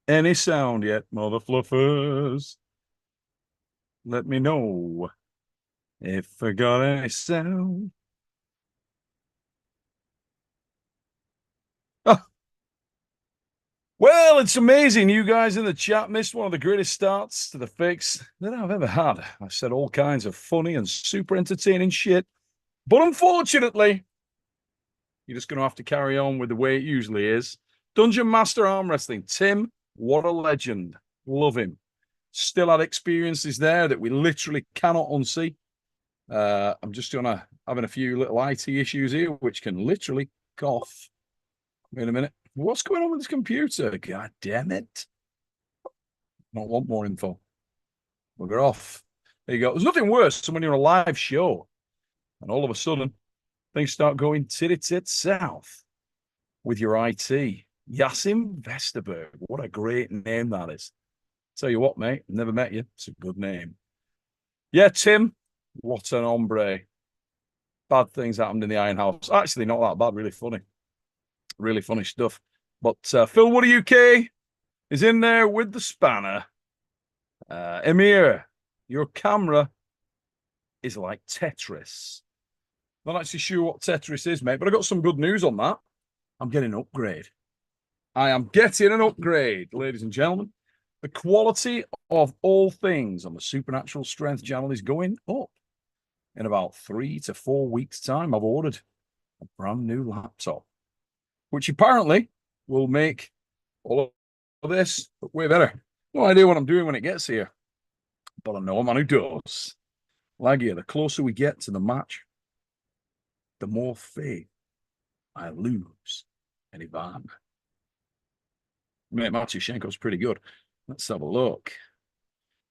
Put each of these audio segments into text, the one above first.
any sound yet, mother fluffers? Let me know if I got any sound. Oh, well, it's amazing. You guys in the chat missed one of the greatest starts to the fix that I've ever had. I've said all kinds of funny and super entertaining shit, but unfortunately, you're just going to have to carry on with the way it usually is. Dungeon Master Arm Wrestling. Tim, what a legend. Love him. Still had experiences there that we literally cannot unsee. I'm just having a few little IT issues here, which can literally cough. Wait a minute. What's going on with this computer? God damn it. I don't want more info. Bugger off. There you go. There's nothing worse than when you're on a live show and all of a sudden things start going titty-tit south with your IT. Yasim Vesterberg. What a great name that is. Tell you what, mate, never met you. It's a good name. Yeah, Tim, what an hombre. Bad things happened in the Iron House. Actually, not that bad. Really funny. Really funny stuff. But Phil Woody UK is in there with the spanner. Emir, your camera is like Tetris. Not actually sure what Tetris is, mate, but I got some good news on that. I'm getting an upgrade. I am getting an upgrade, ladies and gentlemen. The quality of all things on the Supernatural Strength channel is going up. In about 3 to 4 weeks' time, I've ordered a brand new laptop, which apparently will make all of this way better. No idea what I'm doing when it gets here, but I know a man who does. Laggy, the closer we get to the match, the more faith I lose in Ivan. Mate, Matyushenko's pretty good. Let's have a look.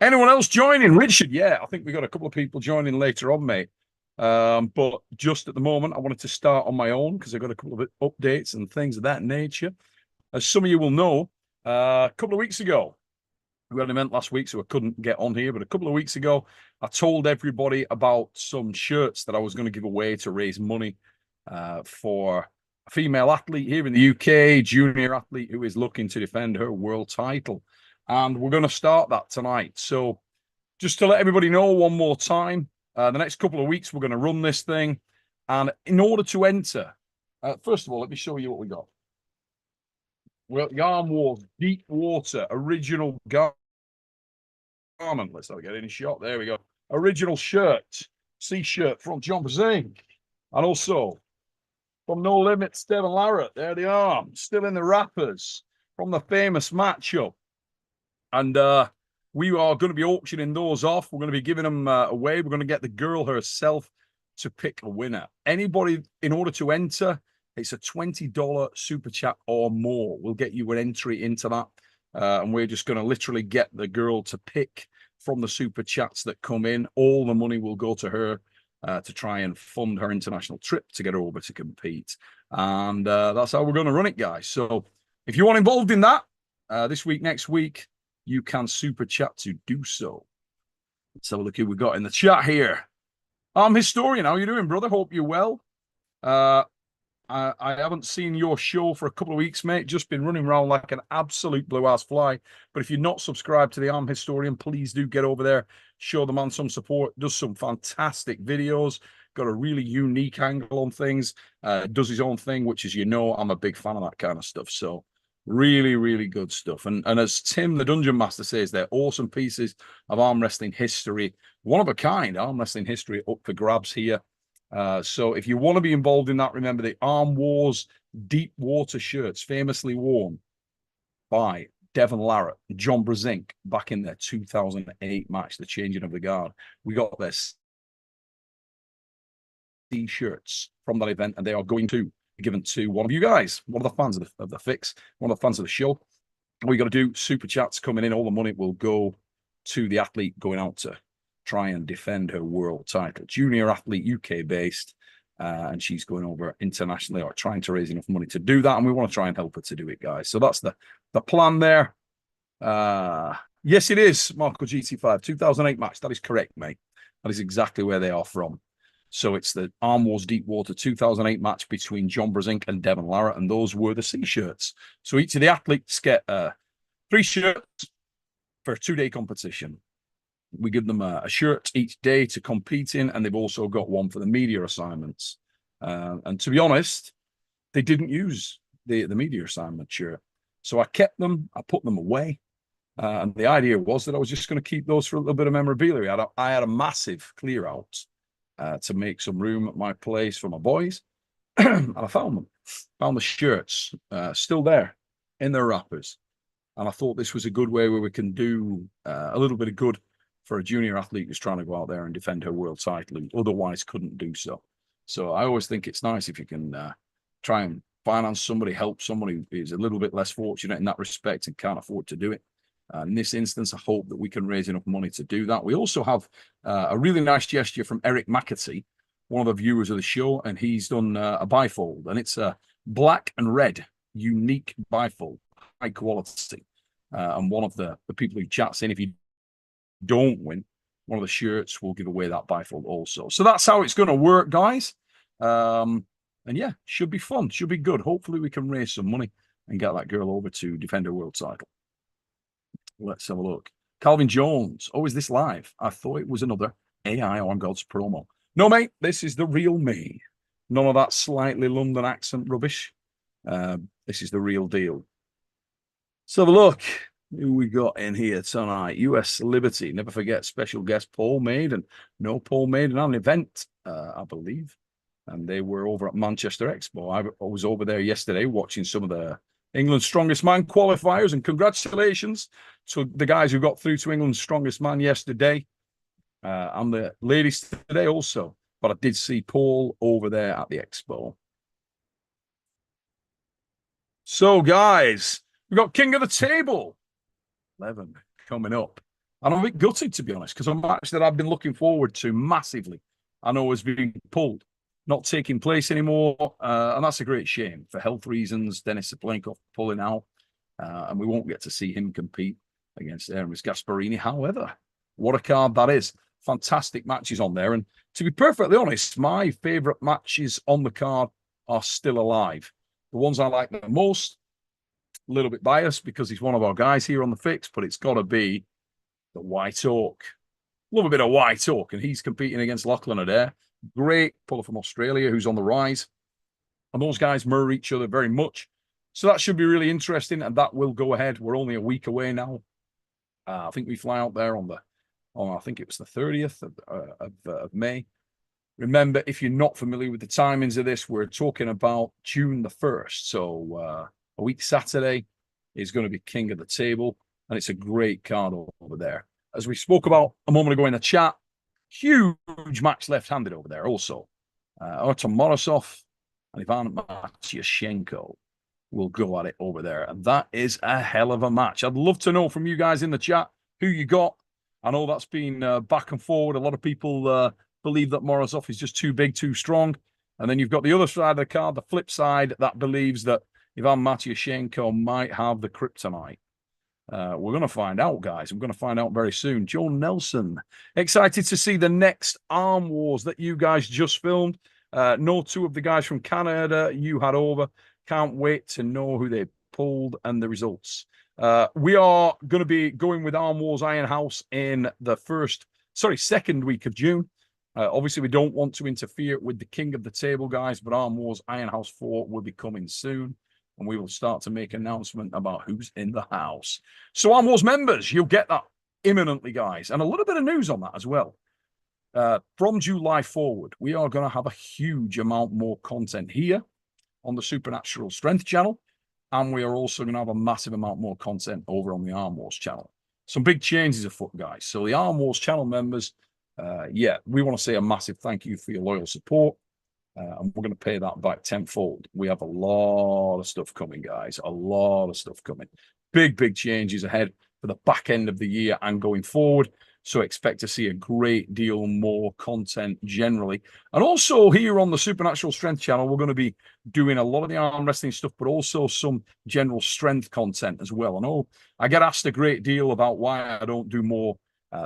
Anyone else joining? Richard, yeah, I think we got a couple of people joining later on, mate. But just at the moment, I wanted to start on my own because I got a couple of updates and things of that nature. As some of you will know, a couple of weeks ago, we had an event last week, so I couldn't get on here. But a couple of weeks ago, I told everybody about some shirts that I was going to give away to raise money for a female athlete here in the UK, junior athlete who is looking to defend her world title. And we're going to start that tonight. So just to let everybody know one more time, the next couple of weeks, we're going to run this thing. And in order to enter, first of all, let me show you what we got. Well, Yarn Wars, Deep Water, original garment. Let's not get any shot. There we go. Original shirt, C-shirt from John Zink. And also from No Limits, Devon Larratt. There they are. Still in the wrappers from the famous matchup. And we are going to be auctioning those off. We're going to be giving them away. We're going to get the girl herself to pick a winner. Anybody, in order to enter, it's a $20 super chat or more. We'll get you an entry into that. And we're just going to literally get the girl to pick from the super chats that come in. All the money will go to her to try and fund her international trip to get her over to compete. And that's how we're going to run it, guys. So if you want involved in that, this week, next week, you can super chat to do so. Let's have a look who we got in the chat here. I'm Historian. How you doing, brother? Hope you're well. I haven't seen your show for a couple of weeks, mate. Just been running around like an absolute blue-ass fly. But if you're not subscribed to the Arm Historian, please do get over there. Show the man some support. Does some fantastic videos. Got a really unique angle on things. Does his own thing, which, as you know, I'm a big fan of that kind of stuff. So really, really good stuff. And as Tim, the Dungeon Master, says, they're awesome pieces of arm wrestling history. One of a kind arm wrestling history up for grabs here. So if you want to be involved in that, remember the Arm Wars Deep Water shirts, famously worn by Devon Larratt, John Brezink, back in their 2008 match, the changing of the guard. We got their T-shirts from that event, and they are going to be given to one of you guys, one of the fans of the fix, one of the fans of the show. All you got to do, super chats coming in, all the money will go to the athlete going out to try and defend her world title. Junior athlete, UK based, and she's going over internationally or trying to raise enough money to do that. And we want to try and help her to do it, guys. So that's the plan there. Yes, it is Marco GT5 2008 match. That is correct, mate. That is exactly where they are from. So it's the Arm Wars Deep Water 2008 match between John Brezink and Devon Larratt, and those were the C-shirts. So each of the athletes get $3 3 shirts for a 2-day competition. We give them a shirt each day to compete in, and they've also got one for the media assignments. And to be honest, they didn't use the media assignment shirt. So I kept them, I put them away. And the idea was that I was just going to keep those for a little bit of memorabilia. I had a massive clear out to make some room at my place for my boys. And I found the shirts still there in their wrappers. And I thought this was a good way where we can do a little bit of good for a junior athlete who's trying to go out there and defend her world title and otherwise couldn't do so. So I always think it's nice if you can try and finance somebody, help somebody who is a little bit less fortunate in that respect and can't afford to do it. In this instance, I hope that we can raise enough money to do that. We also have a really nice gesture from Eric McAtee, one of the viewers of the show, and he's done a bifold, and it's a black and red unique bifold, high quality. And one of the people who chats in, if you don't win, one of the shirts will give away that bifold also. So that's how it's going to work, guys. And yeah, should be fun, should be good. Hopefully we can raise some money and get that girl over to defend her world title. Let's have a look. Calvin Jones. Oh, is this live? I thought it was another AI on God's promo. No, mate, this is the real me. None of that slightly London accent rubbish. This is the real deal. Let's have a look. Who we got in here tonight? US Liberty. Never forget special guest Paul Maiden. No Paul Maiden on an event, I believe. And they were over at Manchester Expo. I was over there yesterday watching some of the England's Strongest Man qualifiers. And congratulations to the guys who got through to England's Strongest Man yesterday. And the ladies today also. But I did see Paul over there at the Expo. So, guys, we've got King of the Table 11 coming up. And I'm a bit gutted, to be honest, because a match that I've been looking forward to massively, I know has been pulled, not taking place anymore. And that's a great shame for health reasons. Denis Saplenkov pulling out, and we won't get to see him compete against Aramis Gasparini. However, what a card that is. Fantastic matches on there. And to be perfectly honest, my favourite matches on the card are still alive. The ones I like the most, a little bit biased because he's one of our guys here on the fix, but it's got to be the White Oak. Love a bit of White Oak, and he's competing against Lachlan Adair. Great puller from Australia who's on the rise. And those guys mirror each other very much. So that should be really interesting, and that will go ahead. We're only a week away now. I think we fly out there on I think it was the 30th of May. Remember, if you're not familiar with the timings of this, we're talking about June the 1st. So a week Saturday is going to be King of the Table, and it's a great card over there. As we spoke about a moment ago in the chat, huge match left-handed over there also. Artem Morozov and Ivan Matyashenko will go at it over there, and that is a hell of a match. I'd love to know from you guys in the chat who you got. I know that's been back and forward. A lot of people believe that Morozov is just too big, too strong. And then you've got the other side of the card, the flip side, that believes that Ivan Matyashenko might have the kryptonite. We're going to find out, guys. We're going to find out very soon. Joe Nelson, excited to see the next Arm Wars that you guys just filmed. No two of the guys from Canada you had over. Can't wait to know who they pulled and the results. We are going to be going with Arm Wars Iron House in the second week of June. Obviously, we don't want to interfere with the King of the Table, guys, but Arm Wars Iron House 4 will be coming soon, and we will start to make an announcement about who's in the house. So Arm Wars members, you'll get that imminently, guys, and a little bit of news on that as well. From July forward, we are going to have a huge amount more content here on the Supernatural Strength channel, and we are also going to have a massive amount more content over on the Arm Wars channel. Some big changes afoot, guys. So the Arm Wars channel members, we want to say a massive thank you for your loyal support, and we're going to pay that back tenfold. We have a lot of stuff coming, guys. A lot of stuff coming. Big changes ahead for the back end of the year and going forward. So expect to see a great deal more content generally. And also here on the Supernatural Strength channel, we're going to be doing a lot of the arm wrestling stuff, but also some general strength content as well. I know I get asked a great deal about why I don't do more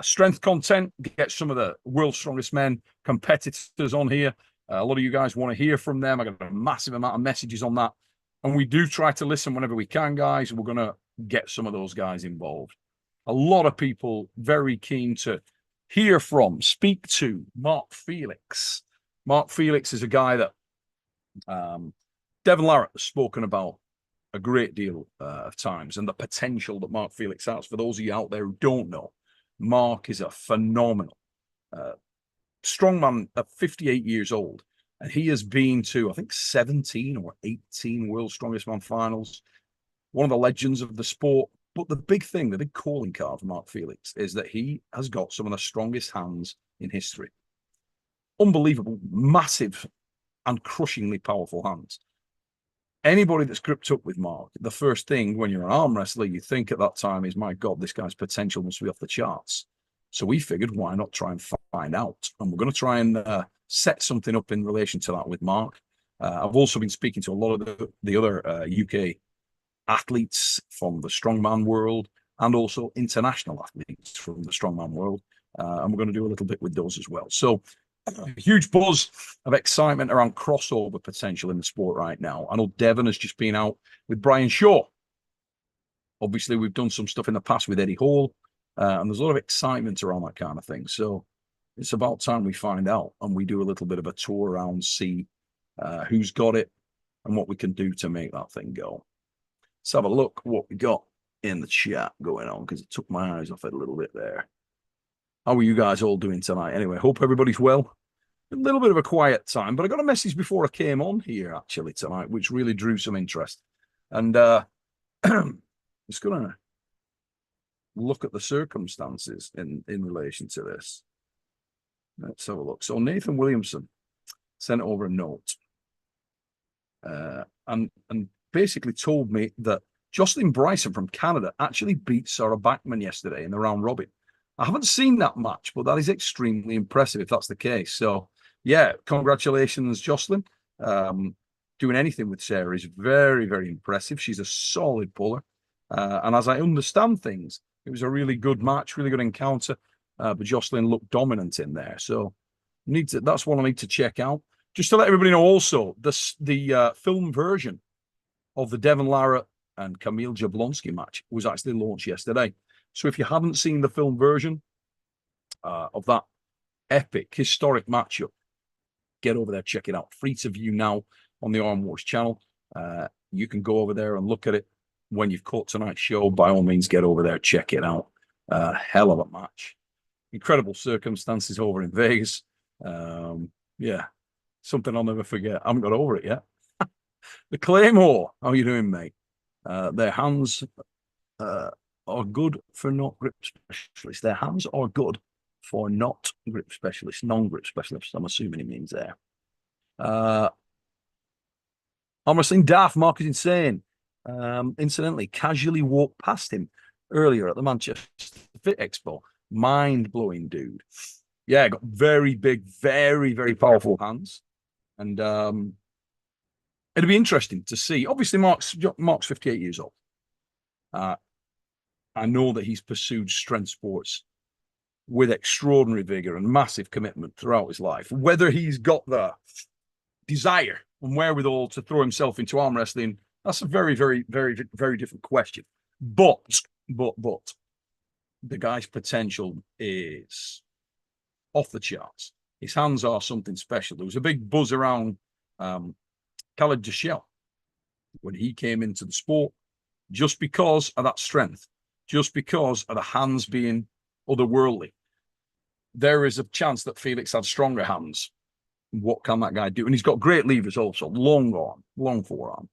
strength content, get some of the world's strongest men competitors on here. A lot of you guys want to hear from them. I got a massive amount of messages on that. And we do try to listen whenever we can, guys. We're going to get some of those guys involved. A lot of people very keen to hear from, speak to Mark Felix. Mark Felix is a guy that Devon Larratt has spoken about a great deal of times, and the potential that Mark Felix has. For those of you out there who don't know, Mark is a phenomenal strongman at 58 years old, and he has been to, I think, 17 or 18 World's Strongest Man finals. One of the legends of the sport. But the big thing, the big calling card for Mark Felix is that he has got some of the strongest hands in history. Unbelievable, massive, and crushingly powerful hands. Anybody that's gripped up with Mark, the first thing when you're an arm wrestler, you think at that time is, my God, this guy's potential must be off the charts. So we figured, why not try and find out? And we're going to try and set something up in relation to that with Mark. I've also been speaking to a lot of the other UK athletes from the strongman world, and also international athletes from the strongman world. And we're going to do a little bit with those as well. So a huge buzz of excitement around crossover potential in the sport right now. I know Devon has just been out with Brian Shaw. Obviously, we've done some stuff in the past with Eddie Hall, and there's a lot of excitement around that kind of thing. So it's about time we find out, and we do a little bit of a tour around, see who's got it and what we can do to make that thing go. Let's have a look what we got in the chat going on, because it took my eyes off it a little bit there. How are you guys all doing tonight? Anyway, hope everybody's well. A little bit of a quiet time, but I got a message before I came on here actually tonight, which really drew some interest. And just gonna look at the circumstances in relation to this. Let's have a look. So Nathan Williamson sent over a note and basically told me that Jocelyn Bryson from Canada actually beat Sarah Bachman yesterday in the round robin. I haven't seen that match, but that is extremely impressive if that's the case. So, yeah, congratulations, Jocelyn. Doing anything with Sarah is very, very impressive. She's a solid puller. And as I understand things, it was a really good match, really good encounter. But Jocelyn looked dominant in there. So that's one I need to check out. Just to let everybody know also, the film version of the Devon Larratt and Kamil Jablonski match was actually launched yesterday. So if you haven't seen the film version of that epic, historic matchup, get over there, check it out. Free to view now on the Arm Wars channel. You can go over there and look at it when you've caught tonight's show. By all means, get over there, check it out. Hell of a match. Incredible circumstances over in Vegas. Yeah, something I'll never forget. I haven't got over it yet. The Claymore. How you doing, mate? Their hands are good for not grip specialists. Their hands are good for not grip specialists, non-grip specialists. I'm assuming he means there. Armwrestling Daft, Mark is insane. Incidentally, casually walked past him earlier at the Manchester Fit Expo. Mind-blowing dude. Yeah, got very big, very, very powerful hands. And it'll be interesting to see. Obviously, Mark's 58 years old. I know that he's pursued strength sports with extraordinary vigor and massive commitment throughout his life. Whether he's got the desire and wherewithal to throw himself into arm wrestling, that's a very, very, very, very different question. But the guy's potential is off the charts. His hands are something special. There was a big buzz around Khaled Dashel when he came into the sport, just because of that strength, just because of the hands being otherworldly. There is a chance that Felix had stronger hands. What can that guy do? And he's got great levers also. Long arm, long forearm.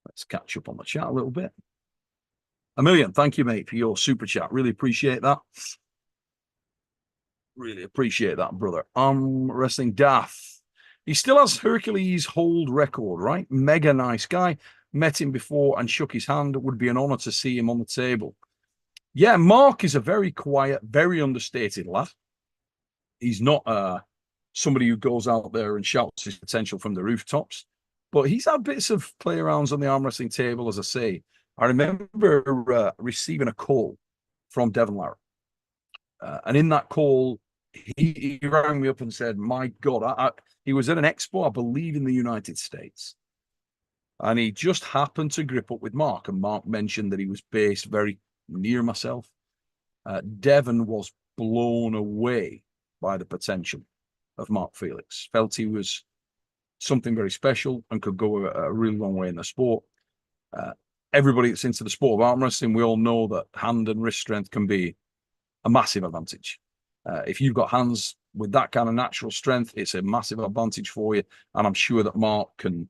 Let's catch up on the chat a little bit. A million. Thank you, mate, for your super chat. Really appreciate that. Really appreciate that, brother. Arm Wrestling Daft. He still has Hercules hold record, right? Mega nice guy. Met him before and shook his hand. It would be an honor to see him on the table. Yeah, Mark is a very quiet, very understated lad. He's not somebody who goes out there and shouts his potential from the rooftops. But he's had bits of play arounds on the arm wrestling table, as I say. I remember receiving a call from Devon Larratt. And in that call, he rang me up and said, my God, he was at an expo, I believe, in the United States. And he just happened to grip up with Mark. And Mark mentioned that he was based very near myself. Devon was blown away by the potential of Mark Felix. Felt he was something very special and could go a really long way in the sport. Everybody that's into the sport of arm wrestling, we all know that hand and wrist strength can be a massive advantage. If you've got hands with that kind of natural strength, it's a massive advantage for you. And I'm sure that Mark can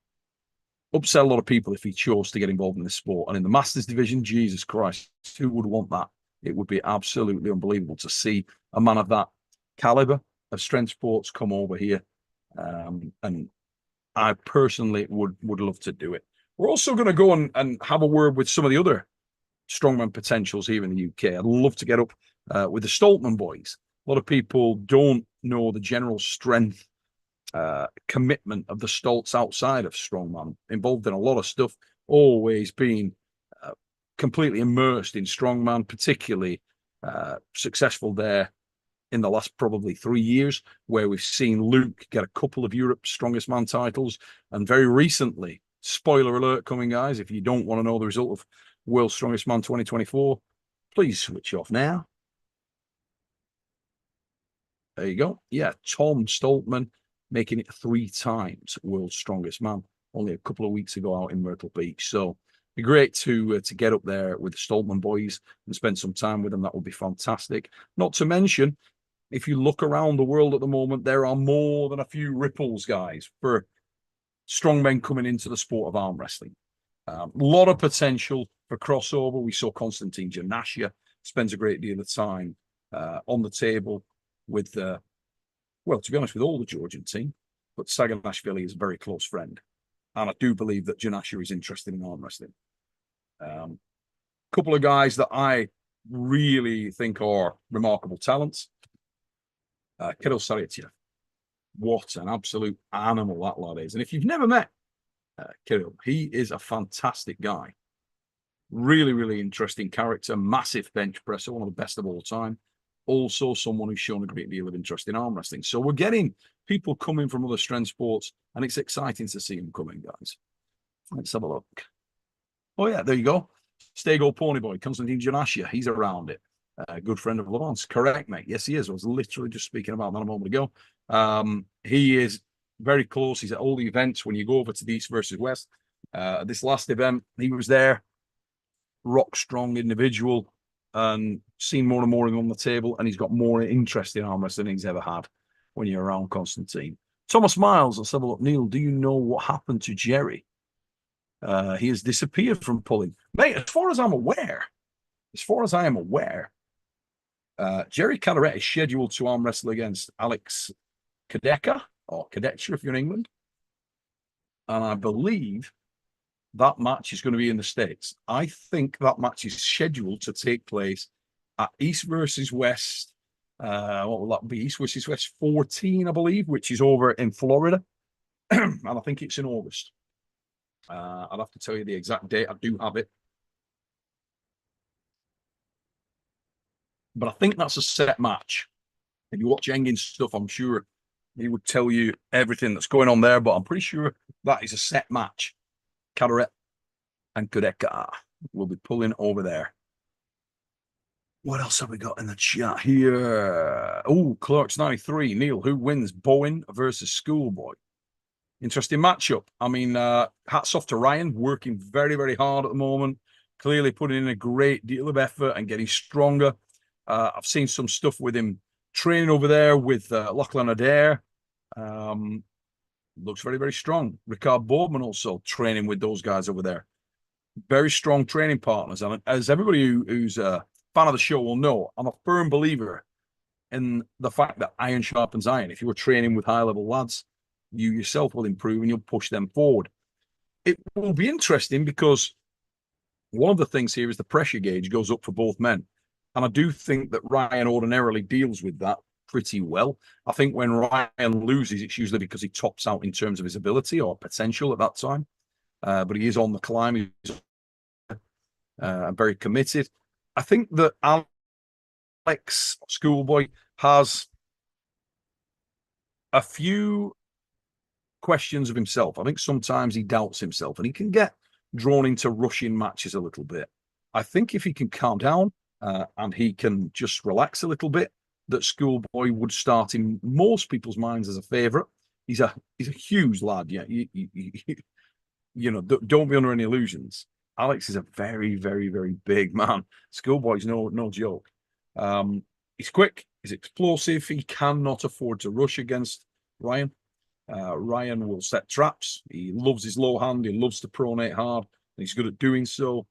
upsell a lot of people if he chose to get involved in this sport. And in the Masters division, Jesus Christ, who would want that? It would be absolutely unbelievable to see a man of that caliber of strength sports come over here. And I personally would love to do it. We're also going to go and have a word with some of the other strongman potentials here in the UK. I'd love to get up with the Stoltman boys. A lot of people don't know the general strength commitment of the Stolts outside of strongman, involved in a lot of stuff, always been completely immersed in strongman, particularly successful there in the last probably 3 years, where we've seen Luke get a couple of Europe's Strongest Man titles. And very recently, spoiler alert coming, guys, if you don't want to know the result of World's Strongest Man 2024, please switch off now. There you go. Yeah, Tom Stoltman making it 3 times World's Strongest Man only a couple of weeks ago out in Myrtle Beach. So it'd be great to get up there with the Stoltman boys and spend some time with them. That would be fantastic. Not to mention, if you look around the world at the moment, there are more than a few ripples, guys, for strong men coming into the sport of arm wrestling. A lot of potential for crossover. We saw Konstantin Janashia spends a great deal of time on the table with, well, to be honest, with all the Georgian team, but Saganashvili is a very close friend. And I do believe that Janashia is interested in arm wrestling. Couple of guys that I really think are remarkable talents. Kirill Sarytyev. What an absolute animal that lad is. And if you've never met Kirill, he is a fantastic guy. Really, really interesting character. Massive bench presser, one of the best of all time. Also someone who's shown a great deal of interest in arm wrestling. So we're getting people coming from other strength sports, and it's exciting to see them coming, guys. Let's have a look. Oh, yeah, there you go. Stego Ponyboy, Konstantin Janashia. He's around it. Good friend of Levant's. Correct, mate. Yes, he is. I was literally just speaking about that a moment ago. He is very close. He's at all the events when you go over to the East versus West. This last event, he was there. Rock strong individual, and seen more and more of him on the table, and he's got more interest in arm wrestling than he's ever had when you're around Konstantin. Thomas Miles, let's have a look. Neil, do you know what happened to Jerry? He has disappeared from pulling. Mate, as far as I am aware, Jerry Carteret is scheduled to arm wrestle against Alex Kadeka, or Kadetcha if you're in England. And I believe that match is going to be in the States. I think that match is scheduled to take place at East versus West. What will that be? East versus West 14, I believe, which is over in Florida. And I think it's in August. I'll have to tell you the exact date. I do have it. But I think that's a set match. If you watch Engin's stuff, I'm sure he would tell you everything that's going on there, but I'm pretty sure that is a set match. Carteret and Kudeka will be pulling over there. What else have we got in the chat here? Oh, Clerks 93. Neil, who wins? Bowen versus Schoolboy. Interesting matchup. I mean, hats off to Ryan, working very, very hard at the moment. Clearly putting in a great deal of effort and getting stronger. I've seen some stuff with him training over there with Lachlan Adair. Looks very, very strong. Ricard Boardman also training with those guys over there. Very strong training partners. And as everybody who's a fan of the show will know, I'm a firm believer in the fact that iron sharpens iron. If you were training with high-level lads, you yourself will improve and you'll push them forward. It will be interesting because one of the things here is the pressure gauge goes up for both men. And I do think that Ryan ordinarily deals with that pretty well. I think when Ryan loses, it's usually because he tops out in terms of his ability or potential at that time. But he is on the climb. He's very committed. I think that Alex Schoolboy has a few questions of himself. I think sometimes he doubts himself, and he can get drawn into rushing matches a little bit. I think if he can calm down and he can just relax a little bit, that Schoolboy would start in most people's minds as a favourite. He's a huge lad. Yeah, you know, don't be under any illusions. Alex is a very, very, very big man. Schoolboy's no joke. He's quick. He's explosive. He cannot afford to rush against Ryan. Ryan will set traps. He loves his low hand. He loves to pronate hard. And he's good at doing so.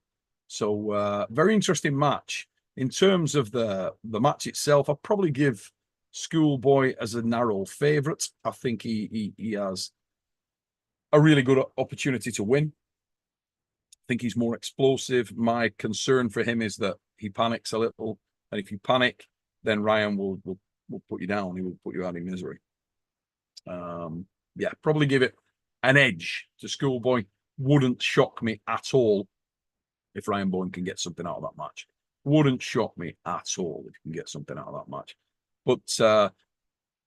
So very interesting match. In terms of the match itself, I'd probably give Schoolboy as a narrow favourite. I think he has a really good opportunity to win. I think he's more explosive. My concern for him is that he panics a little. And if you panic, then Ryan will put you down. He will put you out of misery. Yeah, probably give it an edge to Schoolboy. Wouldn't shock me at all if Ryan Bowen can get something out of that match. Wouldn't shock me at all if he can get something out of that match. But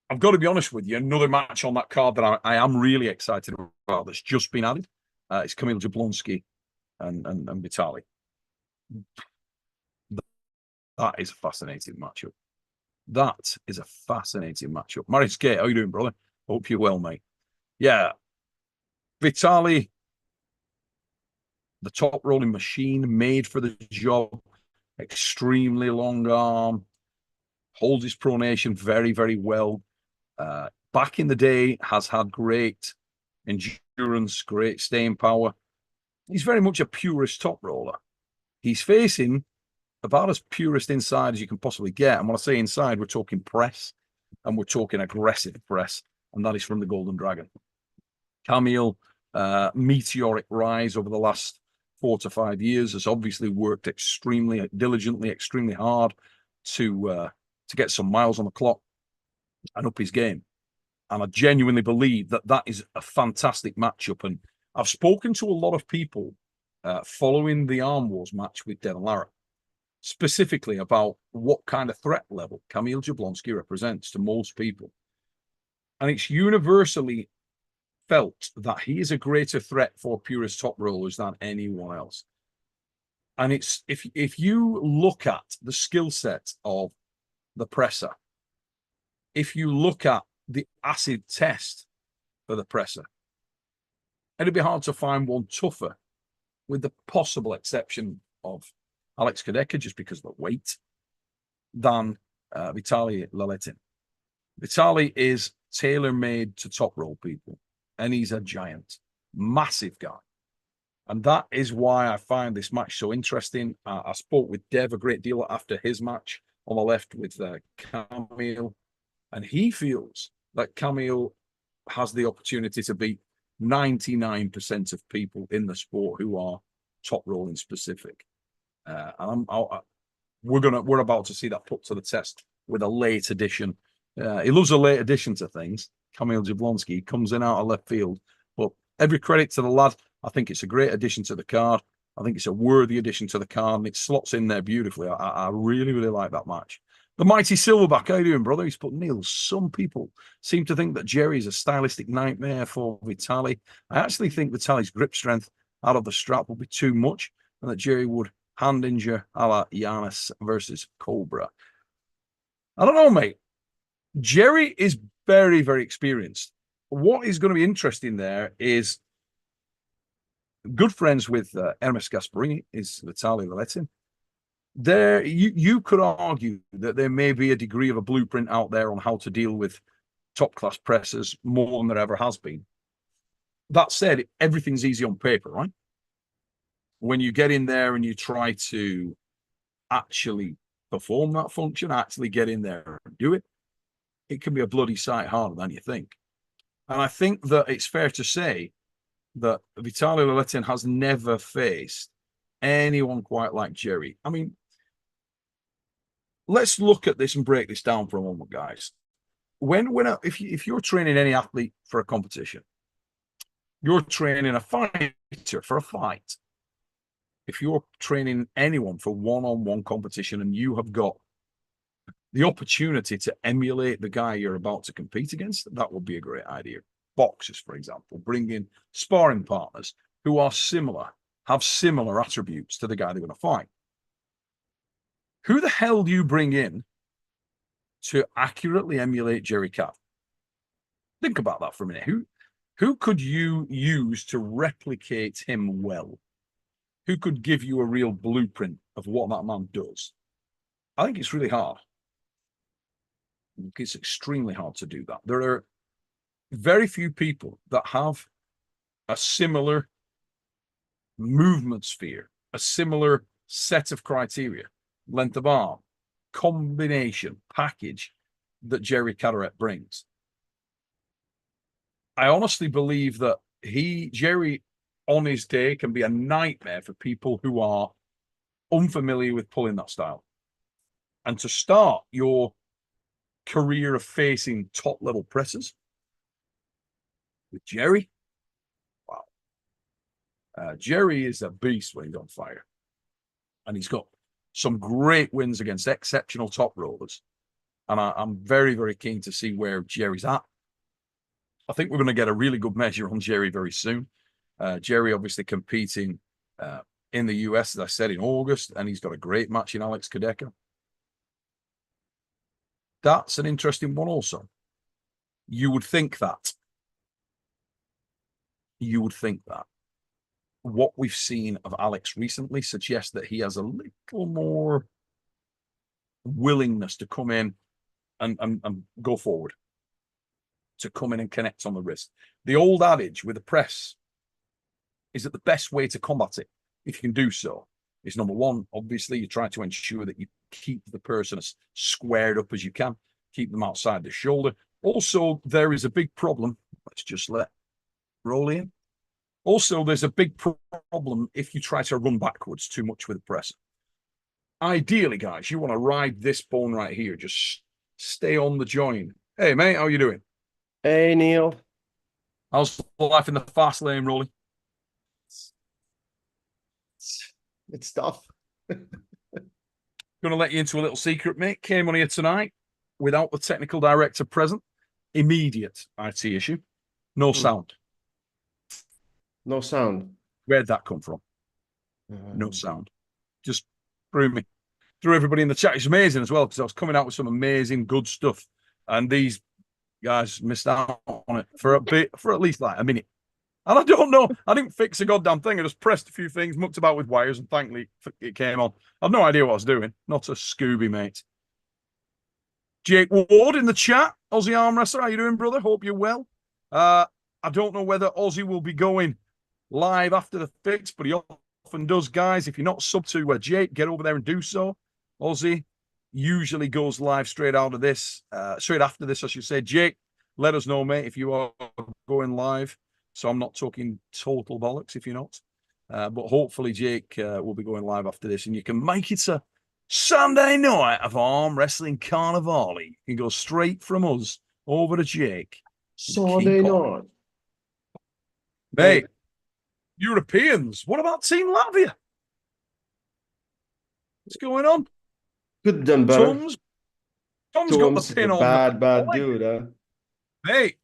I've got to be honest with you, another match on that card that I am really excited about that's just been added. It's Kamil Jablonski and Vitali. That is a fascinating matchup. That is a fascinating matchup. Marius Gate, how you doing, brother? Hope you're well, mate. Yeah. Vitali, the top rolling machine, made for the job, extremely long arm, holds his pronation very, very well. Back in the day, has had great endurance, great staying power. He's very much a purist top roller. He's facing about as purist inside as you can possibly get. And when I say inside, we're talking press, and we're talking aggressive press, and that is from the Golden Dragon. Kamil, meteoric rise over the last 4 to 5 years, has obviously worked extremely diligently, extremely hard to get some miles on the clock and up his game. And I genuinely believe that that is a fantastic matchup. And I've spoken to a lot of people following the Arm Wars match with Devon Larratt, specifically about what kind of threat level Kamil Jablonski represents to most people. And it's universally felt that he is a greater threat for purist top rollers than anyone else. And it's if you look at the skill set of the presser, if you look at the acid test for the presser, it'd be hard to find one tougher, with the possible exception of Alex Kadeka, just because of the weight, than Vitaly Laletin. Vitaly is tailor-made to top roll people, and he's a giant, massive guy. And that is why I find this match so interesting. I spoke with Dev a great deal after his match on the left with Kamil, and he feels that Kamil has the opportunity to beat 99% of people in the sport who are top rolling specific. And we're about to see that put to the test with a late addition. He loves a late addition to things. Kamil Jablonski comes in out of left field, but every credit to the lad. I think it's a great addition to the card. I think it's a worthy addition to the card, and it slots in there beautifully. I really, really like that match. The mighty Silverback, how you doing, brother? He's put, Neil, some people seem to think that Jerry is a stylistic nightmare for Vitaly. I actually think Vitaly's grip strength out of the strap will be too much, and that Jerry would hand injure a la Giannis versus Cobra. I don't know, mate. Jerry is very, very experienced. What is going to be interesting there is good friends with Hermes Gasparini, is Vitaly Laletin. There, you could argue that there may be a degree of a blueprint out there on how to deal with top-class pressers more than there ever has been. That said, everything's easy on paper, right? When you get in there and you try to actually perform that function, actually get in there and do it, it can be a bloody sight harder than you think. And I think that it's fair to say that Vitaly Laletin has never faced anyone quite like Jerry. I mean, let's look at this and break this down for a moment, guys. If you're training any athlete for a competition, you're training a fighter for a fight. If you're training anyone for one-on-one competition and you have got the opportunity to emulate the guy you're about to compete against, that would be a great idea. boxers, for example, bring in sparring partners who are similar, have similar attributes to the guy they're going to fight. Who the hell do you bring in to accurately emulate Jerry Kott? Think about that for a minute. Who could you use to replicate him well? Who could give you a real blueprint of what that man does? I think it's really hard. It's extremely hard to do that. There are very few people that have a similar movement sphere, a similar set of criteria, length of arm, combination, package that Jerry Carteret brings. I honestly believe that Jerry, on his day, can be a nightmare for people who are unfamiliar with pulling that style. And to start your career of facing top-level pressers with Jerry, wow. Jerry is a beast when he's on fire. And he's got some great wins against exceptional top rollers. And I'm very, very keen to see where Jerry's at. I think we're going to get a really good measure on Jerry very soon. Jerry obviously competing in the US, as I said, in August, and he's got a great match in Alex Kadeka. That's an interesting one also. You would think that. What we've seen of Alex recently suggests that he has a little more willingness to come in and go forward, to come in and connect on the wrist. The old adage with the press is that the best way to combat it, if you can do so, is number one, obviously, you try to ensure that you keep the person as squared up as you can, keep them outside the shoulder. Also, there is a big problem. Let's just let roll in. Also, there's a big problem if you try to run backwards too much with the press. Ideally, guys, you want to ride this bone right here. Just stay on the join. Hey, mate, how you doing? Hey, Neil. How's life in the fast lane, Rolly? It's tough. Going to let you into a little secret, mate. Came on here tonight without the technical director present. Immediate IT issue. No sound. No sound. Where'd that come from? No sound. Just threw me. Threw everybody in the chat. It's amazing as well because I was coming out with some amazing, good stuff. And these guys missed out on it for at least like a minute. And I don't know. I didn't fix a goddamn thing. I just pressed a few things, mucked about with wires, and thankfully it came on. I've no idea what I was doing. Not a Scooby, mate. Jake Ward in the chat. Aussie arm wrestler. How you doing, brother? Hope you're well. I don't know whether Aussie will be going live after the fix, but he often does, guys. If you're not sub to Jake, get over there and do so. Aussie usually goes live straight after this, I should say. Jake, let us know, mate, if you are going live. So I'm not talking total bollocks if you're not. But hopefully Jake will be going live after this, and you can make it a Sunday night of Arm Wrestling Carnival. You can go straight from us over to Jake. Sunday night. Mate, Europeans, what about Team Latvia? What's going on? Could have done better. Tom's got the pin on. Bad dude, huh? Mate,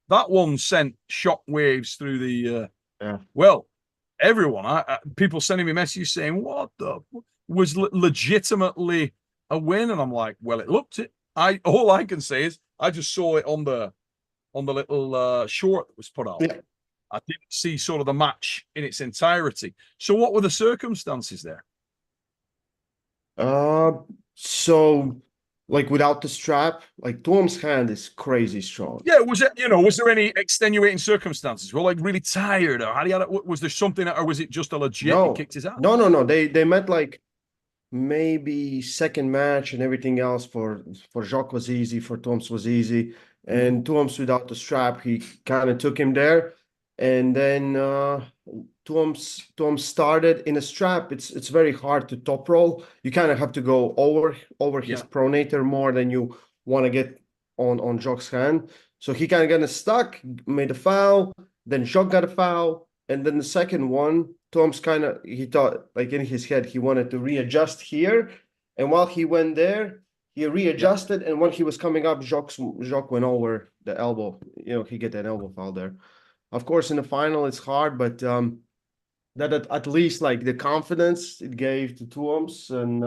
that one sent shockwaves through the yeah. Well, everyone, people sending me messages saying, what the was legitimately a win, and I'm like, well, it looked it. All I can say is I just saw it on the little short that was put out. Yeah. I didn't see sort of the match in its entirety. So what were the circumstances there? So like without the strap, like Tom's hand is crazy strong. Yeah, was there any extenuating circumstances? Were like really tired, or was there something, or was it just a legit he kicked his ass? No. They met like maybe second match, and everything else for Jacques was easy, for Tom's was easy. And Tom's without the strap, he kind of took him there. And then Tom's started in a strap. It's very hard to top roll. You kind of have to go over his pronator more than you want to get on Jacques' hand. So he kind of got stuck, made a foul. Then Jacques got a foul. And then the second one, Tom's he thought, like in his head, he wanted to readjust here. And while he went there, he readjusted. And when he was coming up, Jacques went over the elbow. You know, he get an elbow foul there. Of course, in the final, it's hard, but that at least like the confidence it gave to Tuoms, and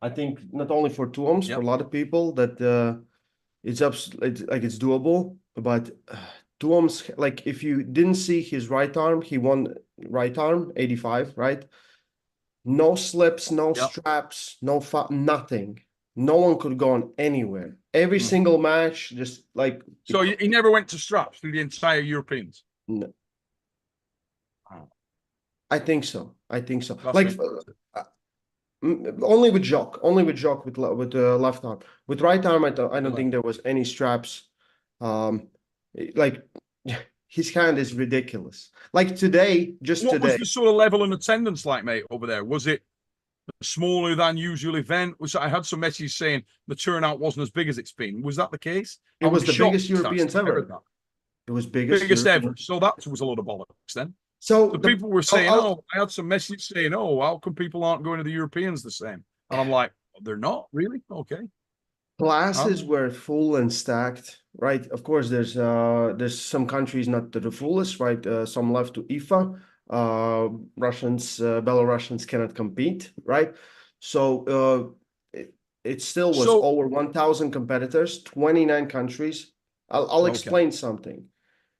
I think not only for Tuoms, for a lot of people that it's like it's doable. But Tuoms, like if you didn't see his right arm, he won right arm 85, right? No slips, no straps, nothing. No one could go on anywhere. Every single match, just like. So he never went to straps through the entire Europeans? No. I think so. That's Like only with Jock, with left arm. With right arm, I don't think there was any straps. Like his hand is ridiculous. Like today, what was the sort of level and attendance like, mate, over there? Was it a smaller than usual event? I had some messages saying the turnout wasn't as big as it's been. Was that the case? It was the biggest Europeans ever. It was biggest ever. So that was a lot of bollocks then. So the people were saying, I had some messages saying, how come people aren't going to the Europeans the same? And I'm like, they're not really? Okay. Classes were full and stacked, right? Of course, there's some countries not the fullest, right? Some left to IFA. Russians, Belarusians cannot compete, right? So it still was over 1,000 competitors, 29 countries. I'll explain something.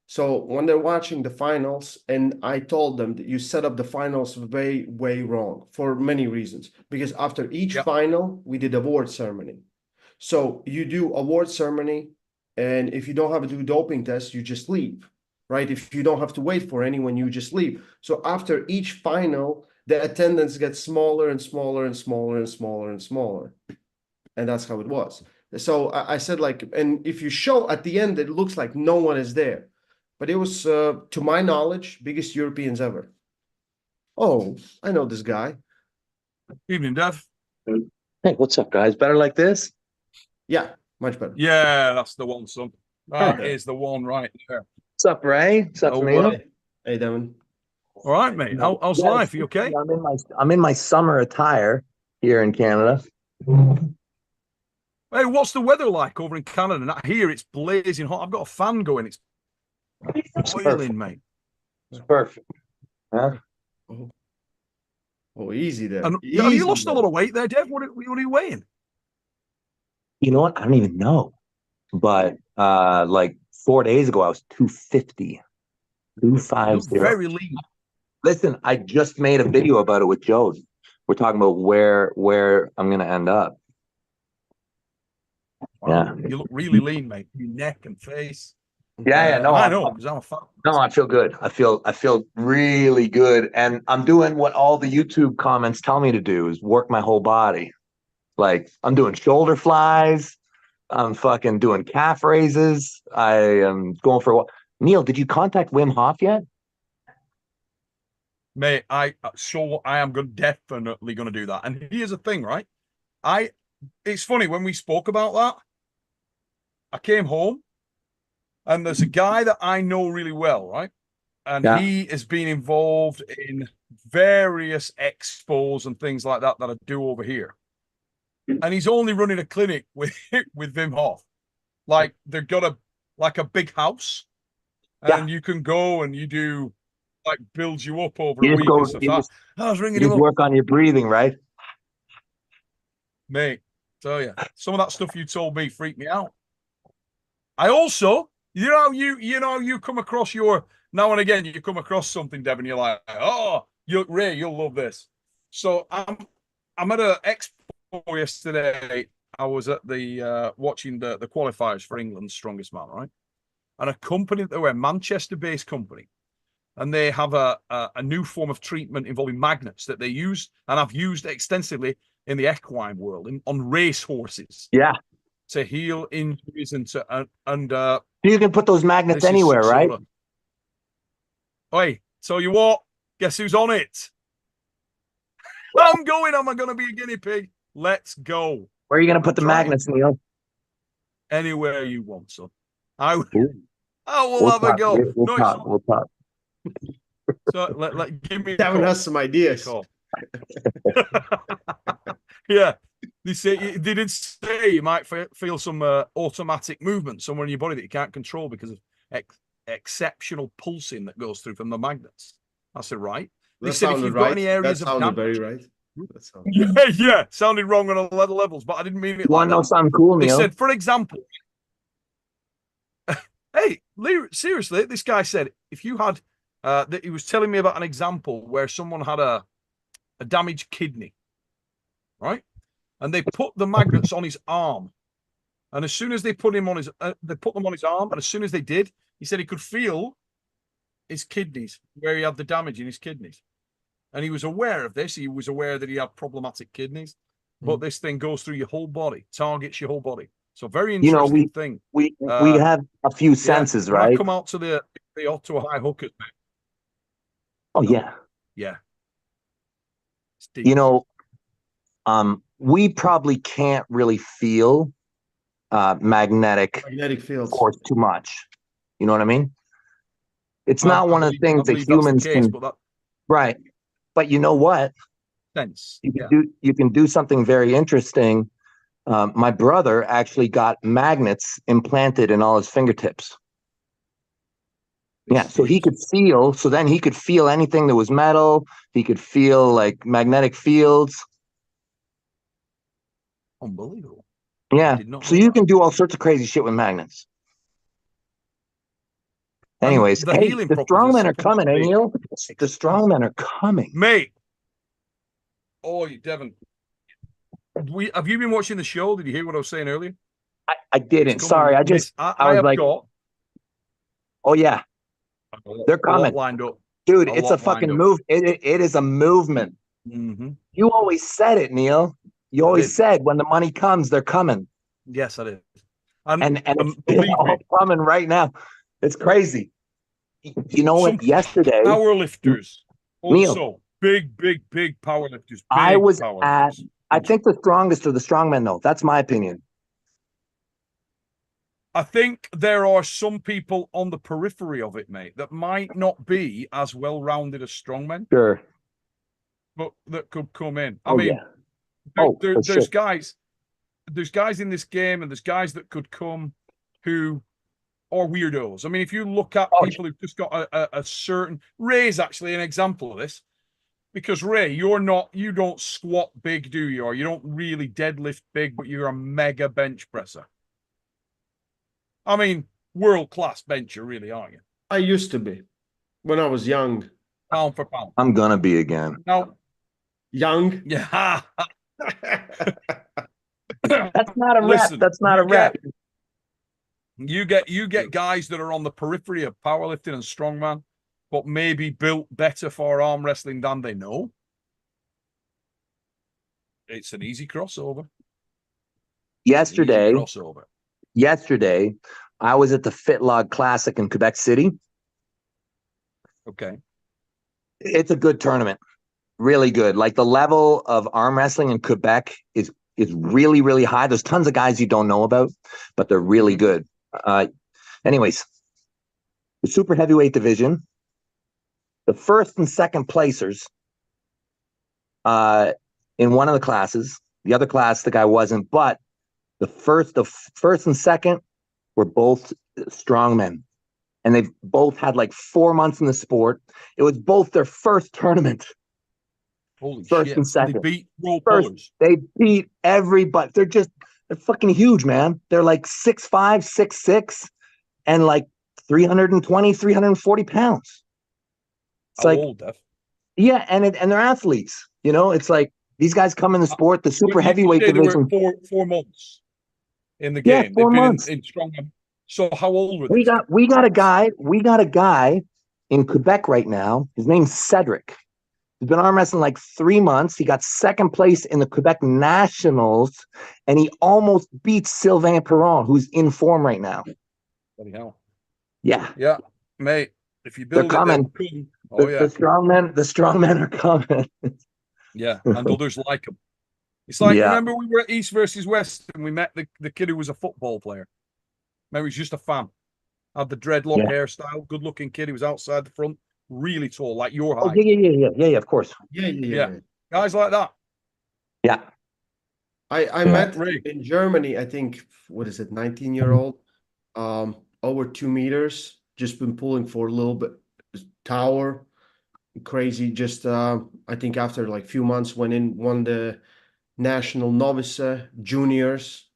So when they're watching the finals, and I told them that you set up the finals way, way wrong for many reasons. Because after each final, we did award ceremony. So you do award ceremony, and if you don't have to do doping tests, you just leave, right? If you don't have to wait for anyone, you just leave. So after each final, the attendance gets smaller and smaller and smaller and smaller and smaller. And that's how it was. So I said, like, and if you show at the end, it looks like no one is there. But it was, to my knowledge, biggest Europeans ever. Oh, I know this guy. Evening, Dev. Hey, what's up, guys? Better like this? Yeah, much better. Yeah, that's the one, son. That is the one right there. What's up, Ray? What's up, Nino? Hey, Devon. All right, mate. How's life? Are you okay? I'm in my summer attire here in Canada. Hey, what's the weather like over in Canada? Not here, it's blazing hot. I've got a fan going. It's boiling, mate. It's perfect. Huh? Oh, easy there. And have you lost a lot of weight there, Dev? What are you weighing? You know what? I don't even know. But like 4 days ago, I was 250. 250. Very lean. Listen, I just made a video about it with Joe. We're talking about where I'm gonna end up. Wow. Yeah. You look really lean, mate. Your neck and face. Yeah, no, I know, because I'm a fan. No, I feel good. I feel really good. And I'm doing what all the YouTube comments tell me to do, is work my whole body. Like, I'm doing shoulder flies. I'm fucking doing calf raises. I am going for a walk. Neil, did you contact Wim Hof yet? Mate, I am definitely going to do that. And here's the thing, right? It's funny, when we spoke about that, I came home, and there's a guy that I know really well, right? And he has been involved in various expos and things like that I do over here. And he's only running a clinic with Wim Hof. Like, they've got a big house, and you can go and you do, like, builds you up over a week and stuff. I was ringing him up. Work on your breathing, right? Mate, tell you, some of that stuff you told me freaked me out. I also, you come across now and again, you come across something, Devon, you're like, Ray, you'll love this. So I'm at an expo yesterday. I was at the watching the qualifiers for England's Strongest Man, right? And a company, they were a Manchester-based company, and they have a new form of treatment involving magnets that they use, and I've used extensively in the equine world, on race horses. Yeah. To heal injuries and you can put those magnets anywhere, right? Oi, tell you what, guess who's on it? I'm going. Am I going to be a guinea pig? Let's go. Where are you going to put the magnets, Neil? Anywhere you want, son. I will have a go. We'll talk. So give me. Devon has some ideas. Yeah. They did say you might feel some automatic movement somewhere in your body that you can't control because of exceptional pulsing that goes through from the magnets. I said, right. They said if you've got any areas that sounded of damage, very right. yeah, sounded wrong on a lot of levels, but I didn't mean it like know that. something cool, They Neil? said, for example, hey, seriously, this guy said if you had, that he was telling me about an example where someone had a damaged kidney, right? And they put the magnets on his arm. And as soon as they put them on his arm, and as soon as they did, he said he could feel his kidneys, where he had the damage in his kidneys. And he was aware of this. He was aware that he had problematic kidneys. But this thing goes through your whole body, targets your whole body. So very interesting thing. We have a few senses, when right? I come out to the Otto High hookers, mate. Oh yeah. Yeah. You know, we probably can't really feel magnetic fields force too much. You know what I mean? It's not one of the things that humans can. Right. But you know what? Sense. You can do something very interesting. My brother actually got magnets implanted in all his fingertips. Yeah, so he could feel. So then he could feel anything that was metal. He could feel like magnetic fields. Unbelievable. Yeah. So you can do all sorts of crazy shit with magnets. Anyways, the hey, healing the strongmen are coming, eh, Neil? The strongmen are coming, mate. Oh, Devon. Have you been watching the show? Did you hear what I was saying earlier? I didn't. Sorry, I was like, oh yeah, they're coming, lined up, dude. It's a fucking move. It is a movement. Mm-hmm. You always said it, Neil. You always said when the money comes, they're coming. Yes, I did. And it's all coming right now. It's crazy. You know what? Yesterday, power lifters, also Neil, big power lifters. I was at. I think the strongest are the strongmen, though. That's my opinion. I think there are some people on the periphery of it, mate, that might not be as well-rounded as strongmen. Sure. But that could come in. There's guys in this game, and there's guys that could come who are weirdos. I mean, if you look at people who've just got a certain... Ray's actually an example of this. Because Ray, you don't squat big, do you? Or you don't really deadlift big, but you're a mega bench presser. I mean, world-class bencher, really, aren't you? I used to be when I was young. Pound for pound. I'm gonna be again. Now, young? Yeah. That's not a rep. That's not a rep. You get guys that are on the periphery of powerlifting and strongman, but maybe built better for arm wrestling than they know. It's an easy crossover. Yesterday, I was at the Fitlog Classic in Quebec City. Okay. It's a good tournament. Really good. Like the level of arm wrestling in Quebec is really, really high. There's tons of guys you don't know about, but they're really good. Anyways, the super heavyweight division, the first and second placers in one of the classes, the other class, the guy wasn't, but the first and second were both strongmen. And they've both had like 4 months in the sport. It was both their first tournament. Holy first shit. and second. They beat Roll First, Pullers. they beat everybody. They're fucking huge, man. They're like 6'5", 6'6", and like 320, 340 pounds. It's like, old, Def? Yeah, and they're athletes. You know, it's like these guys come in the sport, the super heavyweight division. They were 4 months in the game. Yeah, 4 months. In strongman. So how old were they? We got a guy in Quebec right now. His name's Cedric. He's been arm wrestling like 3 months. He got second place in the Quebec Nationals, and he almost beat Sylvain Perron, who's in form right now. Bloody hell. Yeah. Yeah, mate. If you build they're coming. The strongmen are coming. Yeah, and others like them. It's like, remember we were at East versus West and we met the kid who was a football player. Maybe he was just a fan. Had the dreadlock hairstyle, good looking kid. He was outside the front, really tall, like your height. Oh, yeah, of course. Yeah. Guys like that. Yeah. I Yeah. met Ray. in Germany, I think, what is it, 19-year-old, over 2 meters, just been pulling for a little bit, tower, crazy. Just I think after like few months won the national novice juniors.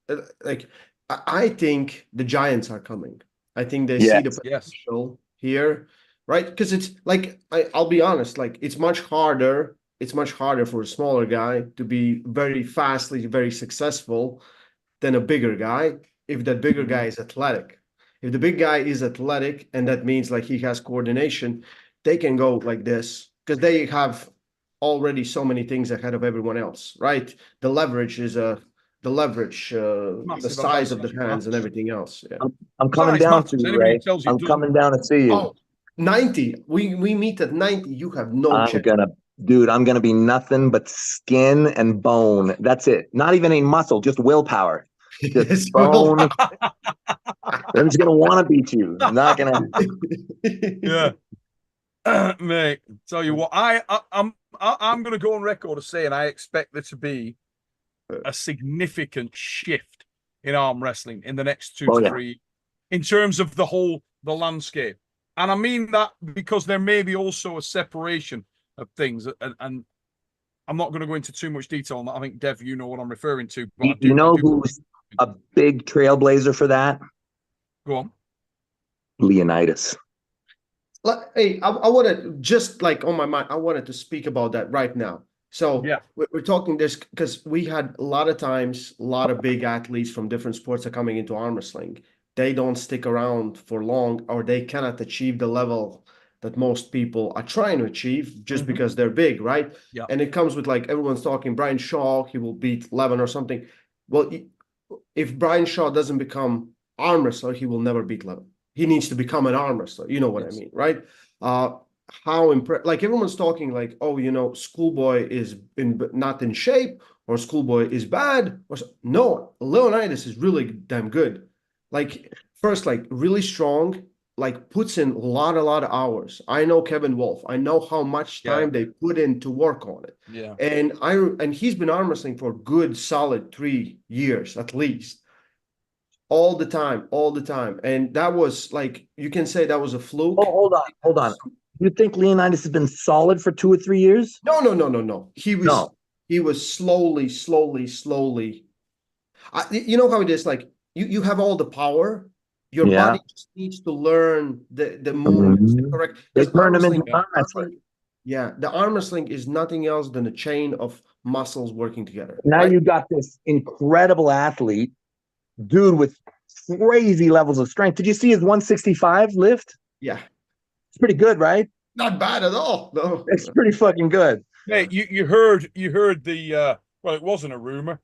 Like I think the giants are coming. I think they see the Yes. Yes. potential here, right? Because it's like I'll be honest, like it's much harder. It's much harder for a smaller guy to be very fastly, very successful than a bigger guy if that bigger guy is athletic. If the big guy is athletic, and that means like he has coordination, they can go like this because they have already so many things ahead of everyone else, right? The leverage is the leverage, the Massive size of the advantage, hands and man. everything else. Yeah. I'm coming Size down to matters. you, Anybody who Ray. tells you it I'm doesn't. coming down to see you. Oh, 90. We meet at 90. You have no chance. I'm gonna be nothing but skin and bone. That's it. Not even any muscle, just willpower. Just Yes, bone. I'm just gonna want to beat you. I'm not gonna. Yeah. Mate, tell you what, I'm going to go on record as saying I expect there to be a significant shift in arm wrestling in the next 2 to 3 in terms of the landscape. And I mean that because there may be also a separation of things. And I'm not going to go into too much detail on that. I think, Dev, you know what I'm referring to. But You know who's a big trailblazer for that? Go on. Leonidas. Hey, I wanted, just like on my mind, I wanted to speak about that right now. So Yeah. we're talking this because we had a lot of times, a lot of big athletes from different sports are coming into arm wrestling. They don't stick around for long, or they cannot achieve the level that most people are trying to achieve just because they're big, right? Yeah. And it comes with, like, everyone's talking Brian Shaw, he will beat Levin or something. Well, if Brian Shaw doesn't become arm wrestler, he will never beat Levin. He needs to become an arm wrestler. You know what I mean, right? How like everyone's talking like, oh, Schoolboy is not in shape, or Schoolboy is bad. No, Leonidas is really damn good. Like, first, like, really strong, like puts in a lot of hours. I know Kevin Wolf. I know how much time they put in to work on it. Yeah. And he's been arm wrestling for a good solid 3 years at least. All the time. And that was, like, you can say that was a fluke. Oh, hold on. You think Leonidas has been solid for 2 or 3 years? No. He was slowly. You know how it is, like, you have all the power. Your body just needs to learn the movements, the correct. They Because arm turned him into wrestling, arm wrestling. yeah, the arm wrestling is nothing else than a chain of muscles working together. Now right? you got this incredible athlete, dude with crazy levels of strength. Did you see his 165 lift? Yeah, It's pretty good, right? not bad at all. No, It's pretty fucking good. Mate, you heard the well, it wasn't a rumor.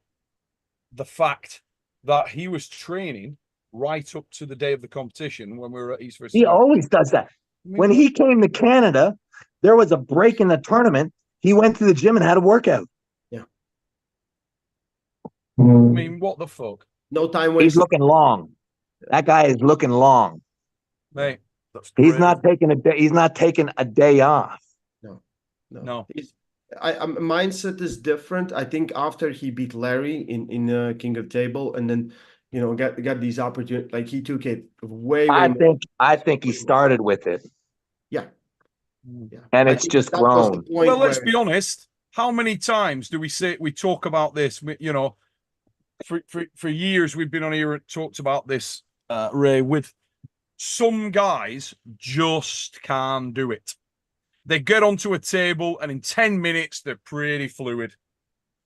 The fact that he was training right up to the day of the competition when we were at East versus He West. always does that. When he came to Canada, there was a break in the tournament. He went to the gym and had a workout. Yeah. I mean, what the fuck? No time He's wasted. looking long. That guy is looking long. Mate, that's He's not taking a day. He's not taking a day off. No. Mindset is different. I think after he beat Larry in King of Table, and then got these opportunities, like he took it way more. I think he started with it. Yeah. And it's just grown. Well, let's be honest. How many times do we talk about this? For years we've been on here and talked about this, Ray, with some guys just can't do it. They get onto a table and in 10 minutes, they're pretty fluid.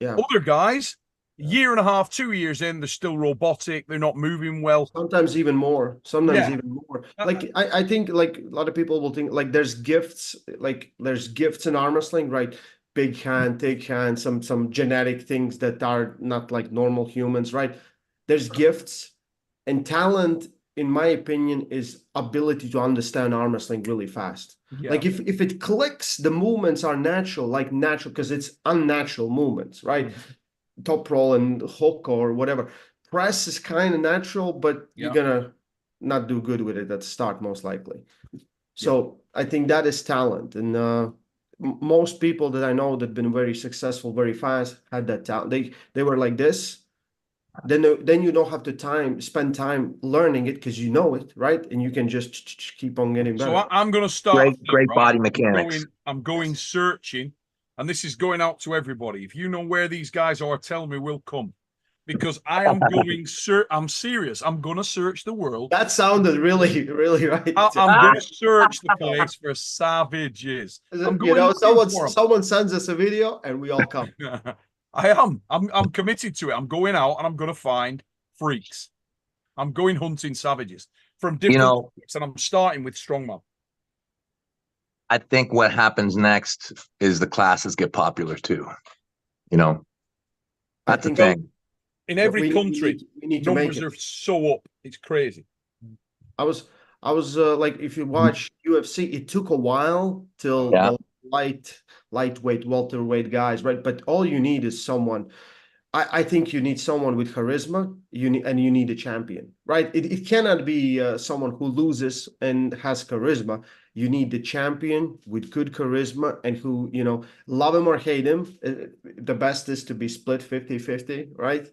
Yeah. Other guys, year and a half, 2 years in, they're still robotic. They're not moving well. Sometimes even more. Like, I think, like, a lot of people will think, like, there's gifts in arm wrestling, right? Big hand, thick hand, some genetic things that are not like normal humans, right? There's gifts, and talent, in my opinion, is ability to understand arm wrestling really fast. Yeah. Like, if it clicks, the movements are natural because it's unnatural movements, right? Top roll and hook or whatever. Press is kind of natural, but you're gonna not do good with it at the start, most likely. So I think that is talent, and most people that I know that been very successful very fast had that talent. They were like this. Then you don't have to spend time learning it because you know it, right? And you can just keep on getting better. So I'm going to start. Great right? body mechanics. I'm going searching, and this is going out to everybody. If you know where these guys are, tell me. We'll come, because I am going. I'm serious. I'm going to search the world. That sounded really, really right. I'm going to search the place for savages. I'm going. You know, someone sends us a video, and we all come. I am. I'm committed to it. I'm going out and I'm going to find freaks. I'm going hunting savages from different groups, and I'm starting with strongman. I think what happens next is the classes get popular too. You know, that's the thing. In every country, we need to numbers are so up. It's crazy. I was like, if you watch UFC, it took a while till the lightweight, welterweight guys, right? But all you need is someone. I think you need someone with charisma. You need a champion, right? It cannot be someone who loses and has charisma. You need the champion with good charisma and who, you know, love him or hate him. The best is to be split 50-50, right?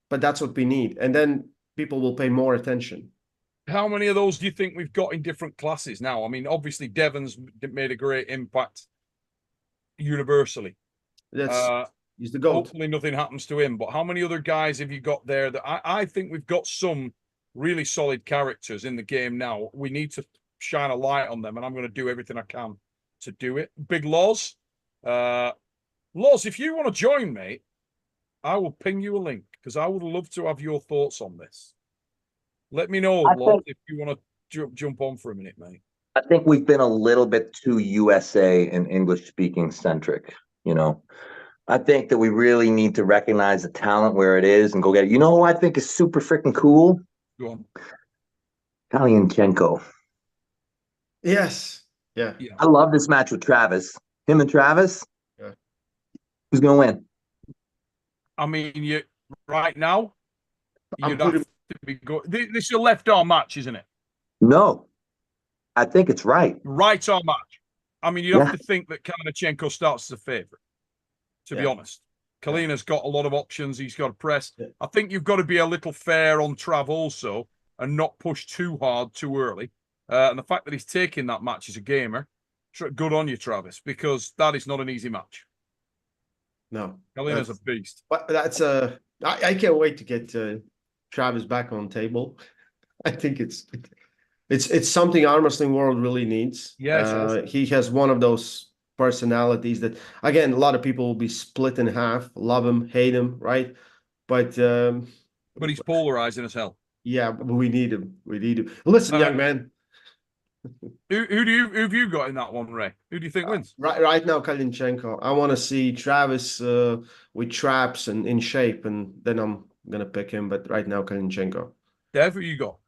But that's what we need, and then people will pay more attention. How many of those do you think we've got in different classes now? I mean, obviously Devon's made a great impact universally. He's the GOAT. Hopefully nothing happens to him. But how many other guys have you got there that I think we've got some really solid characters in the game now. We need to shine a light on them, and I'm going to do everything I can to do it. Big Loz. Loz, if you want to join, mate, I will ping you a link because I would love to have your thoughts on this. Let me know, Loz, if you want to jump on for a minute, mate. I think we've been a little bit too USA and English speaking centric, you know. I think that we really need to recognize the talent where it is and go get it. You know who I think is super freaking cool? Go on. Kalyanchenko. Yes. Yeah. I love this match with Travis. Him and Travis. Yeah. Who's going to win? I mean, right now, you'd have to be good. This is your left arm match, isn't it? No. I think it's right. Right arm match. I mean, you'd have to think that Kalyanchenko starts as a favorite, to be honest. Kalina's got a lot of options. He's got to press. Yeah. I think you've got to be a little fair on Trav also and not push too hard too early. And the fact that he's taking that match as a gamer, good on you, Travis, because that is not an easy match. No. Kalina's a beast. But that's I can't wait to get Travis back on table. I think it's something arm wrestling world really needs. Yes. He has one of those personalities that, again, a lot of people will be split in half, love him, hate him, right? But he's polarizing as hell. Yeah, but we need him. We need him. Listen, young man. Who have you got in that one, Ray? Who do you think wins? Right now, Kalyanchenko. I want to see Travis with traps and in shape, and then I'm gonna pick him. But right now, Kalyanchenko. Dev, who you got?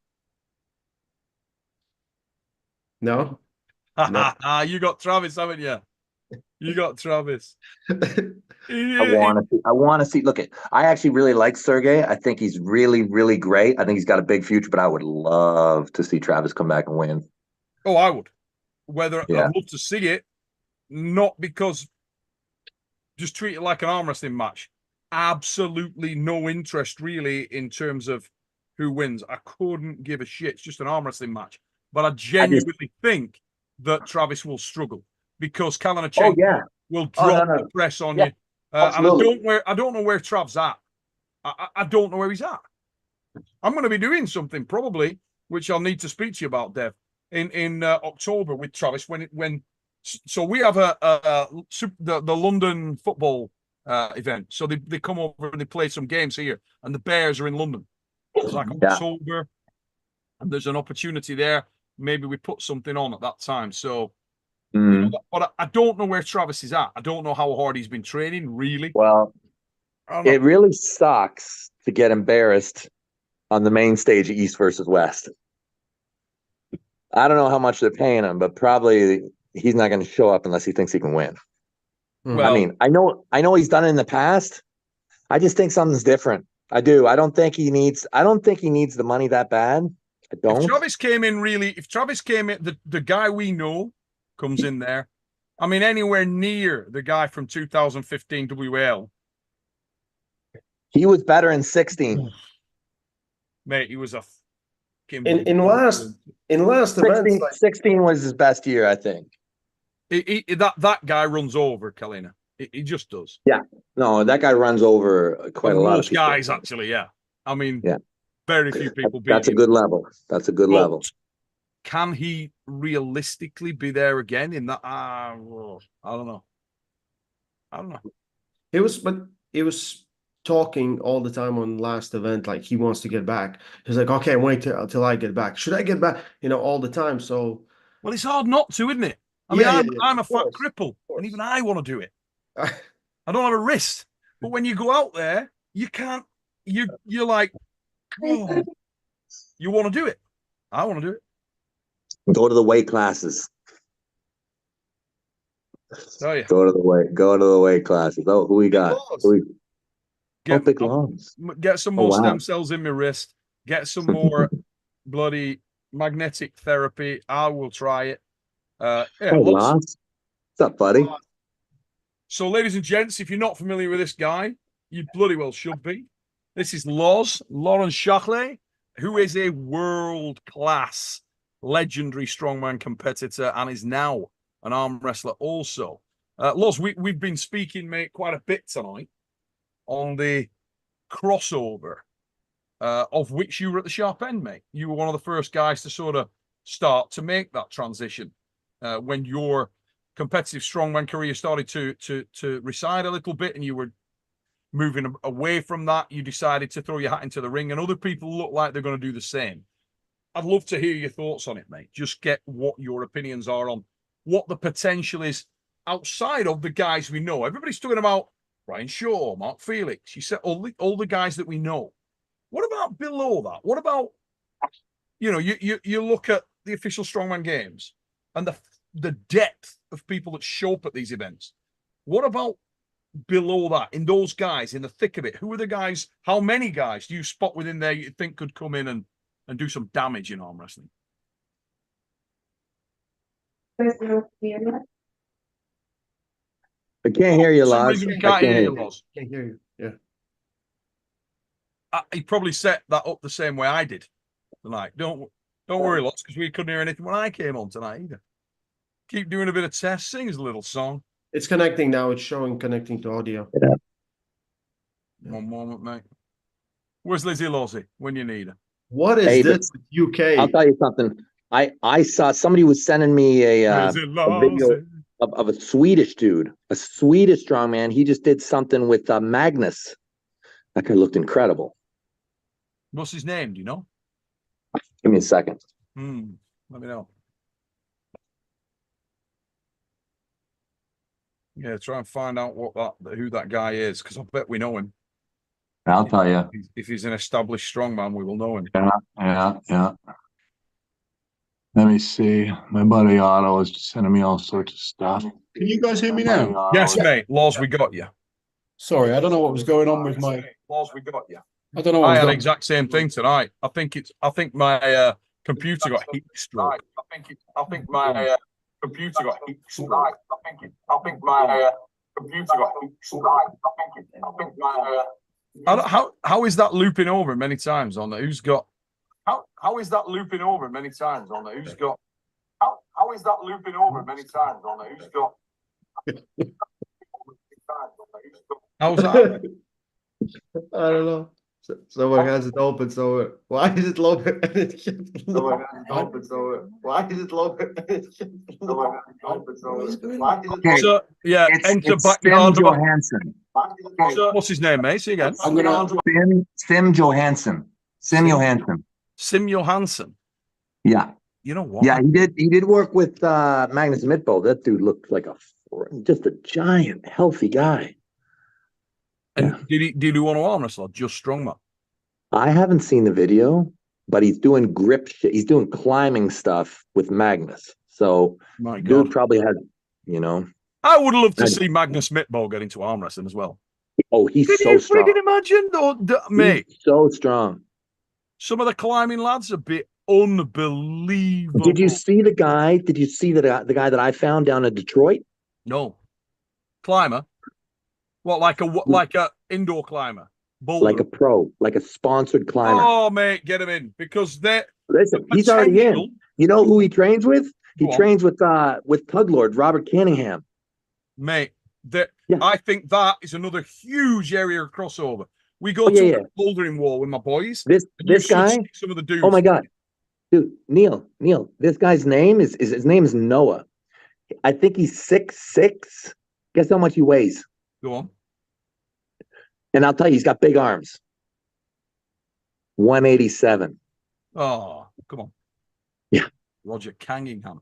No. You got Travis, haven't you? You got Travis. I want to see. Look, I actually really like Sergey. I think he's really, really great. I think he's got a big future, but I would love to see Travis come back and win. Oh, I would. I'd love to see it, not because just treat it like an arm wrestling match. Absolutely no interest really in terms of who wins. I couldn't give a shit. It's just an arm wrestling match. But I genuinely think that Travis will struggle because Kalyanchenko will drop the press on you. And I don't know where Trav's at. I don't know where he's at. I'm going to be doing something probably, which I'll need to speak to you about, Dev, in October with Travis. So we have the London football event. So they come over and they play some games here, and the Bears are in London. It's like October, and there's an opportunity there. Maybe we put something on at that time. So, but I don't know where Travis is at. I don't know how hard he's been training, really. Well, it really sucks to get embarrassed on the main stage of East versus West. I don't know how much they're paying him, but probably he's not going to show up unless he thinks he can win. Well, I mean, I know he's done it in the past. I just think something's different. I do. I don't think he needs the money that bad. I don't. If Travis came in, the guy we know comes in there, I mean, anywhere near the guy from 2015 WL. He was better in 16. Mate, he was a in last events, 16, like 16 was his best year, I think. that guy runs over Kalina. He just does. Yeah. No, that guy runs over quite a lot of people. Most guys, actually, yeah. I mean, yeah. Very few people beat That's him. a good level. That's a good level. Can he realistically be there again in that? I don't know. He was talking all the time on last event, like he wants to get back. He's like, okay, wait till I get back. Should I get back? All the time. So, well, it's hard not to, isn't it? I mean, I'm a fat cripple, and even I want to do it. I don't have a wrist, but when you go out there, you can't. You're like, oh, you want to do it. I want to do it. Go to the weight classes. Oh yeah. Go to the weight classes. Oh, who we got? Big lungs. Get some more stem cells in my wrist. Get some more bloody magnetic therapy. I will try it. What's up, buddy? So, ladies and gents, if you're not familiar with this guy, you bloody well should be. This is Laurent Chaclet, who is a world-class, legendary strongman competitor and is now an arm wrestler also. Loz, we've been speaking, mate, quite a bit tonight on the crossover of which you were at the sharp end, mate. You were one of the first guys to sort of start to make that transition when your competitive strongman career started to recede a little bit and you were moving away from that. You decided to throw your hat into the ring, and other people look like they're going to do the same. I'd love to hear your thoughts on it, mate. Just get what your opinions are on what the potential is outside of the guys we know. Everybody's talking about Ryan Shaw, Mark Felix. You said all the guys that we know. What about below that? What about, you look at the official strongman games and the depth of people that show up at these events. What about below that, in those guys, in the thick of it? Who are the guys? How many guys do you spot within there you think could come in and do some damage in arm wrestling? I can't hear you, Lars. Can't hear you, Lars. Can't hear you. Yeah. He probably set that up the same way I did tonight. Don't worry, Lars, because we couldn't hear anything when I came on tonight either. Keep doing a bit of test. Sing us a little song. It's connecting now. It's showing connecting to audio. Yeah. One moment, mate. Where's Lizzie Lozzie when you need her? What is this with UK? I'll tell you something. I saw somebody was sending me a video of a Swedish dude, a Swedish strongman. He just did something with Magnus. That guy looked incredible. What's his name? Do you know? Give me a second. Let me know. Yeah, try and find out who that guy is, because I bet we know him. I'll tell you. If he's an established strongman, we will know him. Yeah. Let me see. My buddy Otto is just sending me all sorts of stuff. Can you guys hear me now? Yes, mate. Laws, we got you. Sorry, I don't know what was going on with my. Laws, we got you. I don't know. I had the exact same thing tonight. I think my computer got heat stroke. I think my computer got heat stroke. I think my computer got heat stroke. I think my. How is that looping over many times on the who's got? How is that looping over many times on the who's got? How is that looping over many times on the who's got? How's that? I don't know. Someone has it open, so why is it open? Someone has it open, so why is it open? Someone has it open, so why is it So, yeah, enter back Sim Johansson. What's his name, mate? Say again. Sim Johansson. Sim Johansson. Sim Johansson. Yeah. You know what? Yeah, he did work with Magnus Midtbo. That dude looked like just a giant, healthy guy. And did he want to arm wrestle? Just strongman? I haven't seen the video, but he's doing grip shit. He's doing climbing stuff with Magnus. So dude probably had, I would love to see Magnus Midtbo get into arm wrestling as well. Oh, he's Can so you strong. freaking imagine, mate? He's so strong. Some of the climbing lads are a bit unbelievable. Did you see the guy? Did you see the guy that I found down in Detroit? No. Climber? What, like a indoor climber? Like a pro, like a sponsored climber. Oh, mate, get him in because Listen, he's already in. You know who he trains with? He trains with Tug Lord Robert Cunningham. Mate, I think that is another huge area of crossover. We go to the bouldering wall with my boys. This guy, some of the dudes. Oh my God, dude, Neil, this guy's name is Noah. I think he's 6'6". Guess how much he weighs? Go on. And I'll tell you, he's got big arms. 187. Oh, come on. Yeah. Roger Cangingham.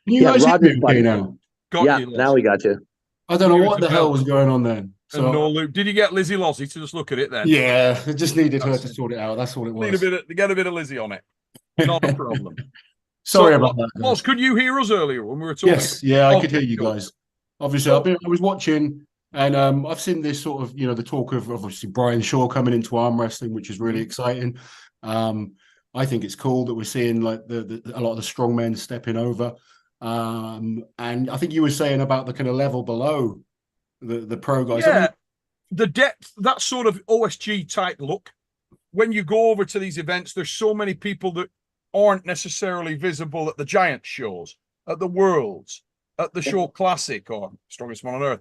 You guys hear me okay now? Got you, now we got you. I don't know what the hell was going on then. So, no loop. Did you get Lizzie Lozzie to just look at it then? Yeah, it just needed her to sort it out. That's all it was. Get a bit of Lizzie on it. Not a problem. Sorry about that. Loz, could you hear us earlier when we were talking? Yes, yeah, I could hear you guys. Obviously, I was watching, and I've seen this sort of, the talk of obviously Brian Shaw coming into arm wrestling, which is really exciting. I think it's cool that we're seeing like a lot of the strong men stepping over. And I think you were saying about the kind of level below the pro guys. Yeah, the depth, that sort of OSG type look. When you go over to these events, there's so many people that aren't necessarily visible at the giant shows, at the Worlds, at the Show Classic or Strongest Man on Earth.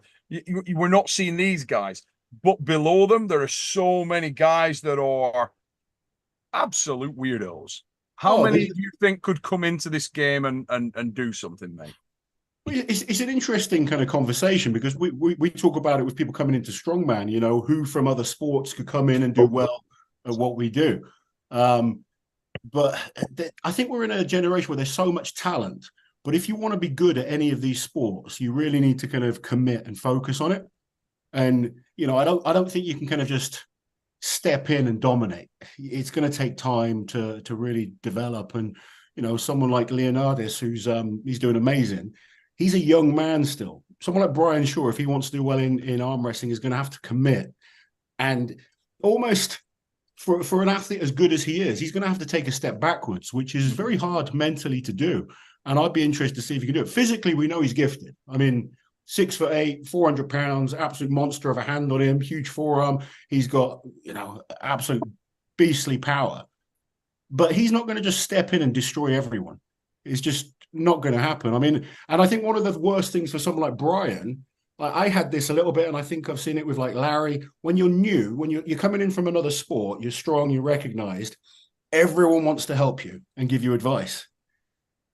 We're not seeing these guys, but below them, there are so many guys that are absolute weirdos. How many do you think could come into this game and do something, mate? Well, it's an interesting kind of conversation because we talk about it with people coming into strongman, who from other sports could come in and do well at what we do. But I think we're in a generation where there's so much talent. But if you want to be good at any of these sports, you really need to kind of commit and focus on it. And, I don't think you can kind of just step in and dominate. It's going to take time to really develop. And, someone like Leonardis, who's he's doing amazing. He's a young man still. Someone like Brian Shaw, if he wants to do well in arm wrestling, is going to have to commit. And almost for an athlete as good as he is, he's going to have to take a step backwards, which is very hard mentally to do. And I'd be interested to see if he can do it. Physically, we know he's gifted. I mean, 6'8", 400 pounds, absolute monster of a hand on him, huge forearm. He's got, absolute beastly power. But he's not going to just step in and destroy everyone. It's just not going to happen. I mean, and I think one of the worst things for someone like Brian, I had this a little bit, and I think I've seen it with like Larry. When you're new, when you're coming in from another sport, you're strong, you're recognized, everyone wants to help you and give you advice.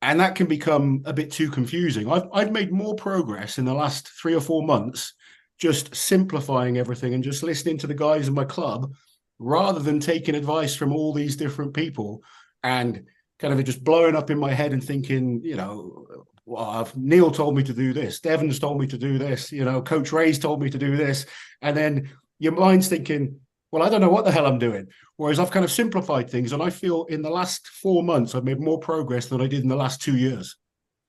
And that can become a bit too confusing. I've made more progress in the last 3 or 4 months, just simplifying everything and just listening to the guys in my club rather than taking advice from all these different people and kind of just blowing up in my head and thinking, Neil told me to do this. Devon's told me to do this. Coach Ray's told me to do this. And then your mind's thinking, well, I don't know what the hell I'm doing. Whereas I've kind of simplified things. And I feel in the last 4 months, I've made more progress than I did in the last 2 years.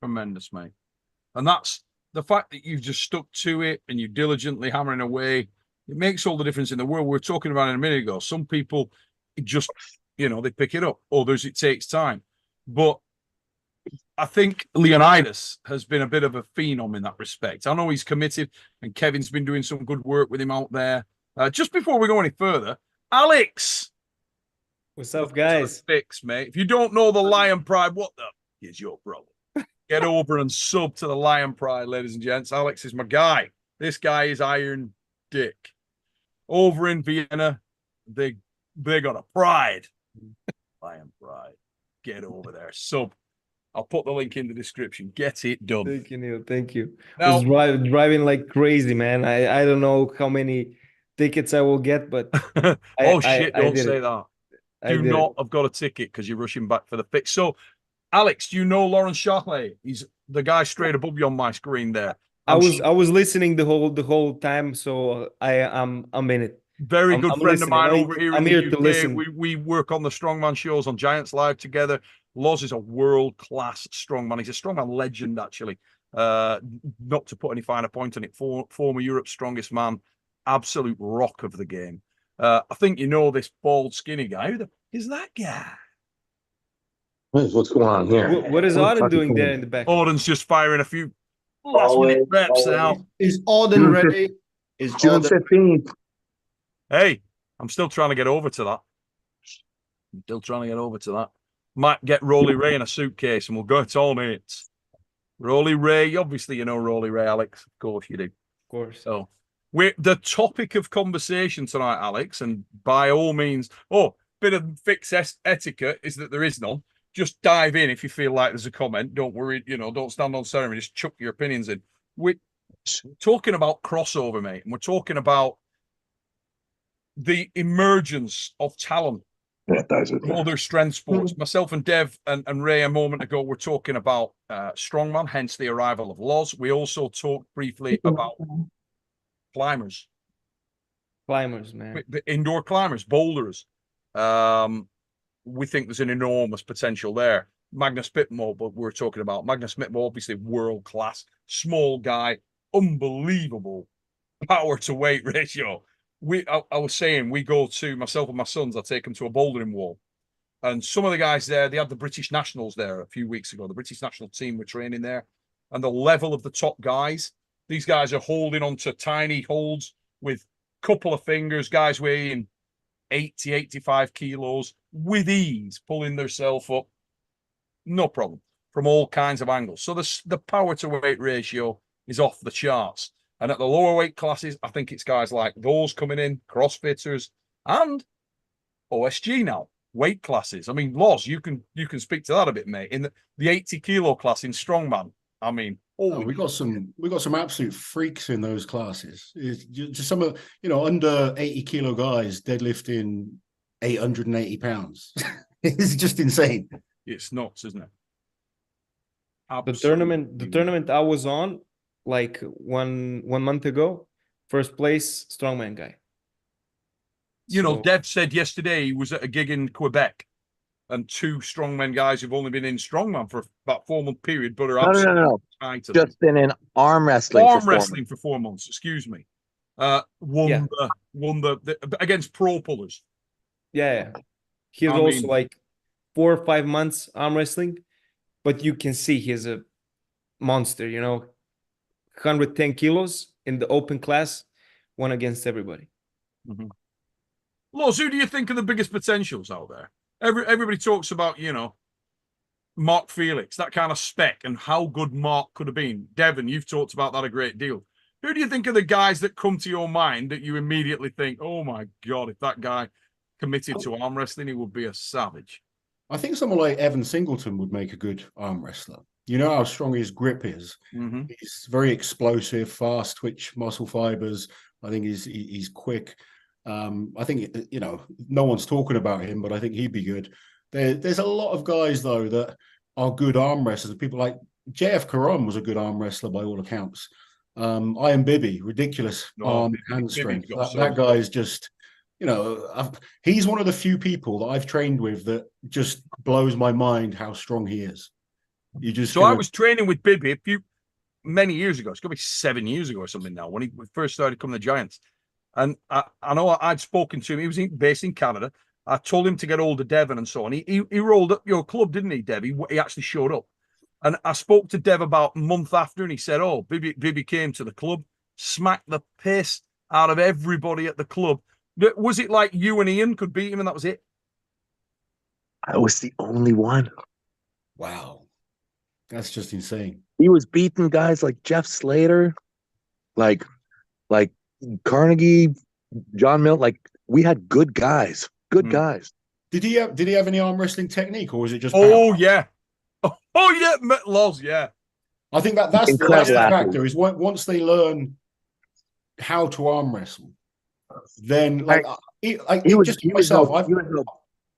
Tremendous, mate. And that's the fact that you've just stuck to it and you're diligently hammering away. It makes all the difference in the world. We were talking about it a minute ago. Some people just, they pick it up. Others, it takes time. But I think Leonidas has been a bit of a phenom in that respect. I know he's committed and Kevin's been doing some good work with him out there. Just before we go any further, Alex. What's up, guys? Fix, mate. If you don't know the Lion Pride, what the is your problem? Get over and sub to the Lion Pride, ladies and gents. Alex is my guy. This guy is Iron Dick. Over in Vienna, they got a pride. Lion Pride. Get over there. Sub. I'll put the link in the description. Get it done. Thank you, Neil. Thank you. Now, I was driving like crazy, man. I don't know how many tickets I will get, but don't say that. Do not have got a ticket because you're rushing back for the fix. So, Alex, do you know Lawrence Charlet? He's the guy straight above you on my screen there. I was listening the whole time, so I'm in it. Very good friend of mine over here in the UK. To listen. We work on the strongman shows on Giants Live together. Loz is a world-class strongman. He's a strongman legend, actually. Not to put any finer point on it, former Europe's strongest man, absolute rock of the game. I think you know this bald, skinny guy. Who the is that guy? What's going on here? What is Auden doing there in the back? Auden's just firing a few Last minute reps now. Is Auden June ready? Is June Auden 15th. Hey, I'm still trying to get over to that. I'm still trying to get over to that. Might get Rolly Ray in a suitcase and we'll go to all mates. Rolly Ray, obviously you know Rolly Ray, Alex. Of course you do. Of course. So we're the topic of conversation tonight, Alex, and by all means, bit of fixed etiquette is that there is none. Just dive in if you feel like there's a comment. Don't worry, don't stand on ceremony. Just chuck your opinions in. We're talking about crossover, mate, and we're talking about the emergence of talent from other strength sports. Myself and Dev and Ray a moment ago were talking about strongman, hence the arrival of Loz. We also talked briefly about climbers. Climbers, man. The indoor climbers, boulders. We think there's an enormous potential there. Magnus Spitmo, but we're talking about Magnus Spitmo, obviously world class, small guy, unbelievable power to weight ratio. I was saying, we go to, myself and my sons, I take them to a bouldering wall. And some of the guys there, they had the British nationals there a few weeks ago. The British national team were training there. And the level of the top guys, these guys are holding onto tiny holds with a couple of fingers, guys weighing 80, 85 kilos with ease, pulling themselves up. No problem. From all kinds of angles. So the power to weight ratio is off the charts. And at the lower weight classes, I think it's guys like those coming in, CrossFitters, and OSG now, weight classes. I mean, Loz, you can speak to that a bit, mate. In the 80 kilo class in strongman, I mean, we got some absolute freaks in those classes. It's just some of under 80 kilo guys deadlifting 880 pounds. It's just insane. It's nuts, isn't it? Absolutely. The tournament I was on, like one month ago, first place strongman guy. Dev said yesterday he was at a gig in Quebec, and two strongman guys who've only been in strongman for about 4-month period, but are absolutely tight. Just been in arm wrestling. For 4 months. Excuse me. Won the against pro pullers. Yeah. He's also like 4 or 5 months arm wrestling, but you can see he's a monster. 110 kilos in the open class, won against everybody. Mm-hmm. Loz, who do you think are the biggest potentials out there? Everybody talks about, Mark Felix, that kind of spec, and how good Mark could have been. Devon, you've talked about that a great deal. Who do you think are the guys that come to your mind that you immediately think, oh my God, if that guy committed to arm wrestling, he would be a savage? I think someone like Evan Singleton would make a good arm wrestler. You know how strong his grip is. Mm-hmm. He's very explosive, fast twitch muscle fibers. I think he's quick. I think no one's talking about him, but I think he'd be good. There's a lot of guys though that are good arm wrestlers. People like JF Karam was a good arm wrestler by all accounts. Ian Bibby, ridiculous arm hand strength. That guy is just, he's one of the few people that I've trained with that just blows my mind how strong he is. I was training with Bibby many years ago. It's going to be 7 years ago or something now, when he first started coming to the Giants. And I know I'd spoken to him. He was based in Canada. I told him to get hold of Devon and so on. He rolled up your club, didn't he, Dev? He actually showed up. And I spoke to Dev about a month after, and he said, Bibby came to the club, smacked the piss out of everybody at the club. Was it like you and Ian could beat him and that was it? I was the only one. Wow. That's just insane. He was beating guys like Jeff Slater, like Carnegie, John Mill. Like, we had good guys. Guys. Did he have any arm wrestling technique, or was it just power? Yeah. Loz, yeah. I think that's the factor is once they learn how to arm wrestle, then he was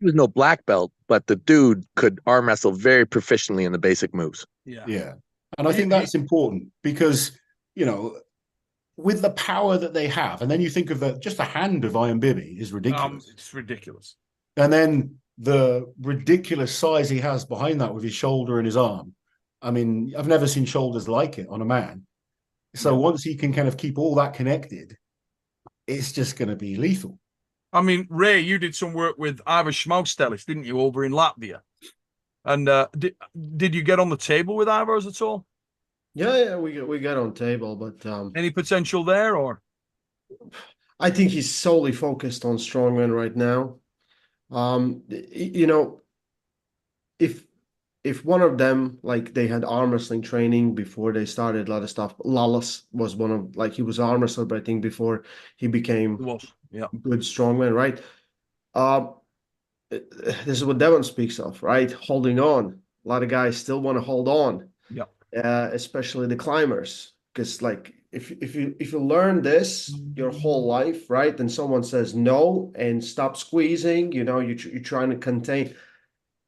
no black belt, but the dude could arm wrestle very proficiently in the basic moves. Yeah. And I think that's important because, with the power that they have, and then you think of just the hand of Ian Bibby is ridiculous. It's ridiculous. And then the ridiculous size he has behind that with his shoulder and his arm. I mean, I've never seen shoulders like it on a man. So once he can kind of keep all that connected, it's just going to be lethal. I mean, Ray, you did some work with Ivor Schmaustelis, didn't you, over in Latvia? And did you get on the table with Ivor at all? Yeah, we got on table, but Any potential there, or I think he's solely focused on strongman right now. You know, if one of them, like, they had arm wrestling training before they started a lot of stuff. Lawless was one of, like, he was arm wrestler, but I think before he became yeah, good strongman, right? This is what Devon speaks of, right? Holding on. A lot of guys still want to hold on, yeah, especially the climbers, because, like, if you learn this your whole life, right, then someone says no and stop squeezing, you're trying to contain.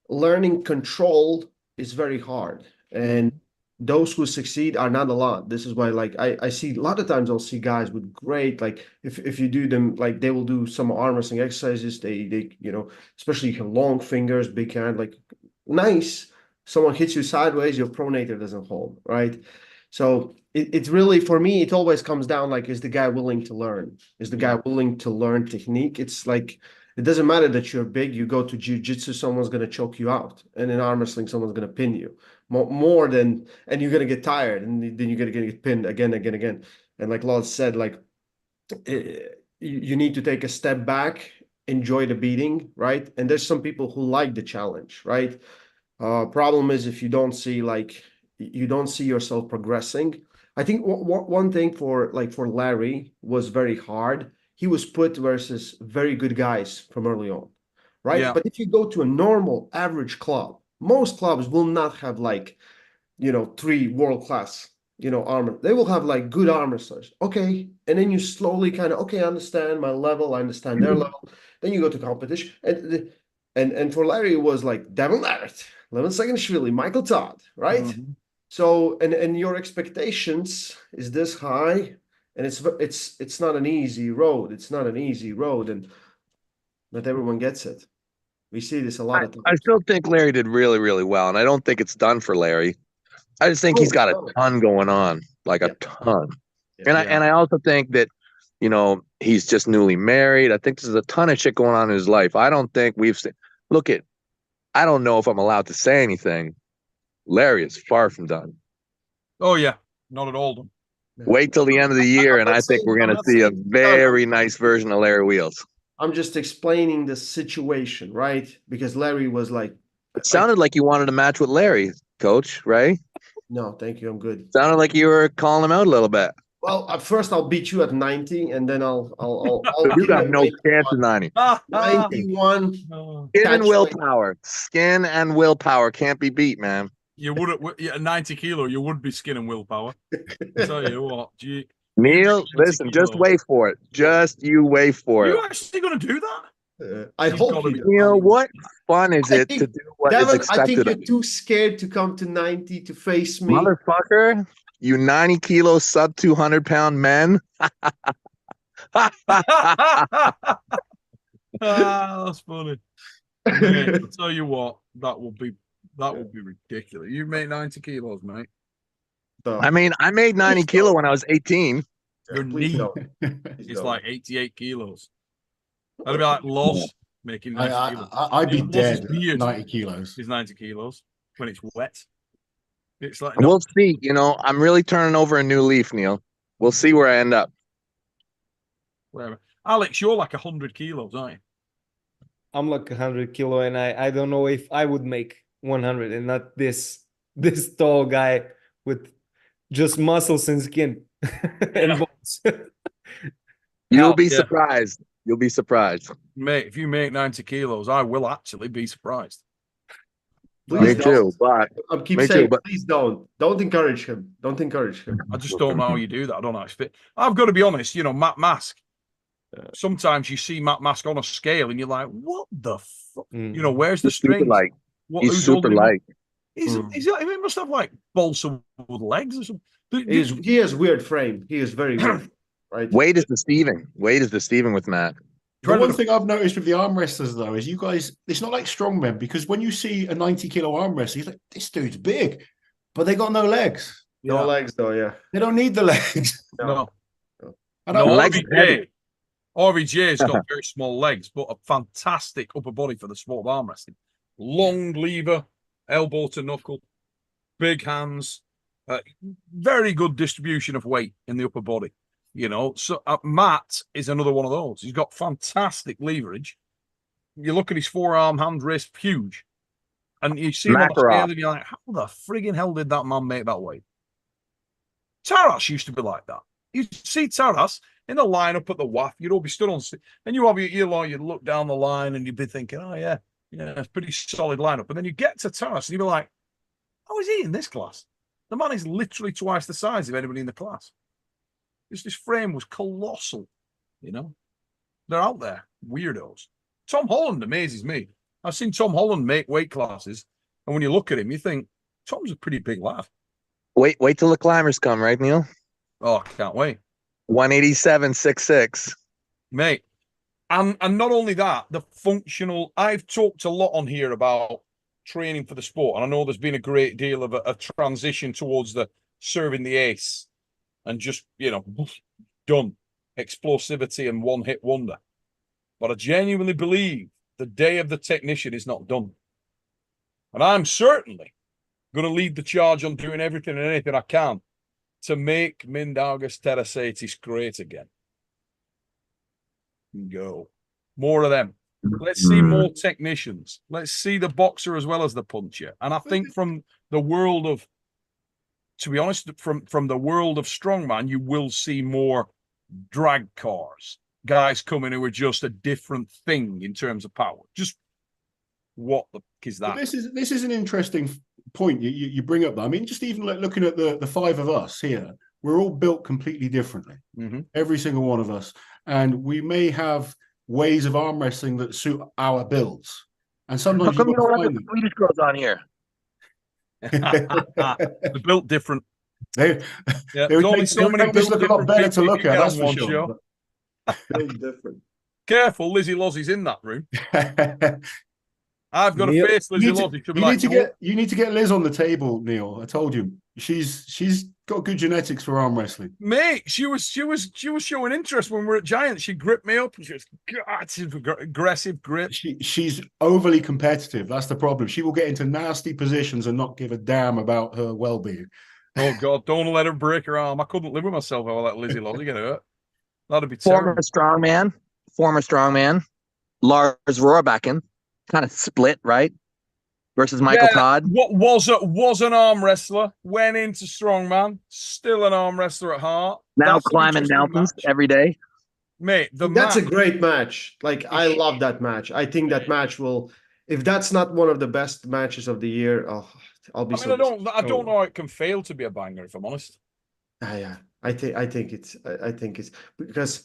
Learning control is very hard, and those who succeed are not a lot. This is why, like, I see a lot of times I'll see guys with great, like, if you do them, like, they will do some arm wrestling exercises, they especially you have long fingers, big hand, like, nice. Someone hits you sideways, your pronator doesn't hold, right? So it's really, for me, it always comes down, like, is the guy willing to learn? Is the guy willing to learn technique? It's like, it doesn't matter that you're big. You go to jiu-jitsu, someone's going to choke you out. And in arm wrestling, someone's going to pin you. More than, and you're going to get tired. And then you're going to get pinned again. And like Law said, like, you need to take a step back, enjoy the beating, right? And there's some people who like the challenge, right? Problem is, if you don't see, like, you don't see yourself progressing. I think one thing for Larry was very hard. He was put versus very good guys from early on, right? Yeah. But if you go to a normal average club, most clubs will not have, like, 3 world-class, armor. They will have, like, good arm wrestlers. Okay. And then you slowly kind of, okay, I understand my level, I understand their level. Then you go to competition. And for Larry, it was like Devon Larratt, Levin Saganishvili, Michael Todd, right? Mm-hmm. So, and your expectations is this high, and it's not an easy road. It's not an easy road, and not everyone gets it. We see this a lot of times. I still think Larry did really, really well, and I don't think it's done for Larry. I just think he's got a ton going on, like a ton. And I also think that, he's just newly married. I think there's a ton of shit going on in his life. I don't think we've seen. I don't know if I'm allowed to say anything. Larry is far from done. Oh yeah, not at all done. Wait till the end of the year, and I think we're going to see a very nice version of Larry Wheels. I'm just explaining the situation, right? Because Larry was like... It sounded like you wanted a match with Larry, Coach, right? No, thank you. I'm good. Sounded like you were calling him out a little bit. Well, at first I'll beat you at 90, and then I'll you got no chance at 90. 91. Skin and willpower. Skin and willpower can't be beat, man. You would at 90 kilo, you would be skin and willpower. I tell you what, Neil, listen, just wait for it. Just you wait for it. Are you actually going to do that? I hope you know what fun is it to do what Devon, is expected? I think you're too scared to come to 90 to face me. Motherfucker, you 90 kilo sub 200 pound men. That's funny. Mate, I'll tell you what, that would be ridiculous. You made 90 kilos, mate. I mean, I made 90 kilo when I was 18. Your knee is like 88 kilos. That'd be like Loss making 90 kilos. I'd be dead at 90 kilos. He's 90 kilos when it's wet. It's like we'll see. I'm really turning over a new leaf, Neil. We'll see where I end up. Whatever. Alex, you're like 100 kilos, aren't you? I'm like 100 kilo, and I don't know if I would make 100 and not this tall guy with just muscles and skin and bones. You'll be surprised. You'll be surprised. Mate, if you make 90 kilos, I will actually be surprised. Please me too, but I keep saying, please don't encourage him. Don't encourage him. I just don't know how you do that. I don't actually fit. I've got to be honest, Matt Mask. Sometimes you see Matt Mask on a scale and you're like, what the fuck? Where's the strength? He's super light. He must have like balsa wood legs or something. He has weird frame. He is very weird. Right. Weight is deceiving with Matt. The one thing I've noticed with the arm wrestlers, though, is you guys, it's not like strongmen, because when you see a 90-kilo arm wrestler, you're like, this dude's big, but they got no legs. No legs, though, yeah. They don't need the legs. No. RVJ's got very small legs, but a fantastic upper body for the sport of arm wrestling. Long lever, elbow to knuckle, big hands. Very good distribution of weight in the upper body. You know, so Matt is another one of those. He's got fantastic leverage. You look at his forearm, hand, wrist, huge. And you see him on the scale and you're like, how the friggin' hell did that man make that weight? Taras used to be like that. You'd see Taras in the lineup at the WAF, you'd all be stood on, and you have you'd look down the line and you'd be thinking, oh yeah, it's a pretty solid lineup. But then you get to Taras and you'd be like, how is he in this class? The man is literally twice the size of anybody in the class. His frame was colossal, you know. They're out there, weirdos. Tom Holland amazes me. I've seen Tom Holland make weight classes, and when you look at him, you think, Tom's a pretty big lad. Wait till the climbers come, right, Neil? Oh, I can't wait. 187.66. Mate. And not only that, the functional, I've talked a lot on here about training for the sport, and I know there's been a great deal of a transition towards the serving the ace and just, done. Explosivity and one-hit wonder. But I genuinely believe the day of the technician is not done. And I'm certainly going to lead the charge on doing everything and anything I can to make Mindaugas Terasaitis great again. Go. More of them. Let's see more technicians. Let's see the boxer as well as the puncher. And I think from the world of, to be honest, from the world of strongman, you will see more drag cars. Guys coming who are just a different thing in terms of power. Just what the fuck is that? This is an interesting point you bring up. I mean, just even looking at the five of us here, we're all built completely differently. Mm-hmm. Every single one of us, and we may have ways of arm wrestling that suit our builds. And sometimes how come you don't let the Swedish girls on here? They're built different. There's only so many built look a lot better to look at. That's for sure. Show. Different. Careful, Lizzie Lozzie's in that room. I've got to face Lizzie Lozzie. You need to get Liz on the table, Neil. I told you, she's got good genetics for arm wrestling. Mate, she was showing interest when we were at Giants. She gripped me up and she was aggressive grip. She's overly competitive. That's the problem. She will get into nasty positions and not give a damn about her well-being. Oh God, don't let her break her arm. I couldn't live with myself if I let Lizzie Lozzie get hurt. That'd be terrible. Former strongman, Lars Rohrbacken, kind of split, right? Versus Michael Todd. What was an arm wrestler, went into strongman, still an arm wrestler at heart. Now climbing mountains every day. Mate, that's a great match. Like, I love that match. I think that match will, if that's not one of the best matches of the year, I'll be. I don't know how it can fail to be a banger, if I'm honest. Yeah. I think it's because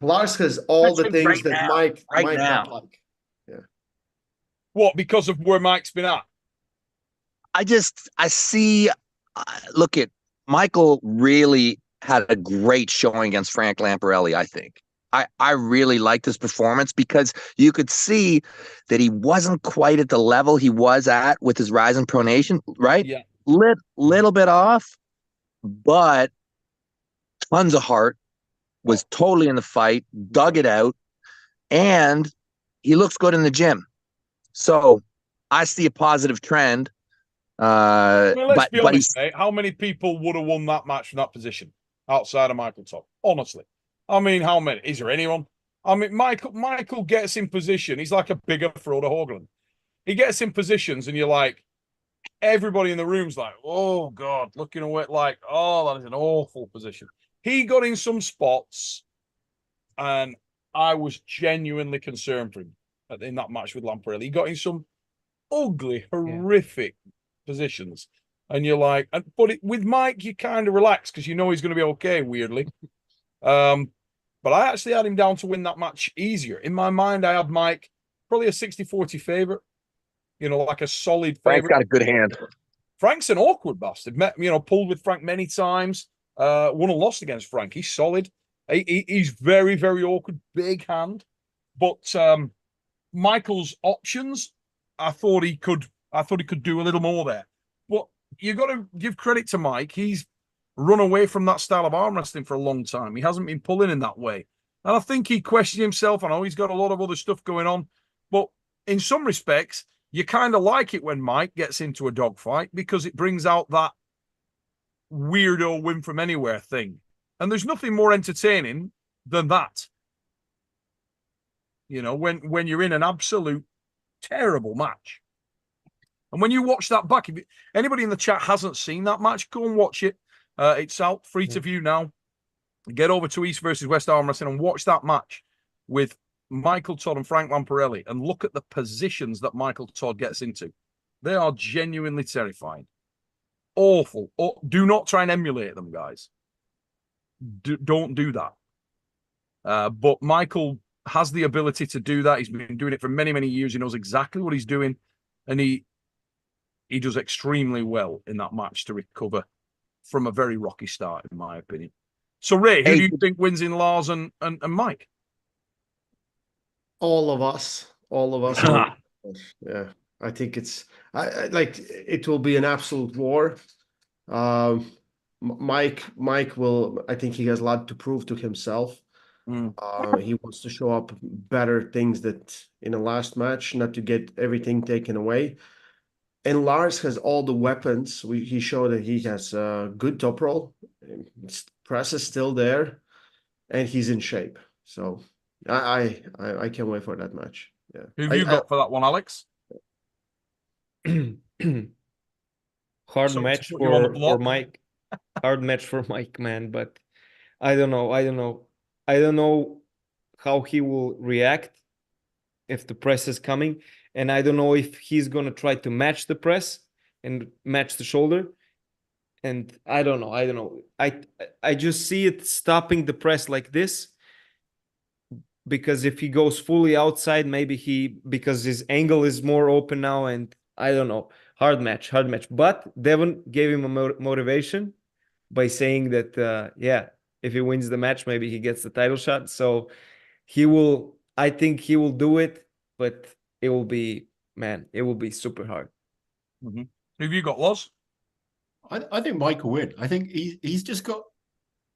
Lars has all the things that Mike not like. Yeah. What, because of where Mike's been at? I see. Look at Michael really had a great showing against Frank Lamparelli. I think I really liked his performance because you could see that he wasn't quite at the level he was at with his rise and pronation, right? Yeah, little bit off, but tons of heart. Was totally in the fight, dug it out, and he looks good in the gym. So I see a positive trend. Let's be honest, mate. How many people would have won that match from that position outside of Michael Todd? Honestly. I mean, how many? Is there anyone? I mean, Michael gets in position. He's like a bigger Frodo Hoagland. He gets in positions and you're like, everybody in the room's like, oh God, looking away like, oh, that is an awful position. He got in some spots and I was genuinely concerned for him in that match with Lamparelli. He got in some ugly, horrific positions. And you're like, but with Mike, you kind of relax because you know he's going to be okay, weirdly. But I actually had him down to win that match easier. In my mind, I had Mike probably a 60-40 favorite, like a solid favorite. Frank's got a good hand. Frank's an awkward bastard. Pulled with Frank many times. Won and lost against Frank. He's solid. He's very, very awkward, big hand. But Michael's options, I thought he could do a little more there. But you got to give credit to Mike. He's run away from that style of arm wrestling for a long time. He hasn't been pulling in that way. And I think he questioned himself. I know he's got a lot of other stuff going on. But in some respects, you kind of like it when Mike gets into a dogfight because it brings out that weirdo win from anywhere thing. And there's nothing more entertaining than that. You know, when you're in an absolute terrible match. And when you watch that back, if anybody in the chat hasn't seen that match, go and watch it. It's out free to view now. Get over to East versus West Arm Wrestling and watch that match with Michael Todd and Frank Lamparelli and look at the positions that Michael Todd gets into. They are genuinely terrifying. Awful. Oh, do not try and emulate them, guys. Don't do that. But Michael has the ability to do that. He's been doing it for many, many years. He knows exactly what he's doing. And he does extremely well in that match to recover from a very rocky start, in my opinion. So, Ray, who do you think wins in Lars and Mike? All of us. Yeah, I think it's like it will be an absolute war. Mike will. I think he has a lot to prove to himself. He wants to show up better things that in the last match, not to get everything taken away. And Lars has all the weapons. He showed that he has a good top roll. His press is still there, and he's in shape. So I can't wait for that match. Yeah. Who have you got for that one, Alex? Hard match for Mike. Hard match for Mike, man. But I don't know. I don't know how he will react if the press is coming. And I don't know if he's going to try to match the press and match the shoulder. And I don't know. I just see it stopping the press like this. Because if he goes fully outside, maybe because his angle is more open now. And I don't know. Hard match. But Devon gave him a motivation by saying that, if he wins the match, maybe he gets the title shot. So I think he will do it, but it will be super hard. Mm-hmm. Who have you got, Loz? I think Mike will win. I think he's just got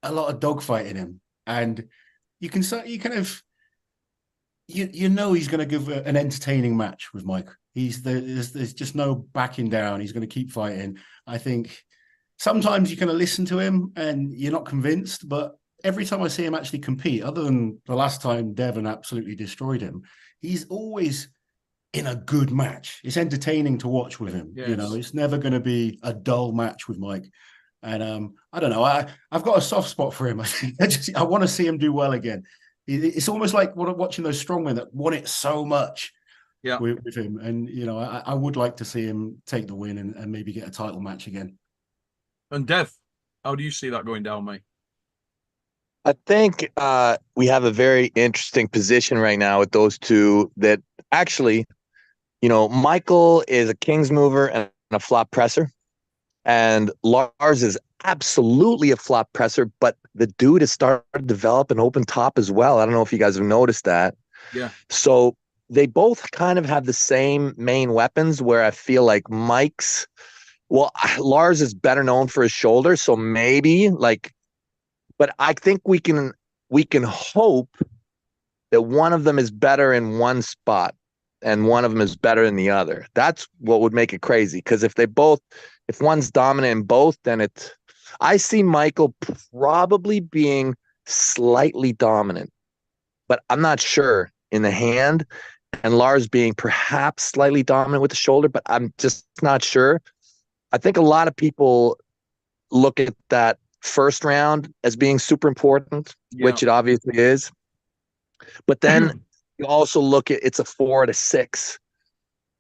a lot of dogfight in him. And you know he's going to give an entertaining match with Mike. There's just no backing down. He's going to keep fighting. I think sometimes you kind of listen to him and you're not convinced, but every time I see him actually compete, other than the last time Devon absolutely destroyed him, he's always in a good match. It's entertaining to watch with him. Yes. You know, it's never going to be a dull match with Mike. And I don't know. I've got a soft spot for him. I want to see him do well again. It's almost like watching those strongmen that won it so much with him. And, you know, I would like to see him take the win and maybe get a title match again. And Dev, how do you see that going down, mate? I think we have a very interesting position right now with those two that actually, you know, Michael is a King's mover and a flop presser. And Lars is absolutely a flop presser, but the dude has started to develop an open top as well. I don't know if you guys have noticed that. Yeah. So they both kind of have the same main weapons where I feel like Lars is better known for his shoulder. So maybe but I think we can hope that one of them is better in one spot and one of them is better in the other. That's what would make it crazy. Because if one's dominant in both, then I see Michael probably being slightly dominant, but I'm not sure in the hand, and Lars being perhaps slightly dominant with the shoulder, but I'm just not sure. I think a lot of people look at that first round as being super important, which it obviously is. But then you also look at it's a 4 to 6.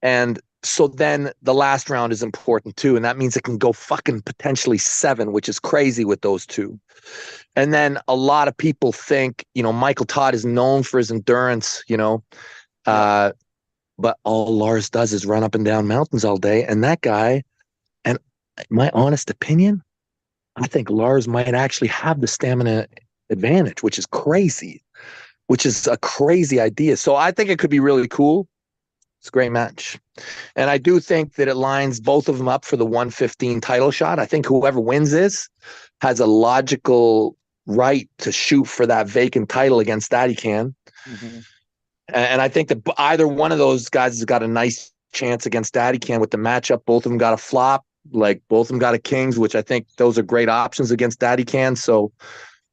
And so then the last round is important too. And that means it can go fucking potentially 7, which is crazy with those two. And then a lot of people think, you know, Michael Todd is known for his endurance, you know, but all Lars does is run up and down mountains all day. And that guy, and my honest opinion, I think Lars might actually have the stamina advantage, which is crazy, which is a crazy idea. So I think it could be really cool. It's a great match. And I do think that it lines both of them up for the 115 title shot. I think whoever wins this has a logical right to shoot for that vacant title against Daddy Can. Mm-hmm. And I think that either one of those guys has got a nice chance against Daddy Can with the matchup. Both of them got a flop. Like both of them got a Kings, which I think those are great options against Daddy Can. So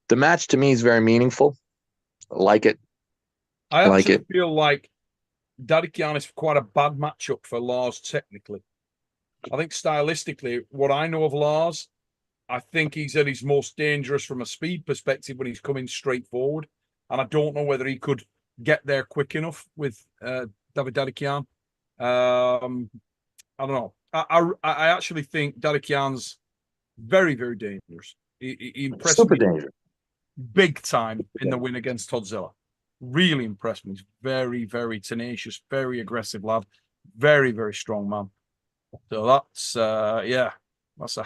the match to me is very meaningful. I like it. I Like actually it. feel like Daddy Can is quite a bad matchup for Lars technically. I think stylistically, what I know of Lars, I think he's at his most dangerous from a speed perspective when he's coming straight forward. And I don't know whether he could get there quick enough with David Dadikian. I don't know. I actually think Dadikian's very, very dangerous. He impressed Super me dangerous. big time in the win against Toddzilla. Really impressed me. He's very, very tenacious, very aggressive lad, very, very strong man. So that's that's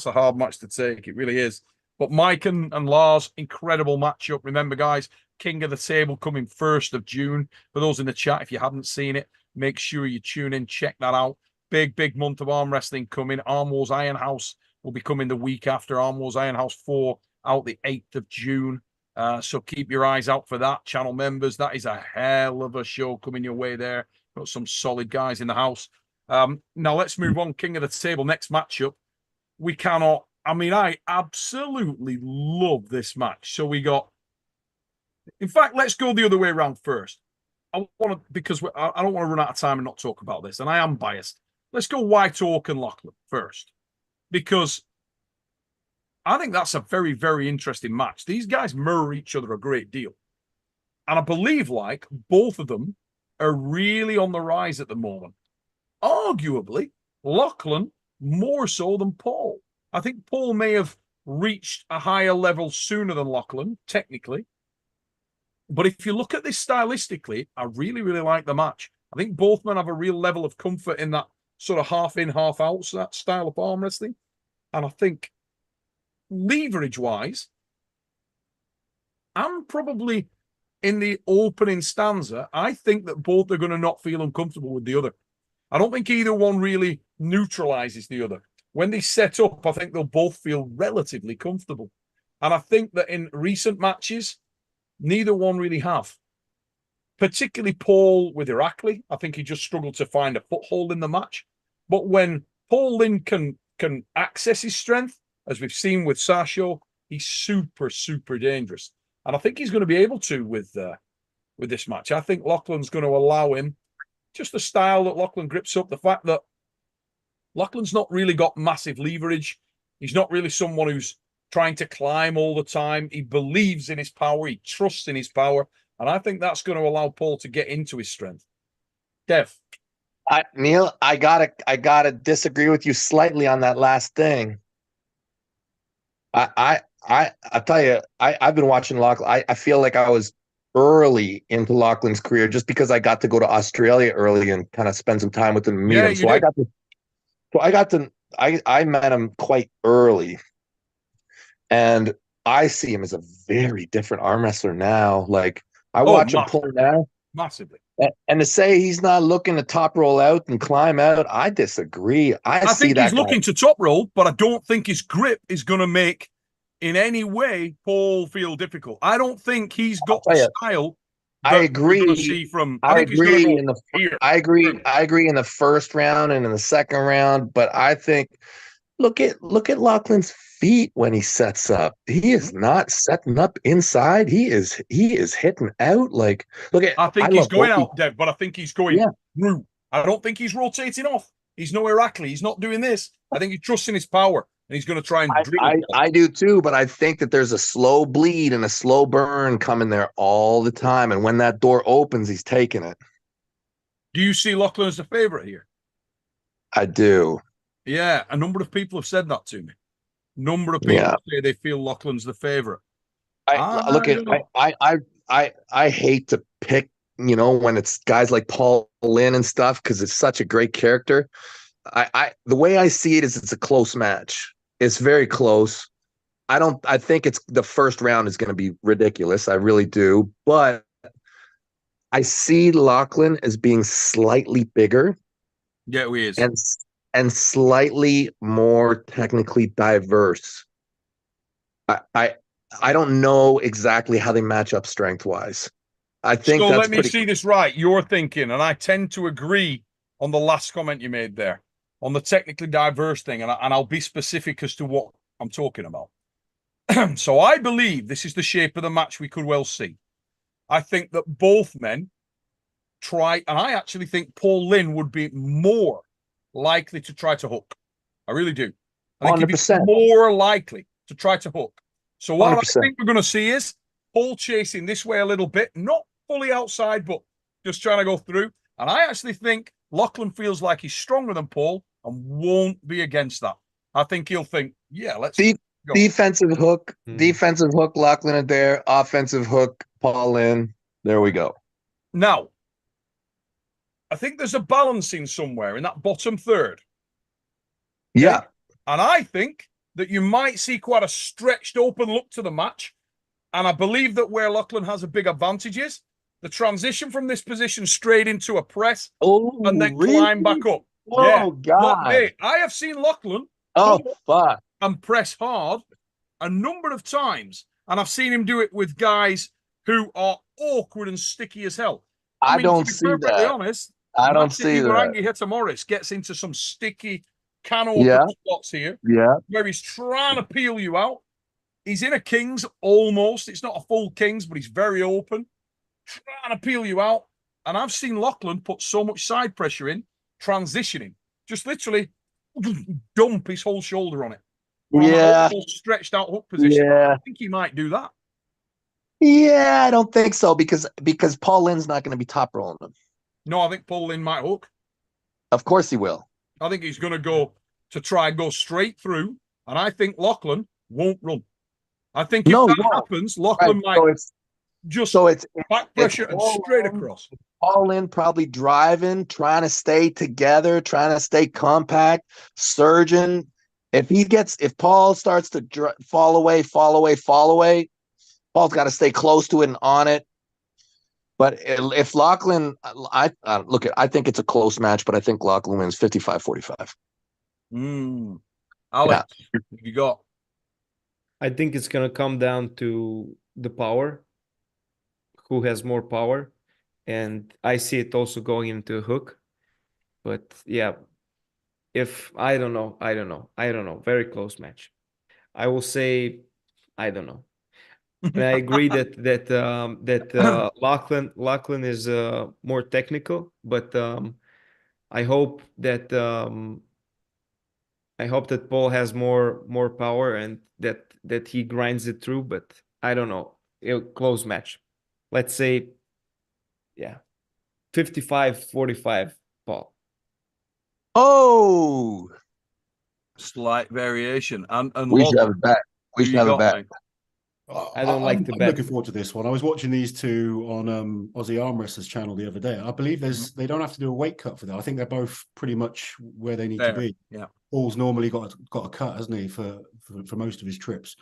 a hard match to take. It really is. But Mike and Lars, incredible matchup. Remember, guys, King of the Table coming 1st of June. For those in the chat, if you haven't seen it, make sure you tune in, check that out. Big month of arm wrestling coming. Arm Wars Iron House will be coming the week after. Arm Wars Iron House 4 out the 8th of June. So keep your eyes out for that, channel members. That is a hell of a show coming your way there. Got some solid guys in the house. Now let's move on. King of the Table, next matchup. We cannot. I mean, I absolutely love this match. So we got. In fact, let's go the other way around first. I want to because I don't want to run out of time and not talk about this, and I am biased. Let's go White Oak and Lachlan first, because I think that's a very, very interesting match. These guys mirror each other a great deal, and I believe like both of them are really on the rise at the moment. Arguably, Lachlan more so than Paul. I think Paul may have reached a higher level sooner than Lachlan, technically. But if you look at this stylistically, I really, really like the match. I think both men have a real level of comfort in that sort of half in, half out that style of arm wrestling. And I think leverage-wise, I'm probably in the opening stanza. I think that both are going to not feel uncomfortable with the other. I don't think either one really neutralizes the other. When they set up, I think they'll both feel relatively comfortable. And I think that in recent matches, neither one really have. Particularly Paul with Irakli. I think he just struggled to find a foothold in the match. But when Paul Lynn can access his strength, as we've seen with Sasho, he's super, super dangerous. And I think he's going to be able to with this match. I think Lachlan's going to allow him just the style that Lachlan grips up, the fact that Lachlan's not really got massive leverage. He's not really someone who's trying to climb all the time. He believes in his power. He trusts in his power. And I think that's going to allow Paul to get into his strength. Dev. Neil, I gotta disagree with you slightly on that last thing. I tell you, I've been watching Lachlan. I feel like I was early into Lachlan's career just because I got to go to Australia early and kind of spend some time with him and meet him. So I met him quite early. And I see him as a very different arm wrestler now. Like I watch him pull now. Massively. And to say he's not looking to top roll out and climb out, I disagree. I think he's looking to top roll, but I don't think his grip is going to make in any way Paul feel difficult. I don't think he's got the style. I agree. I agree in the first round and in the second round, but I think look at Lachlan's feet when he sets up. He is not setting up inside. He is hitting out. Like I think he's going out, Dev, but I think he's going through. I don't think he's rotating off. He's no Irakli. He's not doing this. I think he's trusting his power and he's going to try and drill. I do too, but I think that there's a slow bleed and a slow burn coming there all the time. And when that door opens, he's taking it. Do you see Lachlan as the favorite here? I do. Yeah, a number of people have said that to me. Number of people say they feel Lachlan's the favorite. I hate to pick, when it's guys like Paul Lynn and stuff, because it's such a great character. The way I see it is it's a close match. It's very close. I think it's the first round is going to be ridiculous. I really do. But I see Lachlan as being slightly bigger. Yeah, he is. And slightly more technically diverse. I don't know exactly how they match up strength-wise. I think so. Let me see this right. You're thinking, and I tend to agree on the last comment you made there on the technically diverse thing, and I'll be specific as to what I'm talking about. So I believe this is the shape of the match we could well see. I think that both men try, and I actually think Paul Lynn would be more likely to try to hook. I really do. I think 100%. he'd be more likely to try to hook. So what 100%. I think we're going to see is Paul chasing this way a little bit, not fully outside, but just trying to go through. And I actually think Lachlan feels like he's stronger than Paul and won't be against that. I think he'll think, yeah, let's go. Defensive hook, Lachlan Adair, offensive hook, Paul Lynn. There we go. Now, I think there's a balancing somewhere in that bottom third. Yeah. Okay? And I think that you might see quite a stretched open look to the match. And I believe that where Lachlan has a big advantage is the transition from this position straight into a press and then climb back up. Oh, God. I have seen Lachlan fuck. and press hard a number of times. And I've seen him do it with guys who are awkward and sticky as hell. I mean, don't see that. Honest, I don't see that. Rangi Hitamoris gets into some sticky can open spots here. Yeah. Where he's trying to peel you out. He's in a King's almost. It's not a full King's, but he's very open. Trying to peel you out. And I've seen Lachlan put so much side pressure in, transitioning. Just literally dump his whole shoulder on it. Yeah. Whole stretched out hook position. Yeah. I think he might do that. Yeah, I don't think so because Paul Lynn's not going to be top rolling him. No, I think Paul Lynn might hook. Of course he will. I think he's going to go to try and go straight through. And I think Lachlan won't run. I think if that happens, Lachlan might it's back pressure and straight across. Paul Lynn probably driving, trying to stay together, trying to stay compact, surging. If Paul starts to fall away, Paul's got to stay close to it and on it. But if Lachlan, I think it's a close match, but I think Lachlan wins 55-45. Alex, you got? I think it's going to come down to the power. Who has more power? And I see it also going into a hook. But yeah, I don't know. Very close match. I will say, I don't know. And I agree that Lachlan is more technical, but I hope that Paul has more power and that he grinds it through. But I don't know. Close match. Let's say, 55-45, Paul. Oh, slight variation. And we should have it back. We should have it back. I don't like the bet. I'm looking forward to this one. I was watching these two on Aussie Armwrestlers channel the other day. I believe they don't have to do a weight cut for that. I think they're both pretty much where they need to be. Yeah. Paul's normally got a cut, hasn't he, for most of his trips.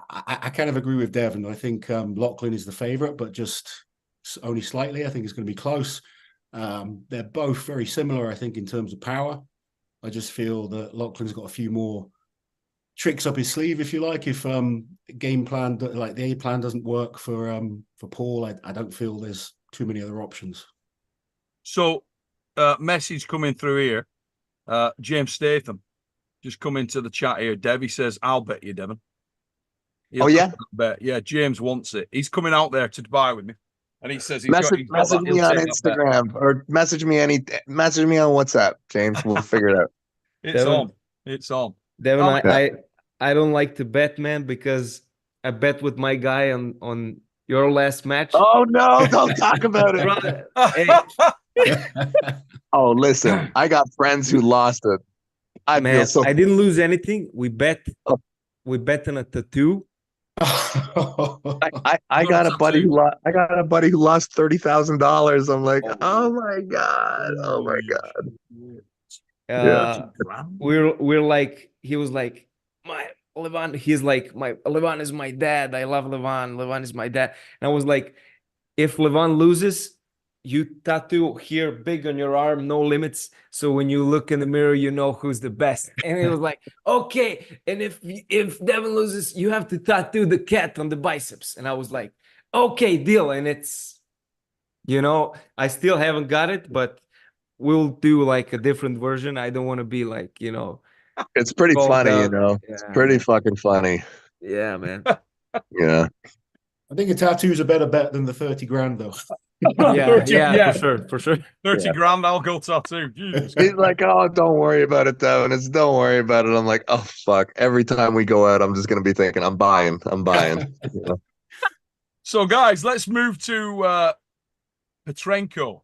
I kind of agree with Devon. I think Lachlan is the favorite, but just only slightly. I think it's going to be close. They're both very similar, I think, in terms of power. I just feel that Lachlan's got a few more tricks up his sleeve, if you like. If game plan, like the A plan, doesn't work for Paul, I don't feel there's too many other options. So, message coming through here. James Statham just come into the chat here. Dev, he says, "I'll bet you, Devon." Bet. Yeah, James wants it. He's coming out there to Dubai with me, and he says he's message me on Instagram or message me on WhatsApp, James. We'll figure it out. It's on. Devon, I don't like to bet, man, because I bet with my guy on your last match. Oh no! Don't talk about it. Oh, listen, I got friends who lost it. I didn't lose anything. We bet on a tattoo. I got a buddy who lost $30,000. I'm like, oh my god. We're like, he was like, my Levan. He's like, my Levan is my dad. I love Levan. Levan is my dad. And I was like, if Levan loses, you tattoo here big on your arm, no limits. So when you look in the mirror, you know who's the best. And it was like, okay. And if Devon loses, you have to tattoo the cat on the biceps. And I was like, okay, deal. And it's, I still haven't got it, but we'll do like a different version. I don't want to be like, you know, It's pretty called funny, you out. know. Yeah, It's pretty man. fucking funny. Yeah, man. Yeah. I think a tattoo's a better bet than the 30 grand, though. Yeah, 30, yeah, for sure. 30 Yeah. grand alcohol tattoo. Jesus. He's like, oh, don't worry about it, though. And it's don't worry about it. I'm like, oh, fuck. Every time we go out, I'm just going to be thinking, I'm buying. You know? So, guys, let's move to Petrenko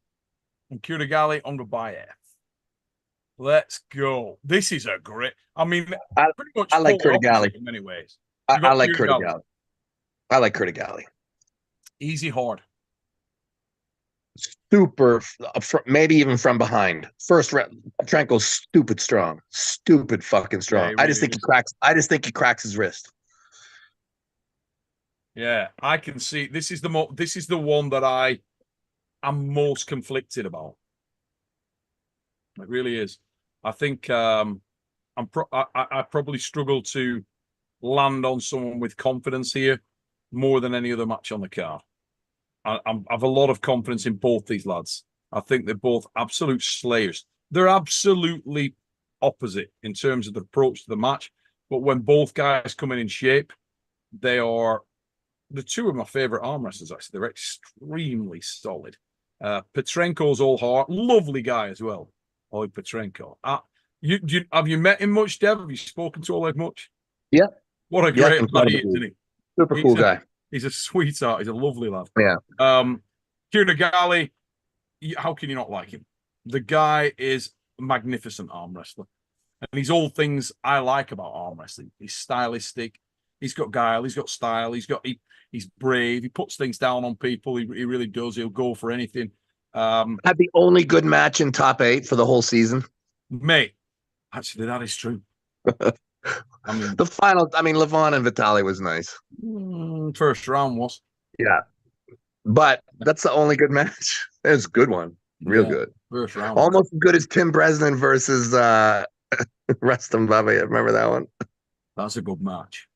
and Kurigali on Rubayev. Let's go. This is a great. I mean, I pretty much like polar Kurigali. opposite in many ways. You I got like Kurigali. Kurigali. I like Kurigali. Easy hard. Super, maybe even from behind. First, Petrenko's stupid strong. Stupid fucking strong. Yeah, I just think he cracks. I just think he cracks his wrist. Yeah, I can see. This is the one that I am most conflicted about. It really is. I think I probably struggle to land on someone with confidence here more than any other match on the card. I have a lot of confidence in both these lads. I think they're both absolute slayers. They're absolutely opposite in terms of the approach to the match. But when both guys come in shape, they are the two of my favorite arm wrestlers, actually. They're extremely solid. Petrenko's all heart. Lovely guy as well. Oleg Petrenko. Have you met him much, Dev? Have you spoken to Oleg much? Yeah. What a great lad he is, isn't he? Super cool guy. He's a sweetheart. He's a lovely lad. Yeah. Kurigali, how can you not like him? The guy is a magnificent arm wrestler. And he's all things I like about arm wrestling. He's stylistic. He's got guile. He's got style. He's brave. He puts things down on people. He really does. He'll go for anything. Had the only good match in top 8 for the whole season. Mate, actually, that is true. I mean, the final, Levon and Vitali was nice. First round was. Yeah. But that's the only good match. It was a good one. Real good. First round. Almost as good as Tim Bresnan versus Rustam Baba. Remember that one? That's a good match.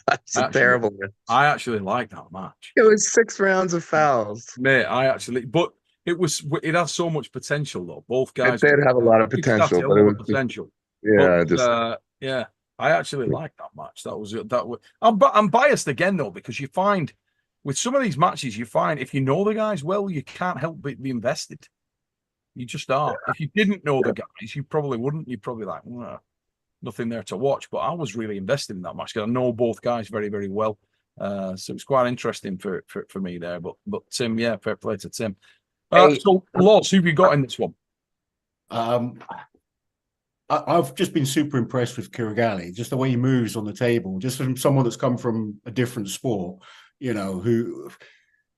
That's a terrible match. I actually like that match. It was 6 rounds of fouls. Mate, but it has so much potential though. Both guys did have a lot of potential, but it was potential. Yeah, yeah. I actually like that match. I'm biased again though, because you find with some of these matches, if you know the guys well, you can't help but be invested. You just are. If you didn't know the guys, you probably wouldn't. You'd probably like, nothing there to watch. But I was really invested in that match because I know both guys very, very well. So it's quite interesting for me there. But Tim, yeah, fair play to Tim. So, Lots, who have you got in this one? I've just been super impressed with Kurigali, just the way he moves on the table, just from someone that's come from a different sport, who,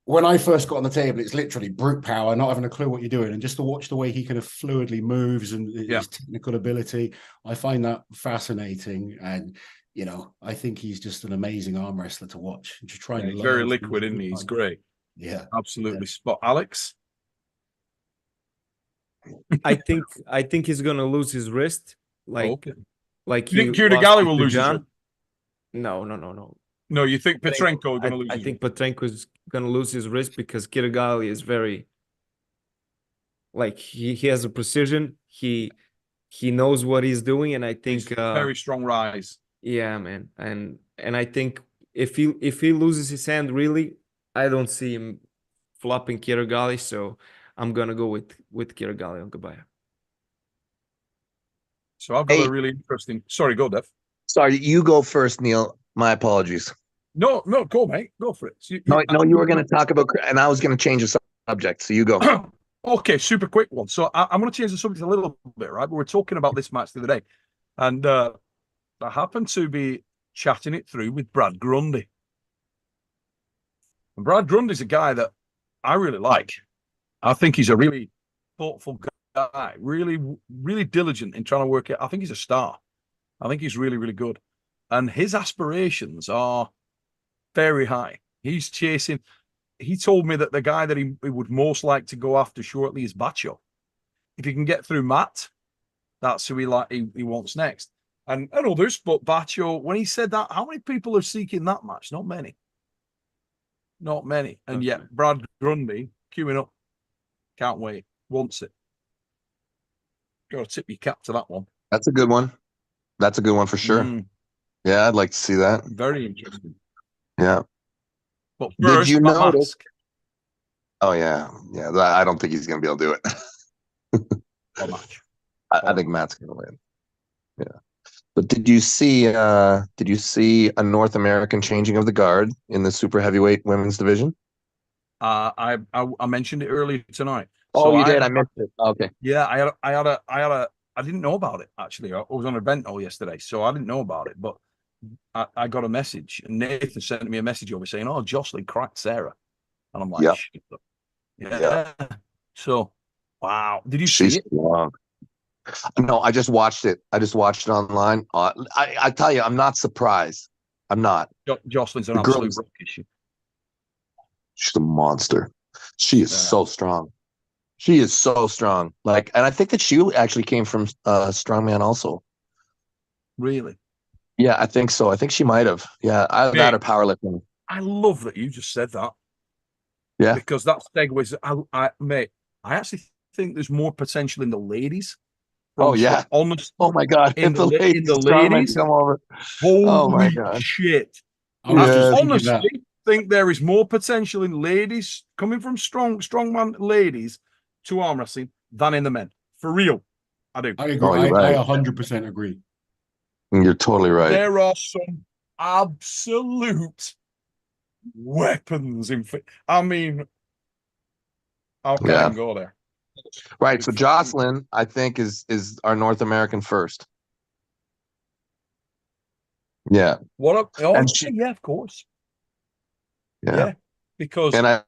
when I first got on the table, it's literally brute power, not having a clue what you're doing. And just to watch the way he kind of fluidly moves and his technical ability, I find that fascinating. And, I think he's just an amazing arm wrestler to watch. And just trying to he's very liquid, isn't he? He's great. Yeah. Absolutely. Spot. Alex? I think he's gonna lose his wrist. Like you think Kurigali will lose his wrist? No. No, you think Petrenko is gonna lose? I think Petrenko is gonna lose his wrist because Kurigali is very, like, he has a precision. He knows what he's doing, and I think very strong rise. Yeah, man, and I think if he loses his hand, really, I don't see him flopping Kurigali. So I'm gonna go with Kurigali on Gabaya. So I've got a really interesting. Sorry, go, Dev. Sorry, you go first, Neil. My apologies. No, go, mate. Go for it. You were going to talk about, and I was going to change the subject. So you go. Okay, super quick one. So I'm going to change the subject a little bit, right? We were talking about this match the other day, and I happened to be chatting it through with Brad Grundy. And Brad Grundy's a guy that I really like. I think he's a really thoughtful guy, really, really diligent in trying to work it. I think he's a star. I think he's really, really good. And his aspirations are very high. He's chasing. He told me that the guy that he would most like to go after shortly is Bacho. If he can get through Matt, that's who he wants next. And others, but Bacho, when he said that, how many people are seeking that match? Not many. Not many. And yet, Brad Grundy, queuing up. Can't wait. Wants it. Got to tip your cap to that one. That's a good one. That's a good one for sure. Yeah, I'd like to see that. Very interesting. Yeah. But first, did you notice? Mask. Oh yeah, yeah. I don't think he's gonna be able to do it. Or match. I think Matt's gonna win. Yeah. But did you see a North American changing of the guard in the super heavyweight women's division? I mentioned it earlier tonight. Oh, you did? I missed it. Okay. Yeah, I didn't know about it actually. I was on a bento yesterday, so I didn't know about it. But I got a message, and Nathan sent me a message over saying, "Oh, Jocelyn cracked Sarah," and I'm like, Yep. Yeah. So, wow. Did you She's see it? strong. No, I just watched it. I just watched it online. I tell you, I'm not surprised. I'm not. Jocelyn's an The absolute girl's- rocket ship. She's a monster. She is so strong. She is so strong. Like, and I think that she actually came from strongman also. Really? Yeah, I think so. I think she might have. Yeah, that or powerlifting. I love that you just said that. Yeah. Because that segues. Mate, I actually think there's more potential in the ladies. Oh yeah. Almost. Oh my god. In the ladies, come over. Holy oh my god. shit! I was just thinking honestly that. think there is more potential in ladies coming from strongman ladies to arm wrestling than in the men. For real, I do. I agree. Oh, you're right. I 100% agree. You're totally right. There are some absolute weapons in. I mean, I can't even go there. Right. So Jocelyn, I think, is our North American first. Yeah. What up? Oh, And yeah, of course. Yeah. Because and I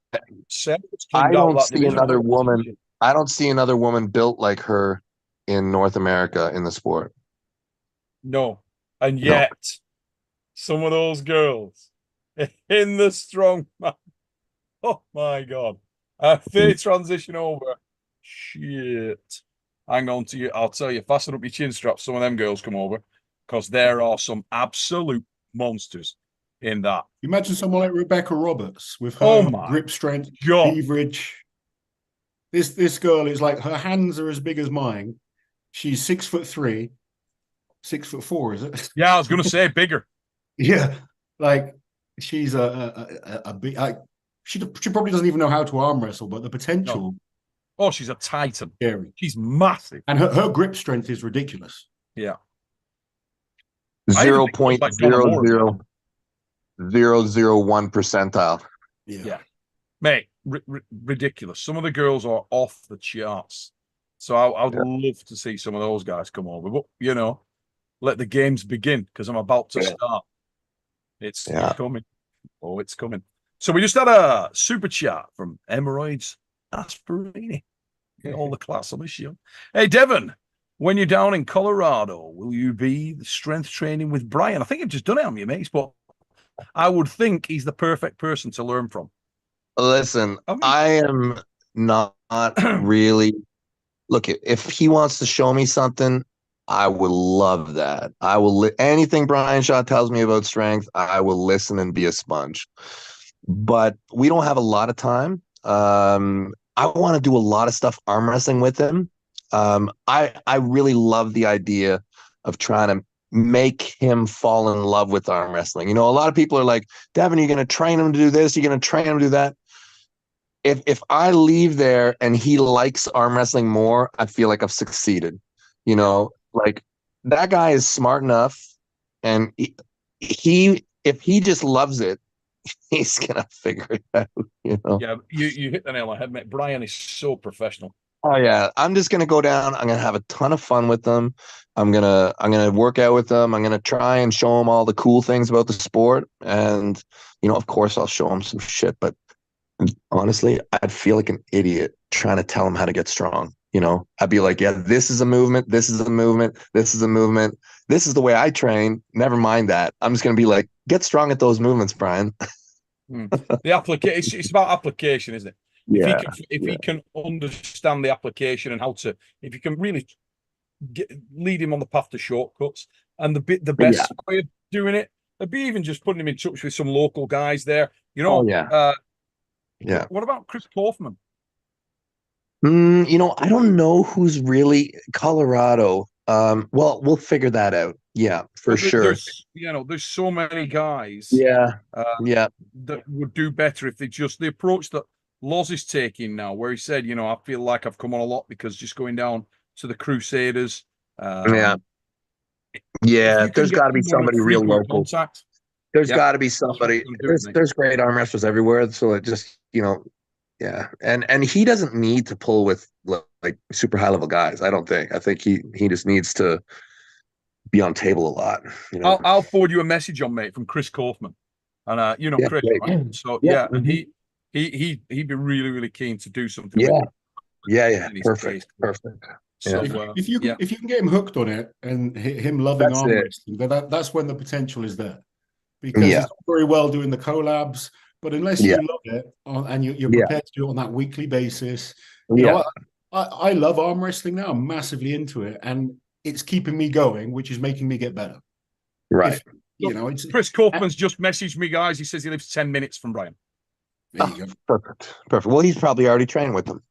don't see another woman. I don't see another woman built like her in North America in the sport. No. And yet, some of those girls in the strongman. Oh my God. They transition over. Shit. Hang on to you. I'll tell you, fasten up your chin straps. Some of them girls come over because there are some absolute monsters in that. Imagine someone like Rebecca Roberts with her grip strength, leverage. This girl is like, her hands are as big as mine. She's 6'3", 6'4", is it? Yeah, I was gonna say bigger. Yeah, like she's a big. She probably doesn't even know how to arm wrestle, but the potential. No. Oh, she's a titan. Scary. She's massive, and her grip strength is ridiculous. Yeah. 0.00001 percentile. Yeah. Mate, ridiculous. Some of the girls are off the charts. So I'd love to see some of those guys come over. But, let the games begin because I'm about to start. It's coming. Oh, it's coming. So we just had a super chat from Hemorrhoids Asperini. All the class on the show. Hey, Devon, when you're down in Colorado, will you be the strength training with Brian? I think I've just done it on you, mates, but I would think he's the perfect person to learn from. Listen, I am not really. Look, if he wants to show me something, I would love that. I will anything Brian Shaw tells me about strength, I will listen and be a sponge. But we don't have a lot of time. I want to do a lot of stuff arm wrestling with him. I really love the idea of trying to make him fall in love with arm wrestling. A lot of people are like, Devon, you're going to train him to do this, you're going to train him to do that. If I leave there and he likes arm wrestling more, I feel like I've succeeded. Like that guy is smart enough, and he if he just loves it, he's gonna figure it out. Yeah, you hit the nail on the head, mate. Brian is so professional. Oh yeah, I'm just gonna go down. I'm gonna have a ton of fun with them. I'm gonna work out with them. I'm gonna try and show them all the cool things about the sport, and of course, I'll show them some shit. But honestly, I'd feel like an idiot trying to tell them how to get strong. I'd be like, yeah, this is a movement. This is a movement. This is a movement. This is the way I train. Never mind that. I'm just going to be like, get strong at those movements, Brian. The application, it's about application, isn't it? Yeah. If he can understand the application and if you can really lead him on the path to shortcuts, and the best way of doing it, it'd be even just putting him in touch with some local guys there. What about Chris Kaufman? You know, I don't know who's really Colorado. Well, we'll figure that out. Yeah, for sure. There's, there's so many guys Yeah, uh, yeah, that would do better if they just the approach that Loz is taking now, where he said, I feel like I've come on a lot because just going down to the Crusaders. yeah, If yeah. you can There's get got to be someone at somebody real frequent local. contact, There's yeah, got to be that's what somebody. I'm doing, mate. There's great arm wrestlers everywhere. So it just, yeah. And he doesn't need to pull with like super high level guys. I don't think. I think he just needs to be on table a lot. I'll forward you a message on, mate, from Chris Kaufman, and Yeah, Chris, great. right? So Yeah, and he'd be really, really keen to do something yeah, with it. yeah. In his Perfect, case. perfect. So Yeah. If you can get him hooked on it and him loving That's arm it. wrestling, that's when the potential is there. Because Yeah. it's all very well doing the collabs, but unless Yeah. you love it and you're Yeah. prepared to do it on that weekly basis, Yeah. I love arm wrestling now. I'm massively into it, and it's keeping me going, which is making me get better. Right. It's Chris Kaufman's just messaged me, guys. He says he lives 10 minutes from Brian. there you go. Perfect. Perfect. Well, he's probably already trained with them.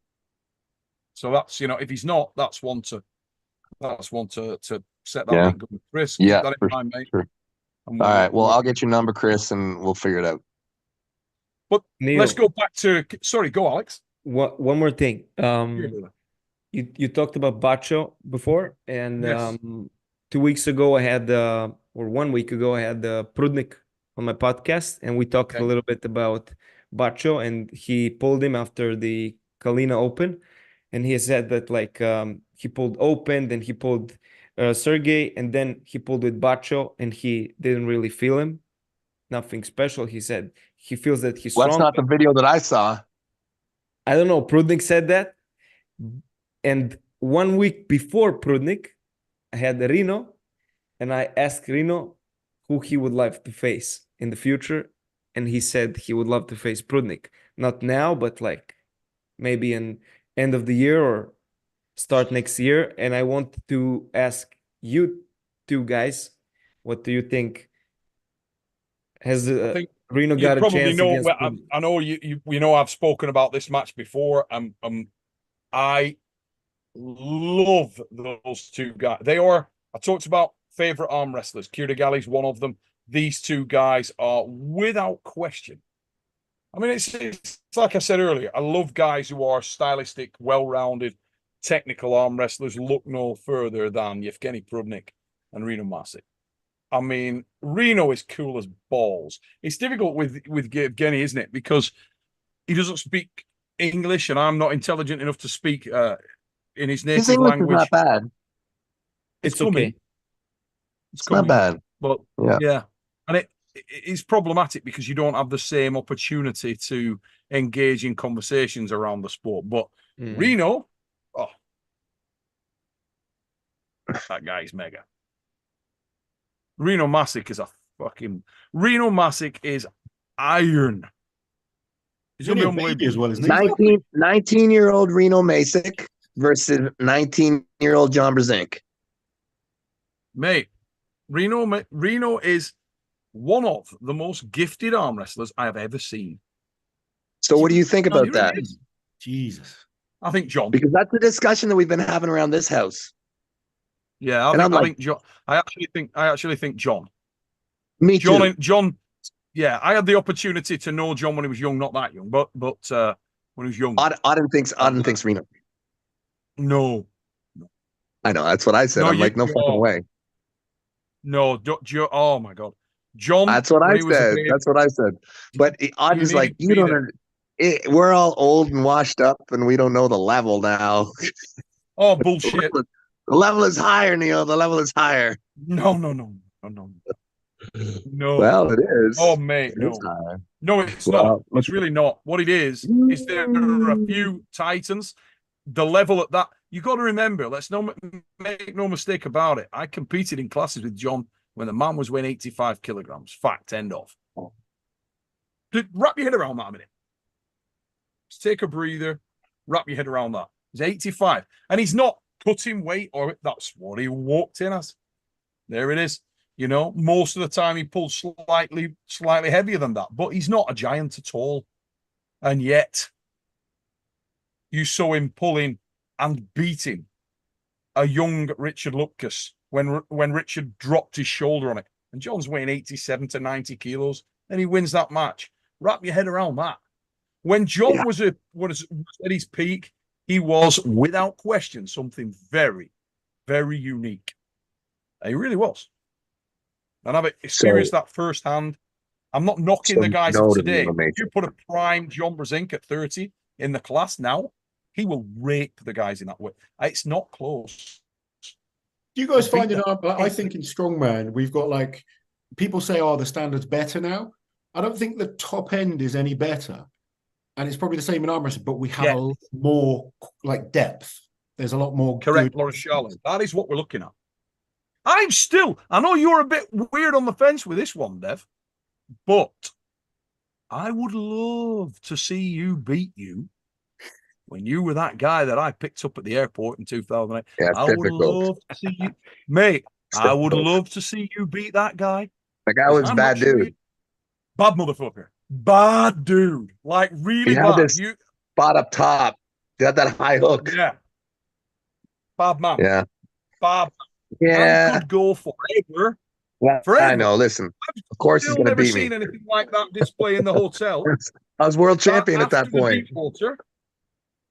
So that's, if he's not, that's one to set that Yeah. link up with Chris. Yeah, Keep that in mind, mate. Sure. And All right. Well, I'll get your number, Chris, and we'll figure it out. But Neil, let's go back to, sorry, go, Alex. one more thing. You talked about Bacho before, and Yes. 2 weeks ago I had or 1 week ago I had Prudnik on my podcast, and we talked a little bit about Bacho, and he pulled him after the Kalina Open, and he said that like he pulled Open, then he pulled Sergey, and then he pulled with Bacho, and he didn't really feel him, nothing special. He said he feels that he's Well, strong. that's not the video that I saw. I don't know. Prudnik said that. And 1 week before Prudnik, I had Reno, and I asked Reno who he would like to face in the future. And he said he would love to face Prudnik. Not now, but like maybe in end of the year or start next year. And I want to ask you two guys, what do you think? Has I think Reno you got a probably chance know. against Prudnik? I know you know I've spoken about this match before. I love those two guys. I talked about favorite arm wrestlers. Kirigalli's one of them. These two guys are without question. I mean, it's like I said earlier, I love guys who are stylistic, well-rounded, technical arm wrestlers. Look no further than Yevgeny Prudnik and Reno Masic. I mean, Reno is cool as balls. It's difficult with Yevgeny, isn't it? Because he doesn't speak English, and I'm not intelligent enough to speak in his native His English language. is not bad. It's okay. It's not bad. But yeah. And it's problematic because you don't have the same opportunity to engage in conversations around the sport. But Reno, that guy's mega. Reno Masic is iron. He's only a baby as well, isn't he? 19-year-old Reno Masic versus 19-year-old John Brzenk. Mate, Reno is one of the most gifted arm wrestlers I have ever seen. So what do you think about that? Jesus. I think John. Because that's the discussion that we've been having around this house. Yeah, I think John. I actually think John. Me too. John. Yeah, I had the opportunity to know John when he was young, not that young, but when he was young. Auden thinks Reno. No. I know, that's what I said. I'm like, no fucking way. No, oh my God. John. That's what I said. That's what I said. But Auden's like, you don't. We're all old and washed up, and we don't know the level now. Oh, bullshit. The level is higher, Neil. The level is higher. No. Well, it is. Oh, mate, no. No, it's not. It's really not. What it is there are a few Titans. The level at that, you got to remember, let's make no mistake about it. I competed in classes with John when the man was weighing 85 kilograms. Fact, end of. Wrap your head around that a minute. Just take a breather. Wrap your head around that. He's 85. And he's not cutting weight, or that's what he walked in as. There it is. Most of the time he pulls slightly heavier than that, but he's not a giant at all. And yet, you saw him pulling and beating a young Richard Lupkus when Richard dropped his shoulder on it. And John's weighing 87 to 90 kilos, and he wins that match. Wrap your head around that. When John was at his peak, he was, without question, something very, very unique. He really was. And I've experienced that firsthand. I'm not knocking the guys of today. If you put a prime John Brzenk at 30 in the class now, he will rape the guys in that way. It's not close. Do you guys find it? I think in strongman, we've got like, people say, oh, the standard's better now. I don't think the top end is any better. And it's probably the same in arm wrestling, but we have a lot more like depth. There's a lot more. Correct, Lawrence Charlotte. That is what we're looking at. I know you're a bit weird on the fence with this one, Dev, but I would love to see you beat you when you were that guy that I picked up at the airport in 2008. Yeah, I would love to see you, mate. I would love to see you beat that guy. The guy was bad dude. Bad motherfucker. Bad dude. Like really bad. This spot up top. You had that high hook. Yeah. Bad man. Yeah. Bad. Yeah. And could go forever. Well, forever. I know. Listen, of course he's going to beat me. I've never seen anything like that display in the hotel. I was world champion at that point.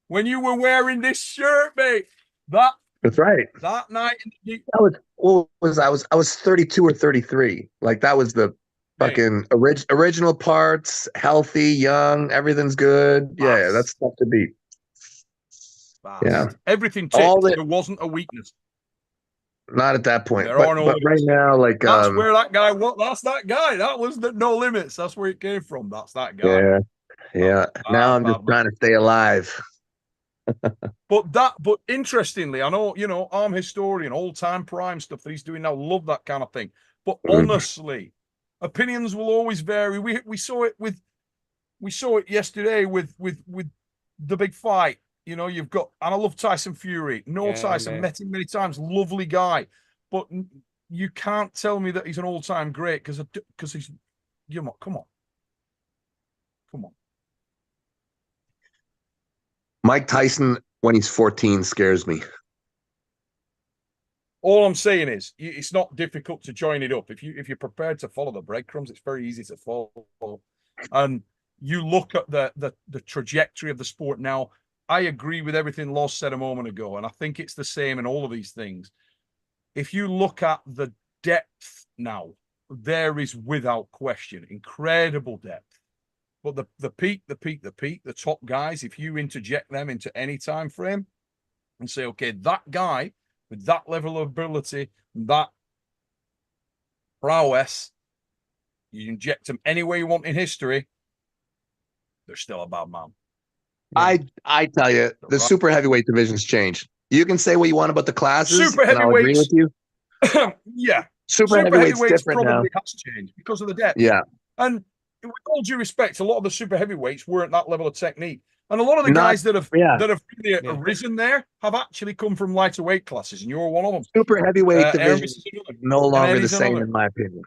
When you were wearing this shirt, mate. That's right. That night in the deep. I was 32 or 33. Like that was the fucking original parts, healthy, young, everything's good. Yeah, that's tough to beat. Fast. Yeah. Everything ticked. There wasn't a weakness. Not at that point. But right now, like that's where that guy was. That's that guy. That was the No Limits. That's where it came from. That's that guy. Yeah. Now I'm just trying to stay alive. But interestingly, I know, arm historian, all-time prime stuff that he's doing now, love that kind of thing. But honestly, opinions will always vary. We saw it yesterday with the big fight. You've got, and I love Tyson Fury. Tyson, met him many times, lovely guy. But you can't tell me that he's an all-time great because he's, come on. Mike Tyson, when he's 14, scares me. All I'm saying is, it's not difficult to join it up. If you're prepared to follow the breadcrumbs, it's very easy to follow. And you look at the trajectory of the sport now. I agree with everything Loz said a moment ago, and I think it's the same in all of these things. If you look at the depth now, there is without question incredible depth. But the peak, the top guys, if you interject them into any time frame and say, okay, that guy with that level of ability, that prowess, you inject them any way you want in history, they're still a bad man. I tell you, the super heavyweight division's changed. You can say what you want about the classes, super and I'll agree with you. Yeah. Super heavyweight's different probably now. Has changed because of the depth. Yeah. And with all due respect, a lot of the super heavyweights weren't that level of technique. And a lot of the guys that have really arisen there have actually come from lighter weight classes, and you're one of them. Super heavyweight division is no longer the same, in my opinion.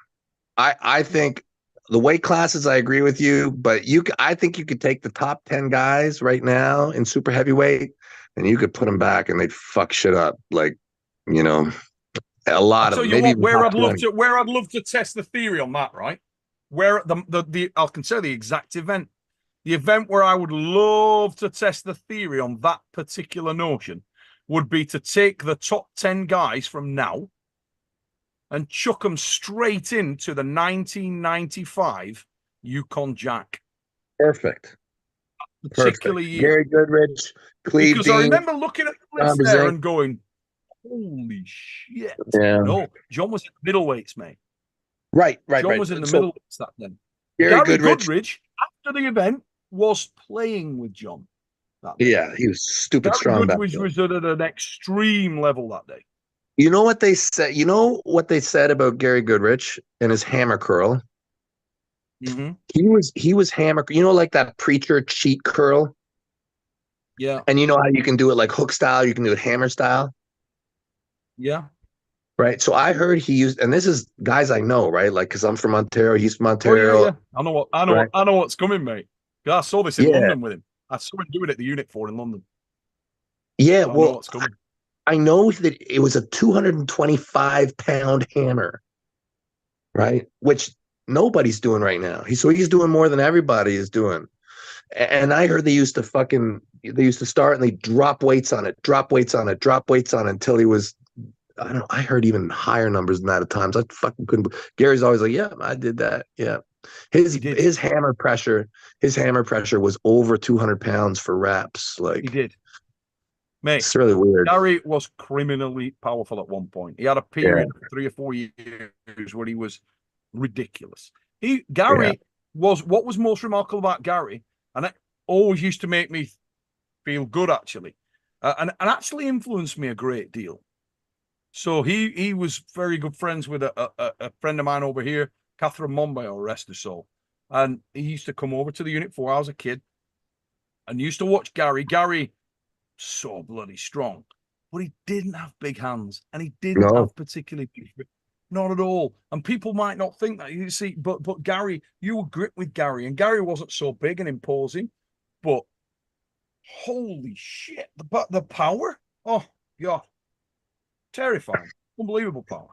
I think the weight classes, I agree with you, but I think you could take the top 10 guys right now in super heavyweight, and you could put them back, and they'd fuck shit up. Like, a lot of them. Maybe where I'd love to test the theory on that, right? Where I can say the exact event. The event where I would love to test the theory on that particular notion would be to take the top 10 guys from now and chuck them straight into the 1995 Yukon Jack. Perfect. Particularly Gary Goodrich, Cleve because Dean, I remember looking at the list there and going, holy shit. Yeah. No, John was in the middleweights, mate. Right. John was in the middleweights that then. Gary Goodrich, after the event, was playing with John. Yeah, he was stupid strong. Goodrich was at an extreme level that day. You know what they said? You know what they said about Gary Goodrich and his hammer curl? Mm-hmm. He was hammer. Like that preacher cheat curl. Yeah. And you know how you can do it like hook style, you can do it hammer style. Yeah. Right. So I heard he used, and this is guys I know, right? Like, because I'm from Ontario, he's from Ontario. Oh, yeah. I know what's coming, mate. I saw this in London with him. I saw him do it at the Unit 4 in London. Yeah, I know well, what's coming. I know that it was a 225-pound hammer, right? Which nobody's doing right now. He's doing more than everybody is doing. And I heard they used to start and they drop weights on it until he was, I don't know, I heard even higher numbers than that at times. I fucking couldn't. Gary's always like, yeah, I did that. Yeah. His hammer pressure was over 200 pounds for reps. Like, He did. Mate, it's really weird. Gary was criminally powerful at one point. He had a period of 3 or 4 years where he was ridiculous. Gary was, what was most remarkable about Gary, and it always used to make me feel good actually, and actually influenced me a great deal. So he was very good friends with a friend of mine over here, Catherine Monbeil, rest her soul. And he used to come over to the unit 4 hours a kid and used to watch Gary. Gary, so bloody strong, but he didn't have big hands and he didn't have particularly big, not at all. And people might not think that, you see, but Gary, you were gripped with Gary, and Gary wasn't so big and imposing, but holy shit, the power, oh God, terrifying, unbelievable power,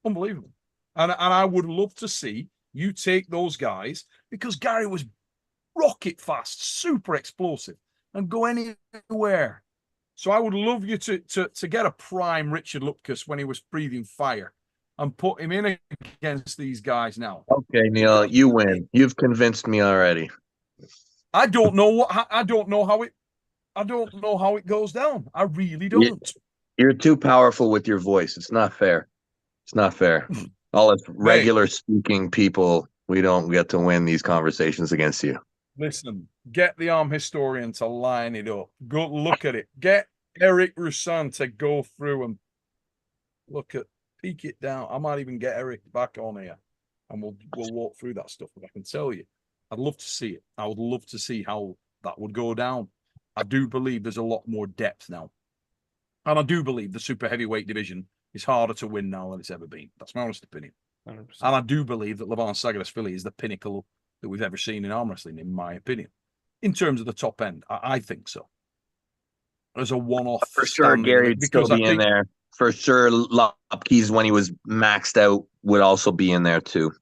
unbelievable. And I would love to see you take those guys, because Gary was rocket fast, super explosive, and go anywhere. So I would love you to get a prime Richard Lupkus when he was breathing fire and put him in against these guys now. Okay, Neil, you win. You've convinced me already. I don't know how it goes down. I really don't. You're too powerful with your voice. It's not fair. It's not fair. All us regular speaking people, we don't get to win these conversations against you. Listen, get the arm historian to line it up. Go look at it. Get Eric Roussan to go through and peek it down. I might even get Eric back on here and we'll walk through that stuff. But I can tell you, I'd love to see it. I would love to see how that would go down. I do believe there's a lot more depth now. And I do believe the super heavyweight division is harder to win now than it's ever been. That's my honest opinion. 100%. And I do believe that Levon Sagarashvili is the pinnacle that we've ever seen in arm wrestling, in my opinion. In terms of the top end, I think so. As a one-off. For sure, Gary would still be in there. For sure, Lopke's, when he was maxed out, would also be in there too.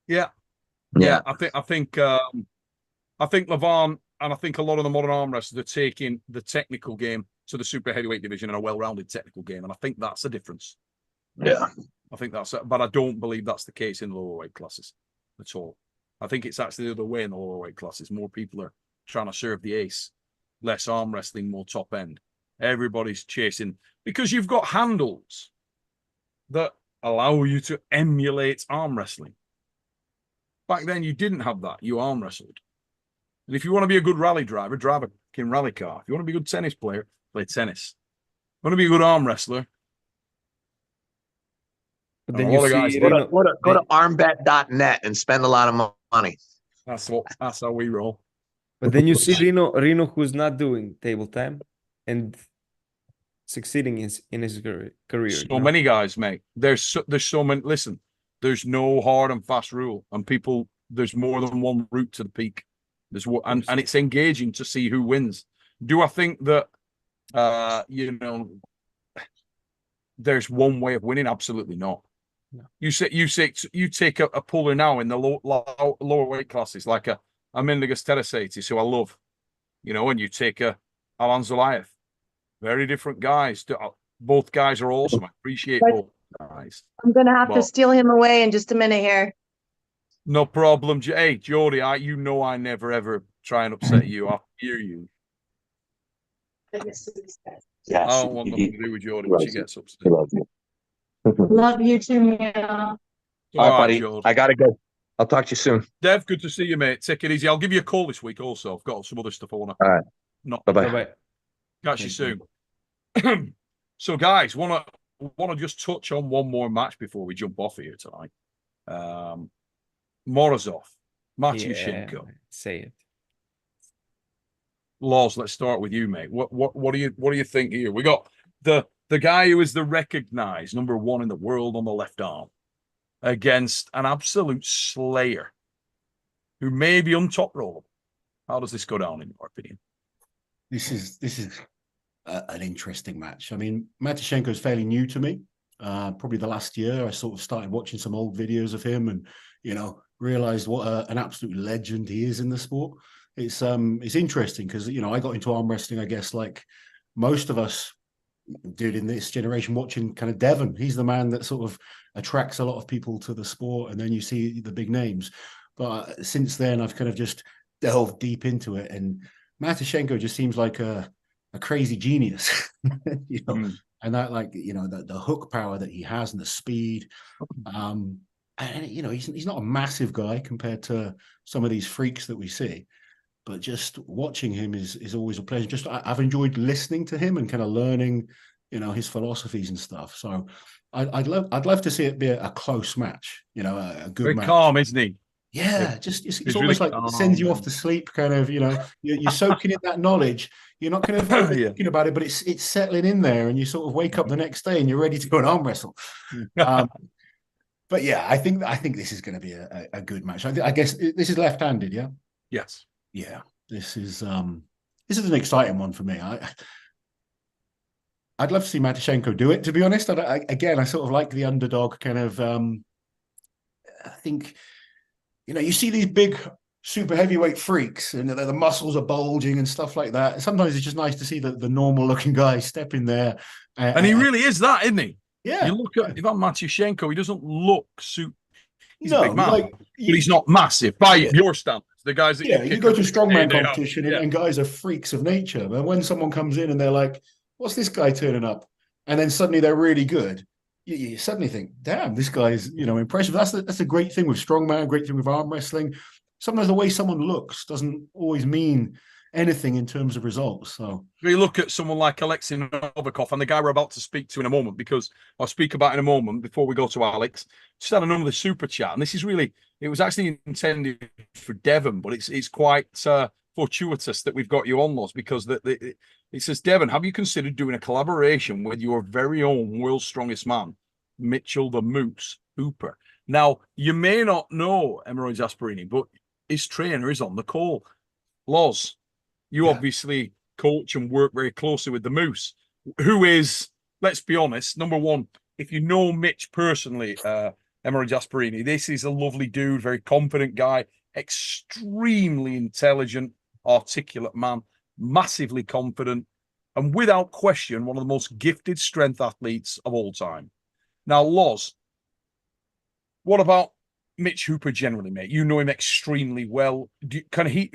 Yeah. I think Levon, and I think a lot of the modern arm wrestlers are taking the technical game to the super heavyweight division and a well-rounded technical game, and I think that's the difference. Yeah, I think but I don't believe that's the case in the lower weight classes at all. I think it's actually the other way in the lower weight classes. More people are trying to serve the ace, less arm wrestling, more top end. Everybody's chasing, because you've got handles that allow you to emulate arm wrestling. Back then, you didn't have that. You arm wrestled. And if you want to be a good rally driver, drive a fucking rally car. If you want to be a good tennis player, play tennis. If you want to be a good arm wrestler, but then you see, go to armbet.net and spend a lot of money. That's how we roll. But then you see Reno, who's not doing table time and succeeding in his career. So many guys, mate. There's so many. Listen, there's no hard and fast rule, and there's more than one route to the peak. And it's engaging to see who wins. Do I think that there's one way of winning? Absolutely not. No. You take a puller now in the lower weight classes, like a Mindaugas Terasaitis, who I love, and you take a Alan Zulayev. Very different guys. Both guys are awesome. I appreciate both guys. I'm gonna have to steal him away in just a minute here. No problem. Hey, Jody, I never ever try and upset you. I hear you. Yeah, I don't want nothing to do with Jody when she gets upset. Love you too, Mia. All right, buddy. Jody. I gotta go. I'll talk to you soon. Dev, good to see you, mate. Take it easy. I'll give you a call this week also. I've got some other stuff I want to. All right. Bye-bye. Catch you soon. So, guys, want to just touch on one more match before we jump off here tonight. Morozov, Matyushenko. Say it. Laws, let's start with you, mate. What do you think here? We got the guy who is the recognized #1 in the world on the left arm against an absolute slayer who may be untop rollable. How does this go down, in your opinion? this is an interesting match. I mean, Matyashenko is fairly new to me. Probably the last year, I sort of started watching some old videos of him, and realized what an absolute legend he is in the sport. It's interesting because I got into arm wrestling, I guess, like most of us did in this generation, watching kind of Devon. He's the man that sort of attracts a lot of people to the sport, and then you see the big names. But since then, I've kind of just delved deep into it, and Matyashenko just seems like a crazy genius, and that, like, the hook power that he has and the speed. And he's not a massive guy compared to some of these freaks that we see, but just watching him is always a pleasure. Just I've enjoyed listening to him and kind of learning, his philosophies and stuff. So I'd love to see it be a close match, a good Very match. calm, isn't he? Yeah, just it's really almost like calm. sends you off to sleep, kind of. You're soaking in that knowledge. You're not kind of thinking about it, but it's settling in there, and you sort of wake up the next day and you're ready to go and arm wrestle. But yeah, I think this is going to be a good match. I guess this is left-handed, yeah. Yes. Yeah, this is an exciting one for me. I'd love to see Matyashenko do it. To be honest, I sort of like the underdog kind of. I think, you see these big super heavyweight freaks, and the muscles are bulging and stuff like that. Sometimes it's just nice to see the normal looking guy step in there. And he really is that, isn't he? Yeah. You look at Ivan Matyashenko, he doesn't look he's a big man, but he's not massive by your standards. The guys that you go to strongman competition and guys are freaks of nature. But when someone comes in and they're like, what's this guy turning up? And then suddenly they're really good. You suddenly think, damn, this guy's, impressive. That's a great thing with strongman, great thing with arm wrestling. Sometimes the way someone looks doesn't always mean anything in terms of results. So you look at someone like Alexei Novikov and the guy we're about to speak to in a moment, because I'll speak about in a moment before we go to Alex. Just had another super chat, and this is really, it was actually intended for Devon, but it's quite fortuitous that we've got you on, Loz, because it says, Devon, have you considered doing a collaboration with your very own world's strongest man, Mitchell the Moose Hooper? Now, you may not know Emerald Gasparini, but his trainer is on the call. Loz, you obviously coach and work very closely with the Moose, who is, let's be honest, number one, if you know Mitch personally, Emerald Gasparini, this is a lovely dude, very confident guy, extremely intelligent, articulate man, massively confident, and without question, one of the most gifted strength athletes of all time. Now, Loz, what about Mitch Hooper generally, mate? You know him extremely well. Can he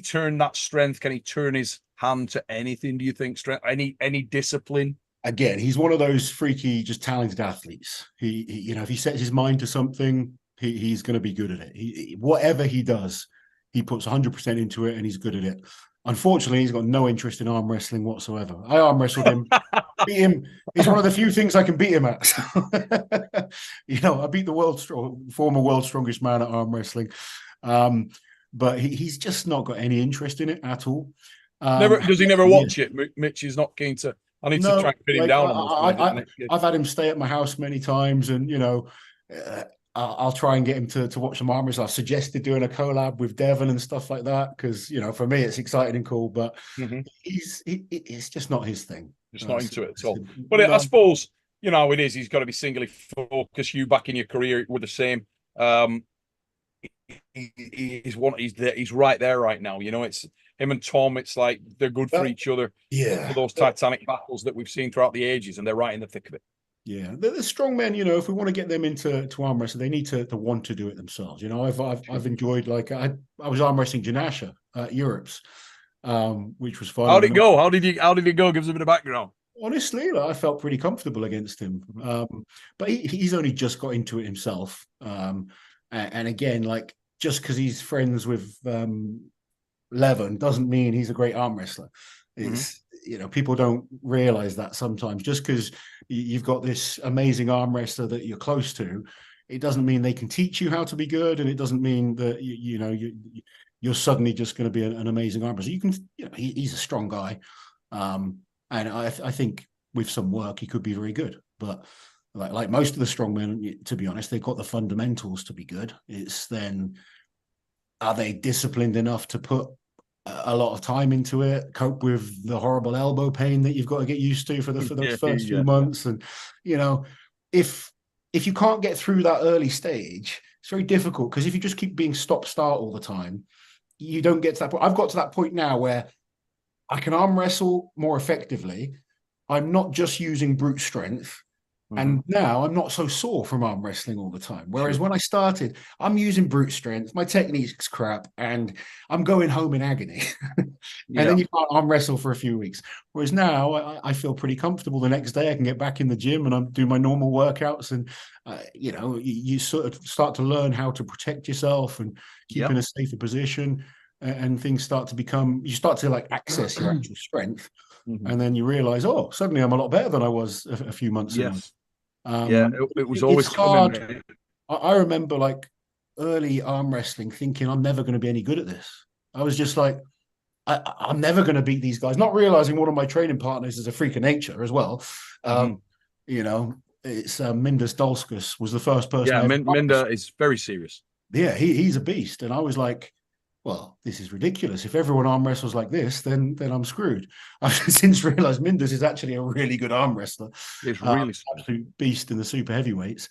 turn that strength? Can he turn his hand to anything, do you think? Strength, any discipline? Again, he's one of those freaky, just talented athletes. He if he sets his mind to something, he's going to be good at it. Whatever he does, he puts 100% into it, and he's good at it. Unfortunately, he's got no interest in arm wrestling whatsoever. I arm wrestled him, beat him. It's one of the few things I can beat him at. So, I beat the former world's strongest man at arm wrestling. But he's just not got any interest in it at all. Does he never watch it? Mitch is not keen to. I need to try and pin him down on this. I've had him stay at my house many times, and I'll try and get him to watch some arm wrestling. I've suggested doing a collab with Devon and stuff like that because for me it's exciting and cool, but it's just not his thing. It's not into it at all. But I suppose how it is. He's got to be singly focused. You back in your career were the same. He's right there right now. It's him and Tom. It's like they're good for each other. Yeah, for those titanic battles that we've seen throughout the ages, and they're right in the thick of it. Yeah, the strong men, if we want to get them into arm wrestling, they need to want to do it themselves. I've enjoyed, like, I was arm wrestling Janasha at Europe's, which was fun. How'd it go? How did it go? Give us a bit of background. Honestly, I felt pretty comfortable against him. But he's only just got into it himself. And again, like, just because he's friends with Levin doesn't mean he's a great arm wrestler. It's people don't realize that sometimes. Just because you've got this amazing arm wrestler that you're close to, it doesn't mean they can teach you how to be good, and it doesn't mean that you're suddenly just going to be an amazing arm wrestler. You can, he's a strong guy, and I think with some work he could be very good. But like most of the strongmen, to be honest, they've got the fundamentals to be good. It's then, are they disciplined enough to put a lot of time into it, cope with the horrible elbow pain that you've got to get used to for those first few months. And, you know, if you can't get through that early stage, it's very difficult, because if you just keep being stop-start all the time, you don't get to that point. I've got to that point now where I can arm wrestle more effectively. I'm not just using brute strength. And now I'm not so sore from arm wrestling all the time. Whereas when I started, I'm using brute strength, my technique's crap, and I'm going home in agony. And then you can't arm wrestle for a few weeks. Whereas now I feel pretty comfortable. The next day I can get back in the gym and I'm doing my normal workouts. And, you know, you sort of start to learn how to protect yourself and keep in a safer position. And things start to become, you start to like access your actual strength. And then you realize, oh, suddenly I'm a lot better than I was a few months ago. It was always hard. coming. I remember like early arm wrestling thinking I'm never going to be any good at this. I was just like, I'm never going to beat these guys, not realizing one of my training partners is a freak of nature as well. You know, it's Mindus Dolskus was the first person. Yeah, Minda is very serious. Yeah, he's a beast. And I was like, well, this is ridiculous. If everyone arm wrestles like this, then I'm screwed. I've since realized Mindus is actually a really good arm wrestler. It's really absolute beast in the super heavyweights.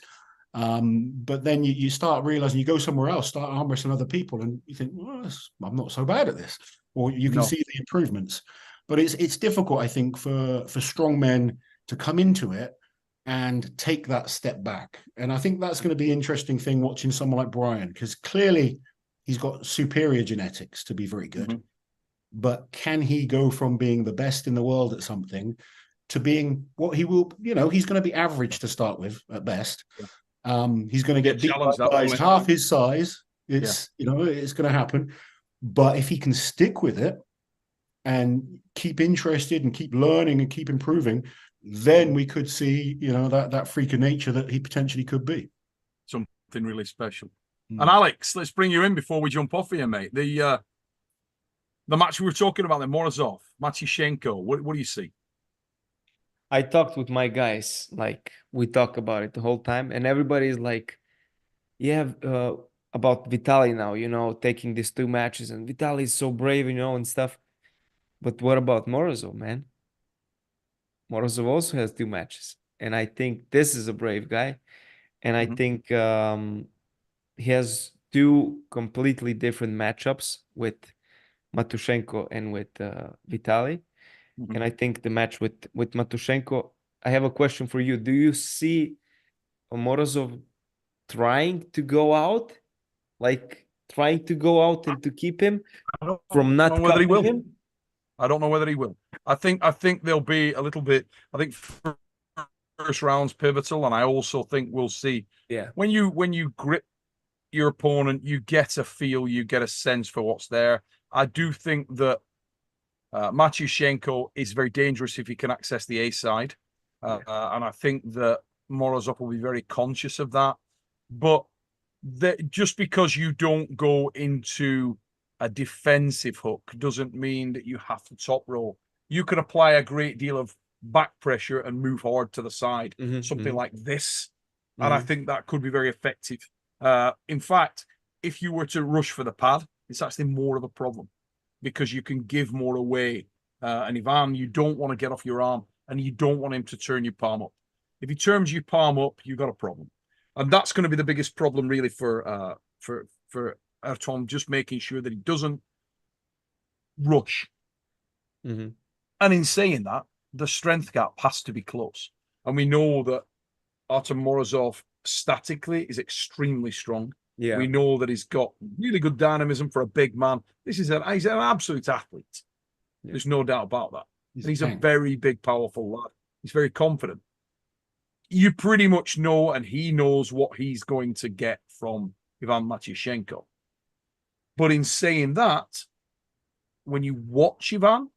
But then you start realizing, you go somewhere else, start arm wrestling other people, and you think, well, I'm not so bad at this. Or you can see the improvements. But it's difficult, I think, for strong men to come into it and take that step back. And I think that's going to be an interesting thing watching someone like Brian, because clearly he's got superior genetics to be very good. But can he go from being the best in the world at something to being what he will, you know, he's going to be average to start with at best. He's going to get beat by guys half his size. It's, you know, it's going to happen. But if he can stick with it and keep interested and keep learning and keep improving, then we could see, you know, that freak of nature that he potentially could be. Something really special. And Alex, let's bring you in before we jump off here, mate. The match we were talking about, the Morozov, Matyushenko, what do you see? I talked with my guys, like we talk about it the whole time, and everybody's like, yeah, about Vitaly now, you know, taking these 2 matches, and Vitaly is so brave, you know, and stuff. But what about Morozov, man? Morozov also has 2 matches, and I think this is a brave guy, and I think he has 2 completely different matchups with Matyushenko and with Vitaly. And I think the match with Matyushenko, I have a question for you. Do you see Morozov trying to go out? Like trying to go out and to keep him from not cutting him? I don't know whether he will. I think there'll be a little bit, I think first round's pivotal, and I also think we'll see when you grip your opponent, you get a feel, you get a sense for what's there. I do think that Matyushenko is very dangerous if he can access the A side. And I think that Morozov will be very conscious of that. But just because you don't go into a defensive hook doesn't mean that you have to top roll. You can apply a great deal of back pressure and move hard to the side, something like this. And I think that could be very effective. In fact, if you were to rush for the pad, it's actually more of a problem because you can give more away. And Ivan, you don't want to get off your arm and you don't want him to turn your palm up. If he turns your palm up, you've got a problem. And that's going to be the biggest problem really for Artem, just making sure that he doesn't rush. And in saying that, the strength gap has to be close. And we know that Artem Morozov statically is extremely strong. We know that he's got really good dynamism for a big man. He's an absolute athlete. There's no doubt about that. He's a very big, powerful lad. He's very confident. You pretty much know, and he knows what he's going to get from Ivan Matyushenko. But in saying that, when you watch Ivan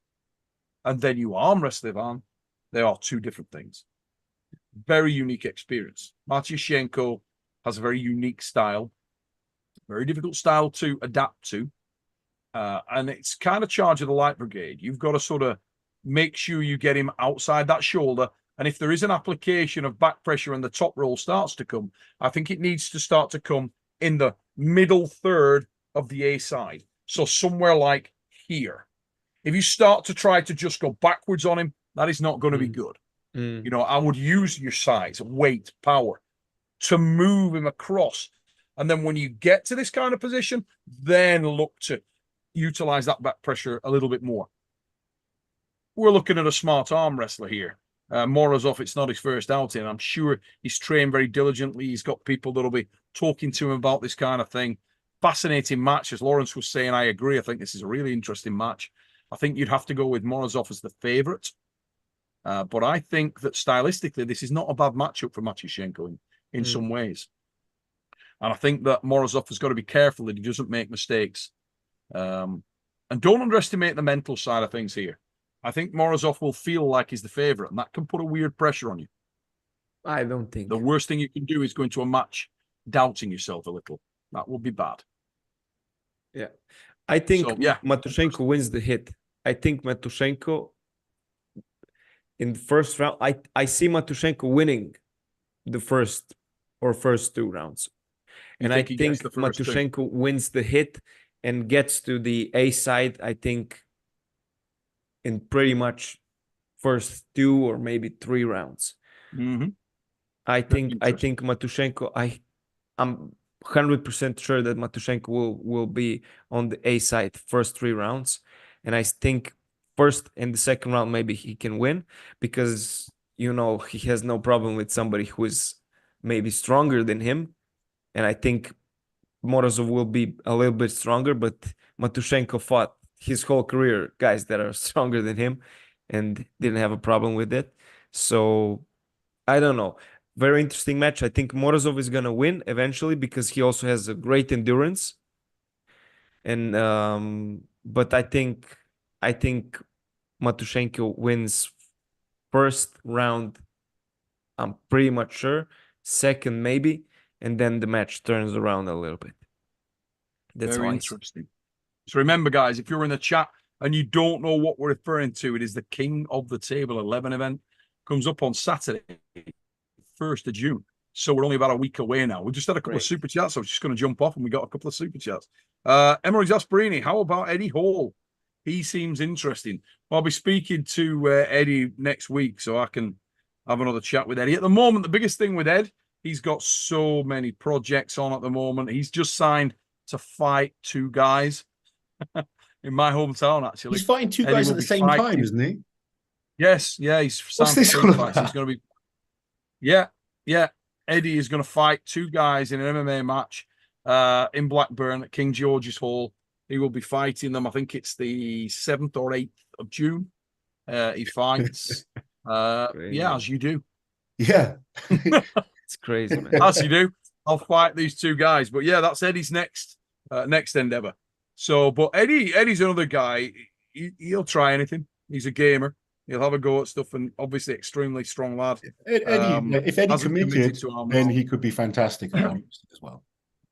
and then you arm wrestle Ivan, they are 2 different things. Very unique experience. Matyushenko has a very unique style, very difficult style to adapt to. And it's kind of charge of the light brigade. You've got to sort of make sure you get him outside that shoulder. And if there is an application of back pressure and the top roll starts to come, I think it needs to start to come in the middle third of the A side. So somewhere like here. If you start to try to just go backwards on him, that is not going to be good. You know, I would use your size, weight, power to move him across. And then when you get to this kind of position, then look to utilize that back pressure a little bit more. We're looking at a smart arm wrestler here. Morozov, it's not his first outing. I'm sure he's trained very diligently. He's got people that'll be talking to him about this kind of thing. Fascinating match, as Lawrence was saying. I agree. I think this is a really interesting match. I think you'd have to go with Morozov as the favorite. But I think that stylistically, this is not a bad matchup for Matyushenko in some ways. And I think that Morozov has got to be careful that he doesn't make mistakes. And don't underestimate the mental side of things here. I think Morozov will feel like he's the favorite, and that can put a weird pressure on you. I don't think. The worst thing you can do is go into a match doubting yourself a little. That would be bad. Yeah. I think So, yeah. Matyushenko wins the hit. I think Matyushenko in the first round, I see Matyushenko winning the first two rounds. And I think Matyushenko wins the hit and gets to the A side, I think, in pretty much first 2 or maybe 3 rounds. I think Matyushenko, I'm 100% sure that Matyushenko will be on the A side first 3 rounds. And I think first and the second round, maybe he can win because, you know, he has no problem with somebody who is maybe stronger than him. And I think Morozov will be a little bit stronger, but Matyushenko fought his whole career guys that are stronger than him and didn't have a problem with it. So I don't know. Very interesting match. I think Morozov is going to win eventually because he also has a great endurance. And but I think Matyushenko wins first round. I'm pretty much sure. Second maybe, and then the match turns around a little bit. That's very interesting. So remember, guys, if you're in the chat and you don't know what we're referring to, it is the King of the Table 11 event. Comes up on Saturday, 1st of June. So we're only about a week away now. We just had a couple of super chats. So I was just going to jump off and we got a couple of super chats. Emery Zasparini, how about Eddie Hall? He seems interesting. I'll be speaking to Eddie next week so I can have another chat with Eddie. At the moment, the biggest thing with Ed, he's got so many projects on at the moment. He's just signed to fight 2 guys in my hometown, actually. He's fighting 2 guys at the same time, isn't he? Yes, yeah. He's What's this all about? He's going to be... Yeah. Eddie is going to fight 2 guys in an MMA match in Blackburn at King George's Hall. He will be fighting them. I think it's the 7th or 8th of June. He fights. Yeah, as you do. Yeah. It's crazy, man. As you do. I'll fight these 2 guys. But yeah, that's Eddie's next endeavor. So, but Eddie's another guy. He'll try anything. He's a gamer. He'll have a go at stuff, and obviously extremely strong lad. If Eddie committed, then he could be fantastic as well.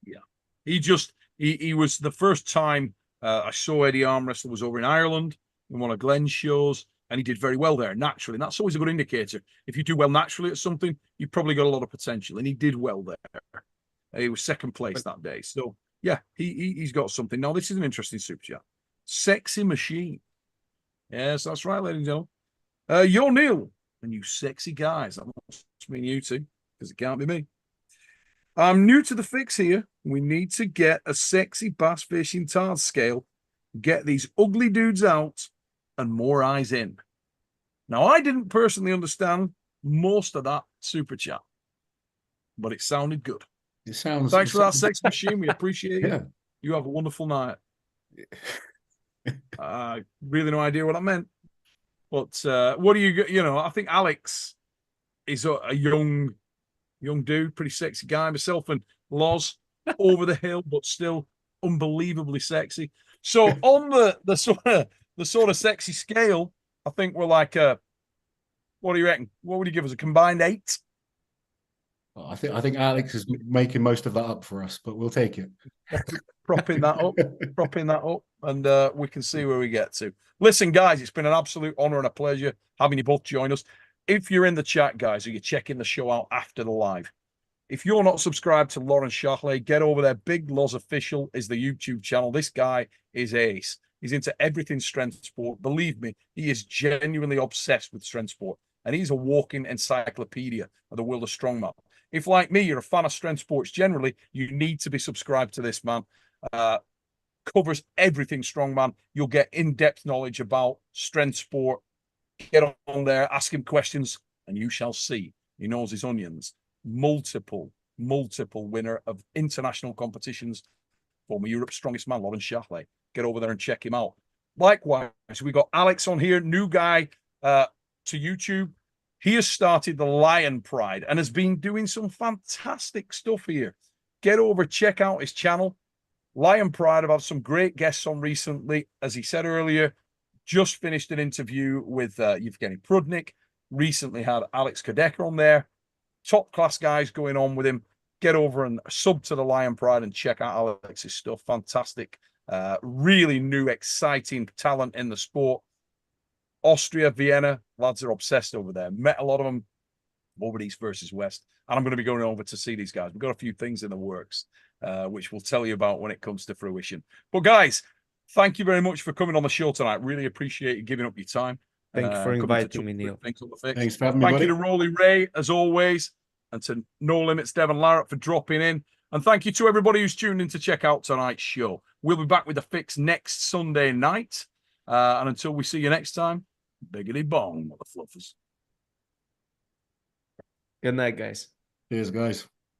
Yeah, he was the first time I saw Eddie arm wrestle was over in Ireland in one of Glenn's shows, and he did very well there naturally. And that's always a good indicator. If you do well naturally at something, you've probably got a lot of potential, and he did well there. He was second place that day. So yeah, he's got something. Now this is an interesting super chat. Sexy Machine. Yes, that's right, ladies and gentlemen. Yo, Neil, and you sexy guys. That must mean you two, because it can't be me. I'm new to the fix here. We need to get a sexy bass fishing tard scale, get these ugly dudes out, and more eyes in. Now, I didn't personally understand most of that super chat, but it sounded good. Thanks for that, Sex Machine. We appreciate it. You have a wonderful night. Really no idea what that meant. But what do you know? I think Alex is a young dude, pretty sexy guy. Myself and Loz over the hill, but still unbelievably sexy. So on the sort of sexy scale, I think we're like what do you reckon? What would you give us? A combined 8? I think Alex is making most of that up for us, but we'll take it. propping that up, and we can see where we get to. Listen, guys, it's been an absolute honor and a pleasure having you both join us. If you're in the chat, guys, or you're checking the show out after the live, if you're not subscribed to Lawrence Shockley, get over there. Big Loz Official is the YouTube channel. This guy is ace. He's into everything strength sport. Believe me, he is genuinely obsessed with strength sport. And he's a walking encyclopedia of the world of strongman. If, like me, you're a fan of strength sports generally, you need to be subscribed to this man. Covers everything strongman. You'll get in-depth knowledge about strength sport. Get on there, ask him questions, and you shall see. He knows his onions. Multiple winner of international competitions. Former Europe's strongest man, Lawrence Shackley. Get over there and check him out. Likewise, we got Alex on here, new guy to YouTube. He has started the Lion Pride and has been doing some fantastic stuff here. Get over, check out his channel. Lion Pride, I've had some great guests on recently. As he said earlier, just finished an interview with Yevgeny Prudnik. Recently had Alex Kadeka on there. Top class guys going on with him. Get over and sub to the Lion Pride and check out Alex's stuff. Fantastic. Really new, exciting talent in the sport. Austria, Vienna, lads are obsessed over there. Met a lot of them over East versus West. And I'm going to be going over to see these guys. We've got a few things in the works, which we'll tell you about when it comes to fruition. But guys, thank you very much for coming on the show tonight. Really appreciate you giving up your time. Thank you for inviting me, Neil. Thanks for having me, Thank buddy. you to Rolly Ray, as always, and to No Limits Devon Larratt for dropping in. And thank you to everybody who's tuned in to check out tonight's show. We'll be back with the fix next Sunday night. And until we see you next time, biggity bong, mother fluffers. Good night, guys. Cheers, guys.